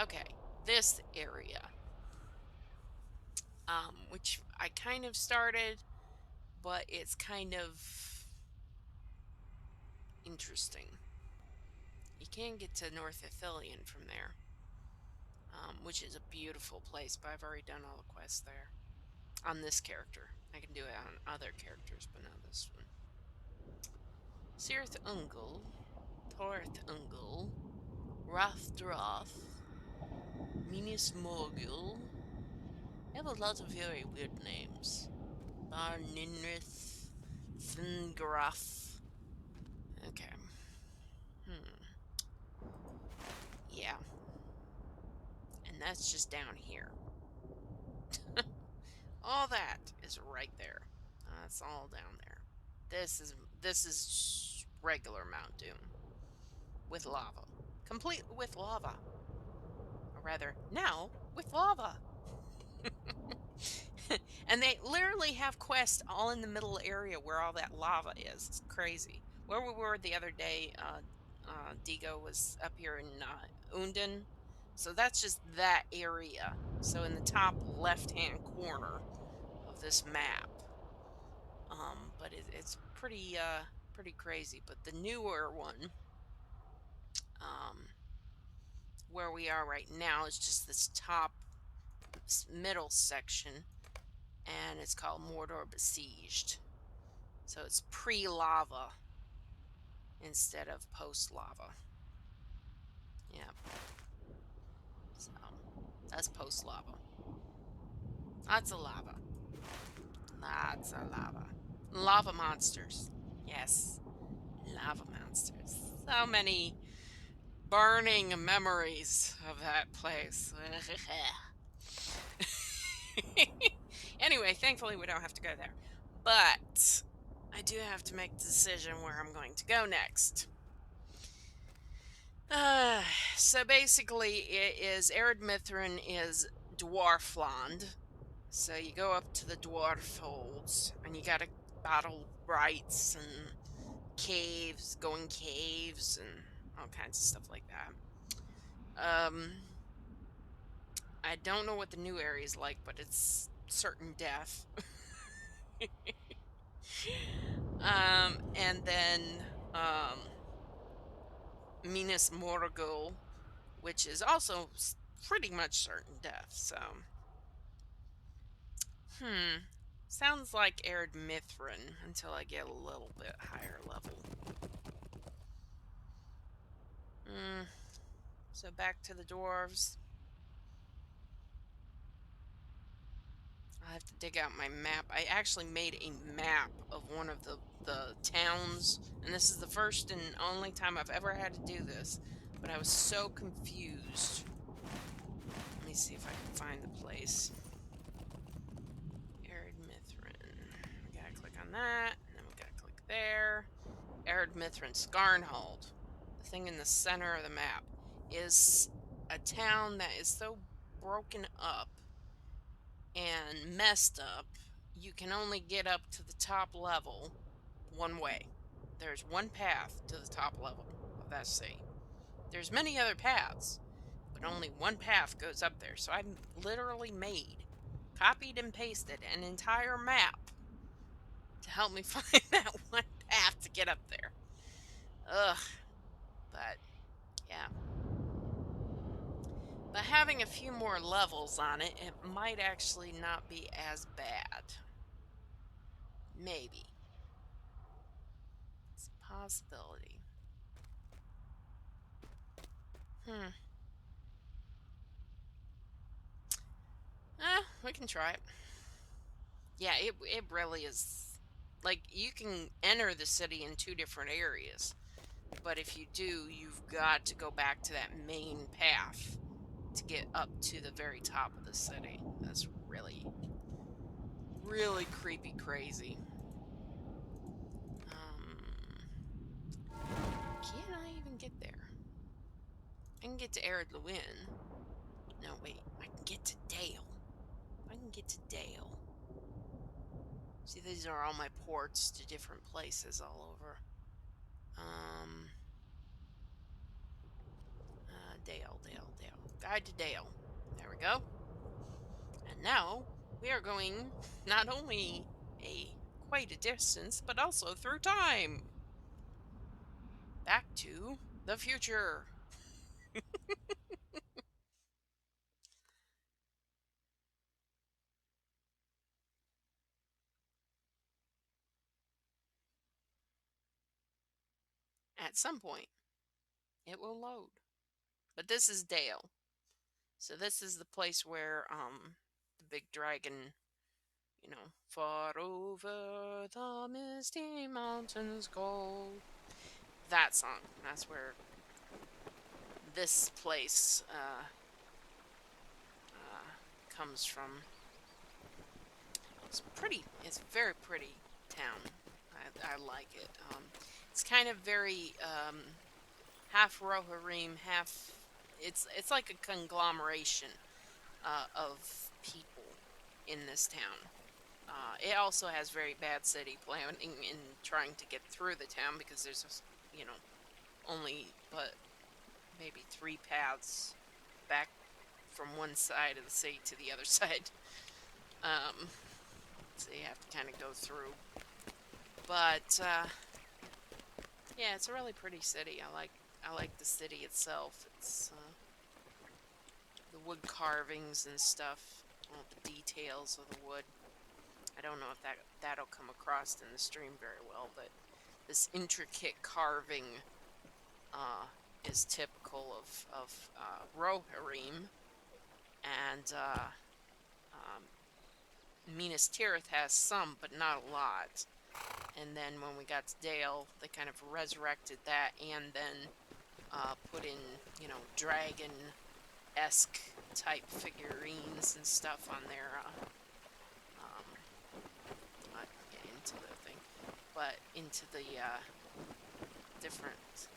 Okay, this area. Which I kind of started, but it's kind of interesting. You can get to North Ithilien from there, which is a beautiful place, but I've already done all the quests there. On this character. I can do it on other characters, but not this one. Cirith Ungol, Torith Ungol, Rathdroth, Minas Morgul. I have a lot of very weird names. Bar Ninrith, Thungrath. Okay. Yeah. And that's just down here. All that is right there. That's all down there. This is regular Mount Doom with lava. Complete with lava. Or rather, now with lava. And they literally have quests all in the middle area where all that lava is. It's crazy. Where we were the other day, Digo was up here in Unden. So that's just that area. So in the top left-hand corner of this map. But it's pretty crazy. But the newer one, where we are right now, is just this top middle section, and it's called Mordor Besieged. So it's pre-lava instead of post-lava. Yeah. So that's post-lava. Lots of lava. Lots of lava. Lava monsters. Yes. Lava monsters. So many burning memories of that place. Anyway, thankfully we don't have to go there. But I do have to make the decision where I'm going to go next. So basically it is Arid Mithrin is Dwarfland. So you go up to the dwarf holds and you gotta battle rights and going caves and all kinds of stuff like that. I don't know what the new area is like, but it's certain death. And then Minas Morgul, which is also pretty much certain death. So, sounds like Arid Mithrin until I get a little bit higher level. So back to the dwarves. I have to dig out my map. I actually made a map of one of the towns, and this is the first and only time I've ever had to do this, but I was so confused. Let me see if I can find the place. Arid Mithrin. We gotta click on that, and then we gotta click there. Arid Mithrin. Skarnhold, the thing in the center of the map, is a town that is so broken up and messed up, you can only get up to the top level one way. There's one path to the top level of that city. There's many other paths, but only one path goes up there. So I literally copied and pasted an entire map to help me find that one path to get up there. Ugh. But, yeah. But having a few more levels on it, it might actually not be as bad. Maybe. It's a possibility. Hmm. We can try it. Yeah, it really is. Like, you can enter the city in two different areas. But if you do, you've got to go back to that main path to get up to the very top of the city. That's really, really creepy crazy. Can I even get there? I can get to Ered Lewin. No, wait. I can get to Dale. I can get to Dale. See, these are all my ports to different places all over. Dale. Guide to Dale. There we go. And now we are going not only quite a distance, but also through time. Back to the future. At some point, it will load. But this is Dale. So this is the place where the big dragon, far over the misty mountains go. That song. That's where this place comes from. It's pretty. It's a very pretty town. I like it. It's kind of very half Rohirrim, half. It's like a conglomeration of people in this town. It also has very bad city planning in trying to get through the town because there's only but maybe 3 paths back from one side of the city to the other side. So you have to kind of go through. But yeah, it's a really pretty city. I like the city itself. It's the wood carvings and stuff, all the details of the wood. I don't know if that'll come across in the stream very well, but this intricate carving is typical of Rohirrim, and Minas Tirith has some, but not a lot. And then when we got to Dale, they kind of resurrected that, and then put in, dragon-esque type figurines and stuff on their not get into the thing, but into the different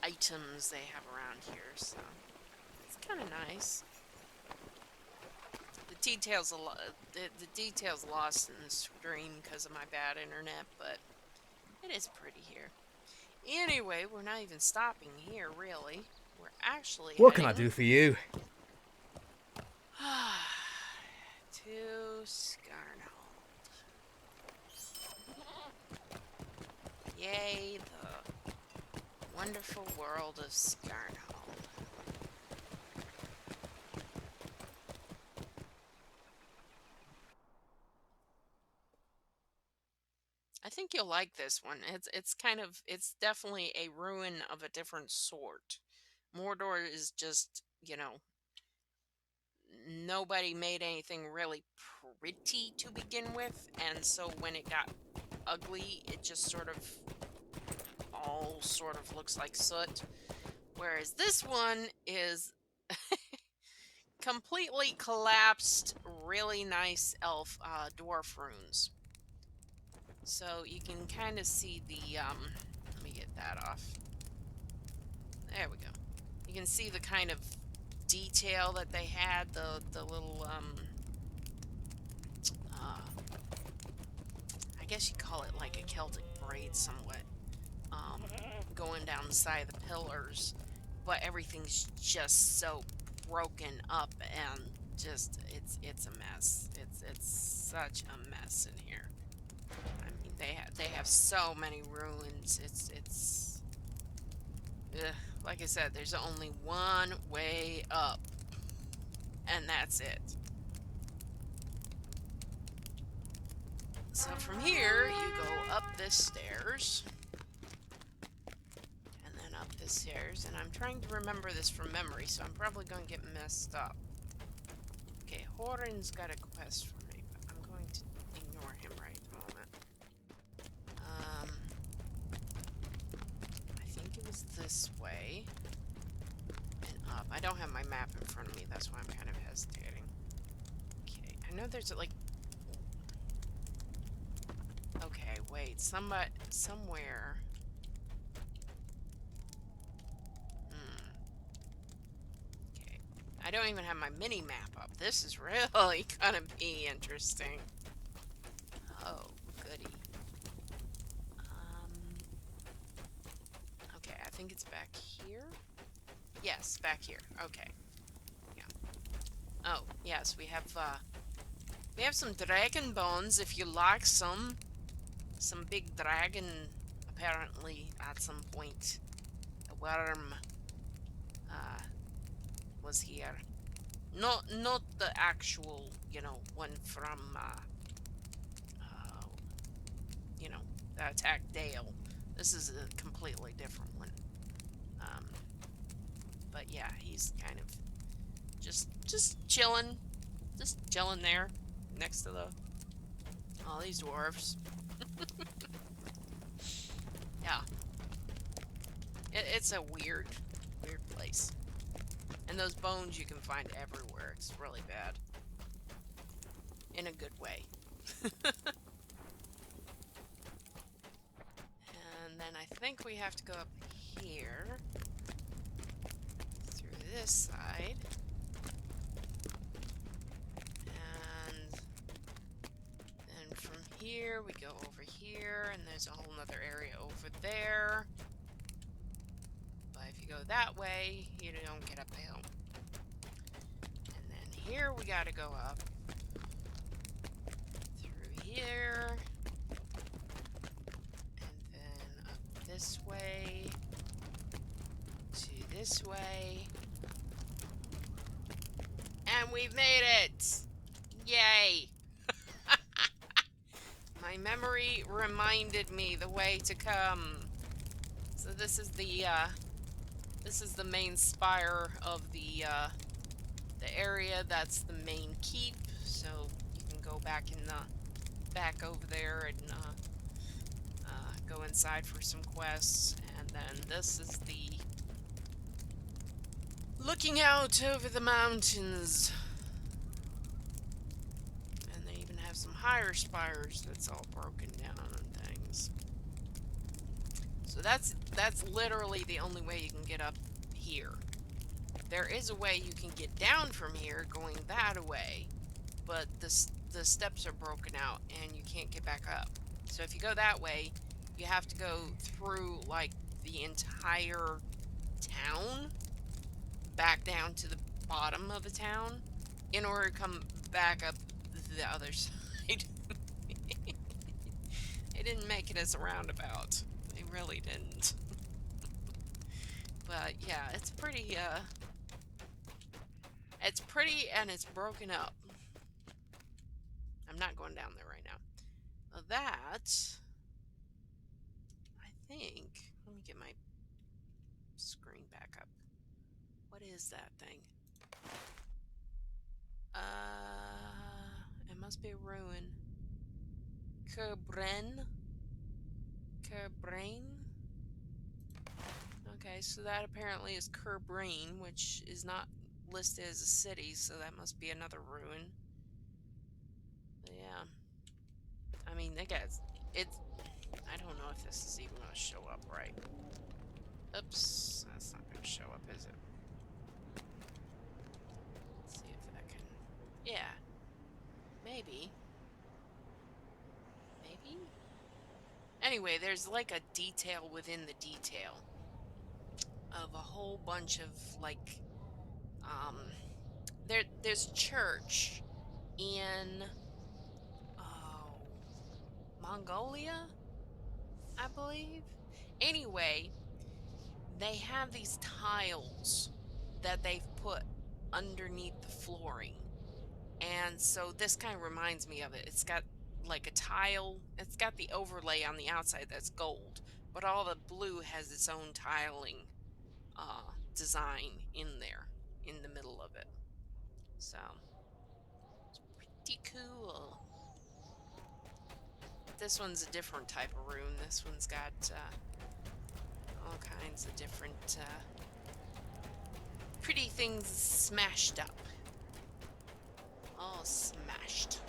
items they have around here. So it's kind of nice. The details the details lost in the stream because of my bad internet, but it is pretty here. Anyway, we're not even stopping here, really. We're actually What can I heading do for you? to Scarnhold. Yay, the wonderful world of Scarnhold. I think you'll like this one. It's definitely a ruin of a different sort. Mordor is just, nobody made anything really pretty to begin with, and so when it got ugly, it just sort of all sort of looks like soot. Whereas this one is completely collapsed, really nice elf dwarf runes. So you can kind of see the let me get that off. There we go. You can see the kind of detail that they had, the little I guess you call it like a Celtic braid somewhat, going down the side of the pillars, but everything's just so broken up and just it's a mess. It's such a mess in here. I mean, they have so many ruins. Ugh. Like I said, there's only one way up. and that's it. So from here, you go up this stairs, and then up this stairs, and I'm trying to remember this from memory, so I'm probably going to get messed up. Okay, Horan's got a quest for me, but I'm going to ignore him right at the moment. I think it was this way, and up. I don't have my map in front of me, that's why I'm kind of hesitating. Okay, I know there's like... Okay, wait, somewhere... Okay, I don't even have my mini-map up. This is really gonna be interesting. Oh, goody. Okay, I think it's back here? Yes, back here. Okay. Yeah. Oh, yes, we have some dragon bones if you like some. Some big dragon, apparently, at some point. A worm, was here. Not the actual, you know, one from, you know, that attacked Dale. This is a completely different one. But yeah, he's kind of just chilling. Just chilling there, next to all these dwarves. Yeah. It's a weird place. And those bones you can find everywhere. It's really bad. In a good way. And then I think we have to go up here. Through this side. And then from here we go over here. And there's a whole nother area over there. But if you go that way, you don't get up the hill. And then here we gotta go up. Through here. And then up this way. To this way. And we've made it! Yay! My memory reminded me the way to come. So this is the main spire of the area. That's the main keep. So you can go back over there and go inside for some quests. And then this is the looking out over the mountains. And they even have some higher spires that's all broken down and things. So that's literally the only way you can get up here. There is a way you can get down from here going that way, but the steps are broken out and you can't get back up. So if you go that way, you have to go through like the entire town back down to the bottom of the town in order to come back up the other side. They didn't make it as a roundabout. They really didn't. But yeah, it's pretty and it's broken up. I'm not going down there right now. Now that, I think, let me get my screen back up. What is that thing? It must be a ruin. Kerbrain? Okay, so that apparently is Kerbrain, which is not listed as a city, so that must be another ruin. But yeah. I mean, I guess it's... I don't know if this is even going to show up right. Oops, that's not going to show up, is it? Let's see if that can... Yeah. Maybe. Maybe? Anyway, there's like a detail within the detail of a whole bunch of like there's a church in Mongolia, I believe. Anyway, they have these tiles that they've put underneath the flooring. And so this kind of reminds me of it. It's got like a tile, it's got the overlay on the outside that's gold, but all the blue has its own tiling design in there in the middle of it. So pretty cool. This one's a different type of room. This one's got all kinds of different pretty things smashed up. All smashed.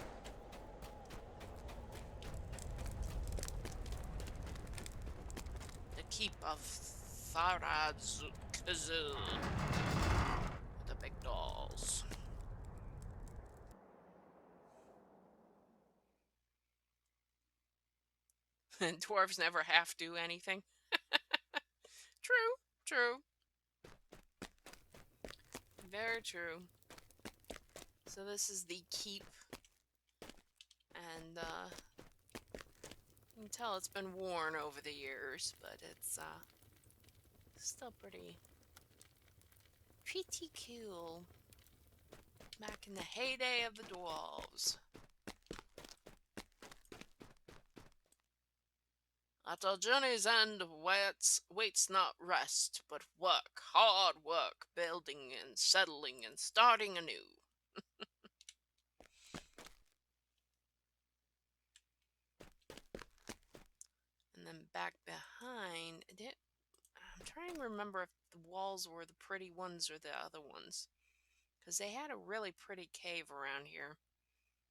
The keep of Tharazkazul. The big dolls. And dwarves never have to do anything. True, true. Very true. So this is the keep. And you can tell it's been worn over the years, but it's still pretty cool. Back in the heyday of the dwarves. At our journey's end waits not rest, but work, hard work, building and settling and starting anew. And then back behind, I'm trying to remember if the walls were the pretty ones or the other ones. Because they had a really pretty cave around here.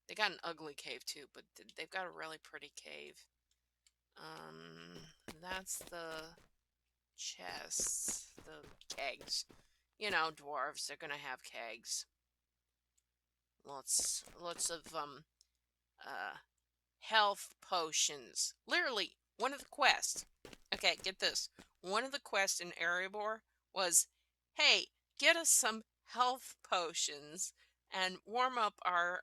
They got an ugly cave too, but they've got a really pretty cave. That's the chests, the kegs. You know, dwarves, they're gonna have kegs. Lots of health potions. Literally, one of the quests. Okay, get this. One of the quests in Erebor was, hey, get us some health potions and warm up our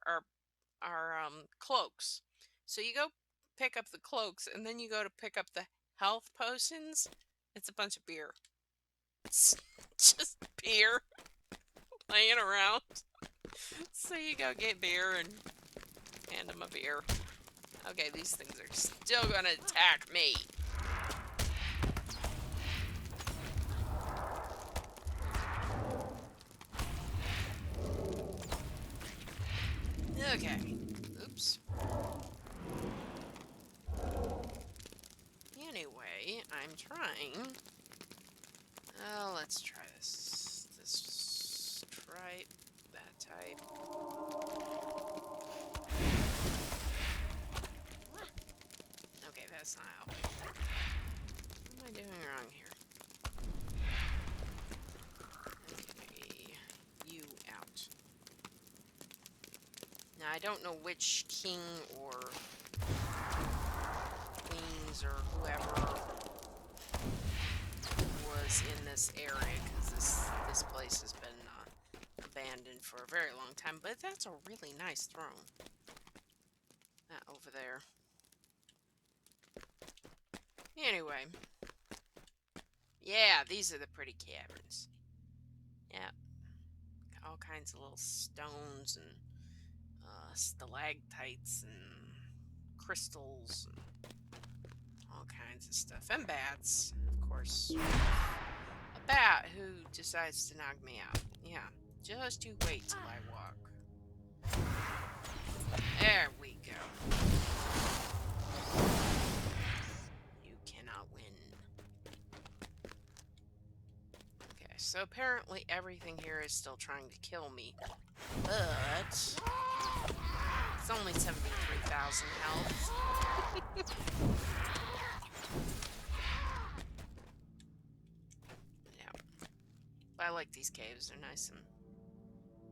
cloaks. So you go pick up the cloaks, and then you go to pick up the health potions. It's a bunch of beer. It's just beer laying around. So you go get beer and hand them a beer. Okay, these things are still gonna attack me. Okay. Oops. Anyway, I'm trying. Let's try this. This type, that type. Okay, that's not helping. What am I doing wrong here? Okay, you out. Now, I don't know which king or queens or whoever was in this area, because this place has been abandoned for a very long time, but that's a really nice throne. That over there. Anyway. Yeah, these are the pretty caverns. Yeah. All kinds of little stones and stalactites and crystals and all kinds of stuff. And bats, of course. A bat who decides to knock me out. Yeah, just you wait till I walk. There we go. You cannot win. Okay, so apparently everything here is still trying to kill me. But it's only 73,000 health. Yeah. But I like these caves. They're nice and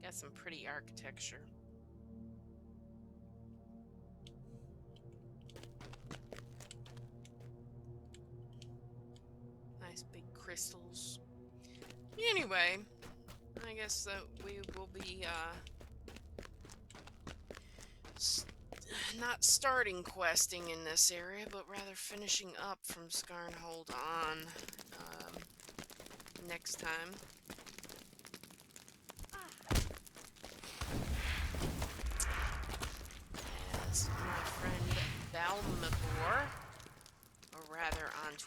got some pretty architecture. Nice big crystals. Anyway, I guess that we will be not starting questing in this area, but rather finishing up from Scarnhold on next time.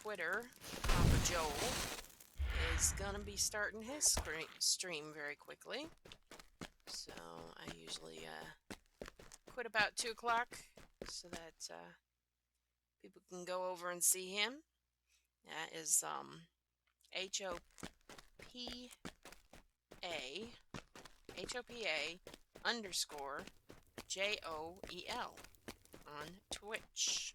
Twitter, Papa Joel, is gonna be starting his stream very quickly. So I usually quit about 2 o'clock so that people can go over and see him. That is HOPA_JOEL on Twitch.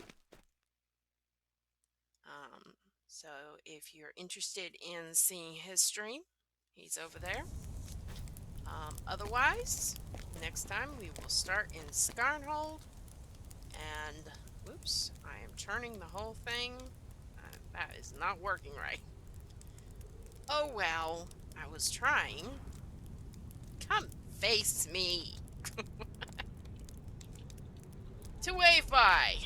So if you're interested in seeing his stream, he's over there. Otherwise, next time we will start in Scarnhold. And, whoops, I am turning the whole thing. That is not working right. Oh well, I was trying. Come face me. To wave by.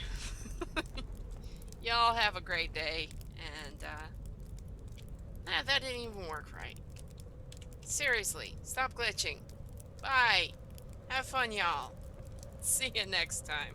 Y'all have a great day. And, that didn't even work right. Seriously, stop glitching. Bye. Have fun, y'all. See you next time.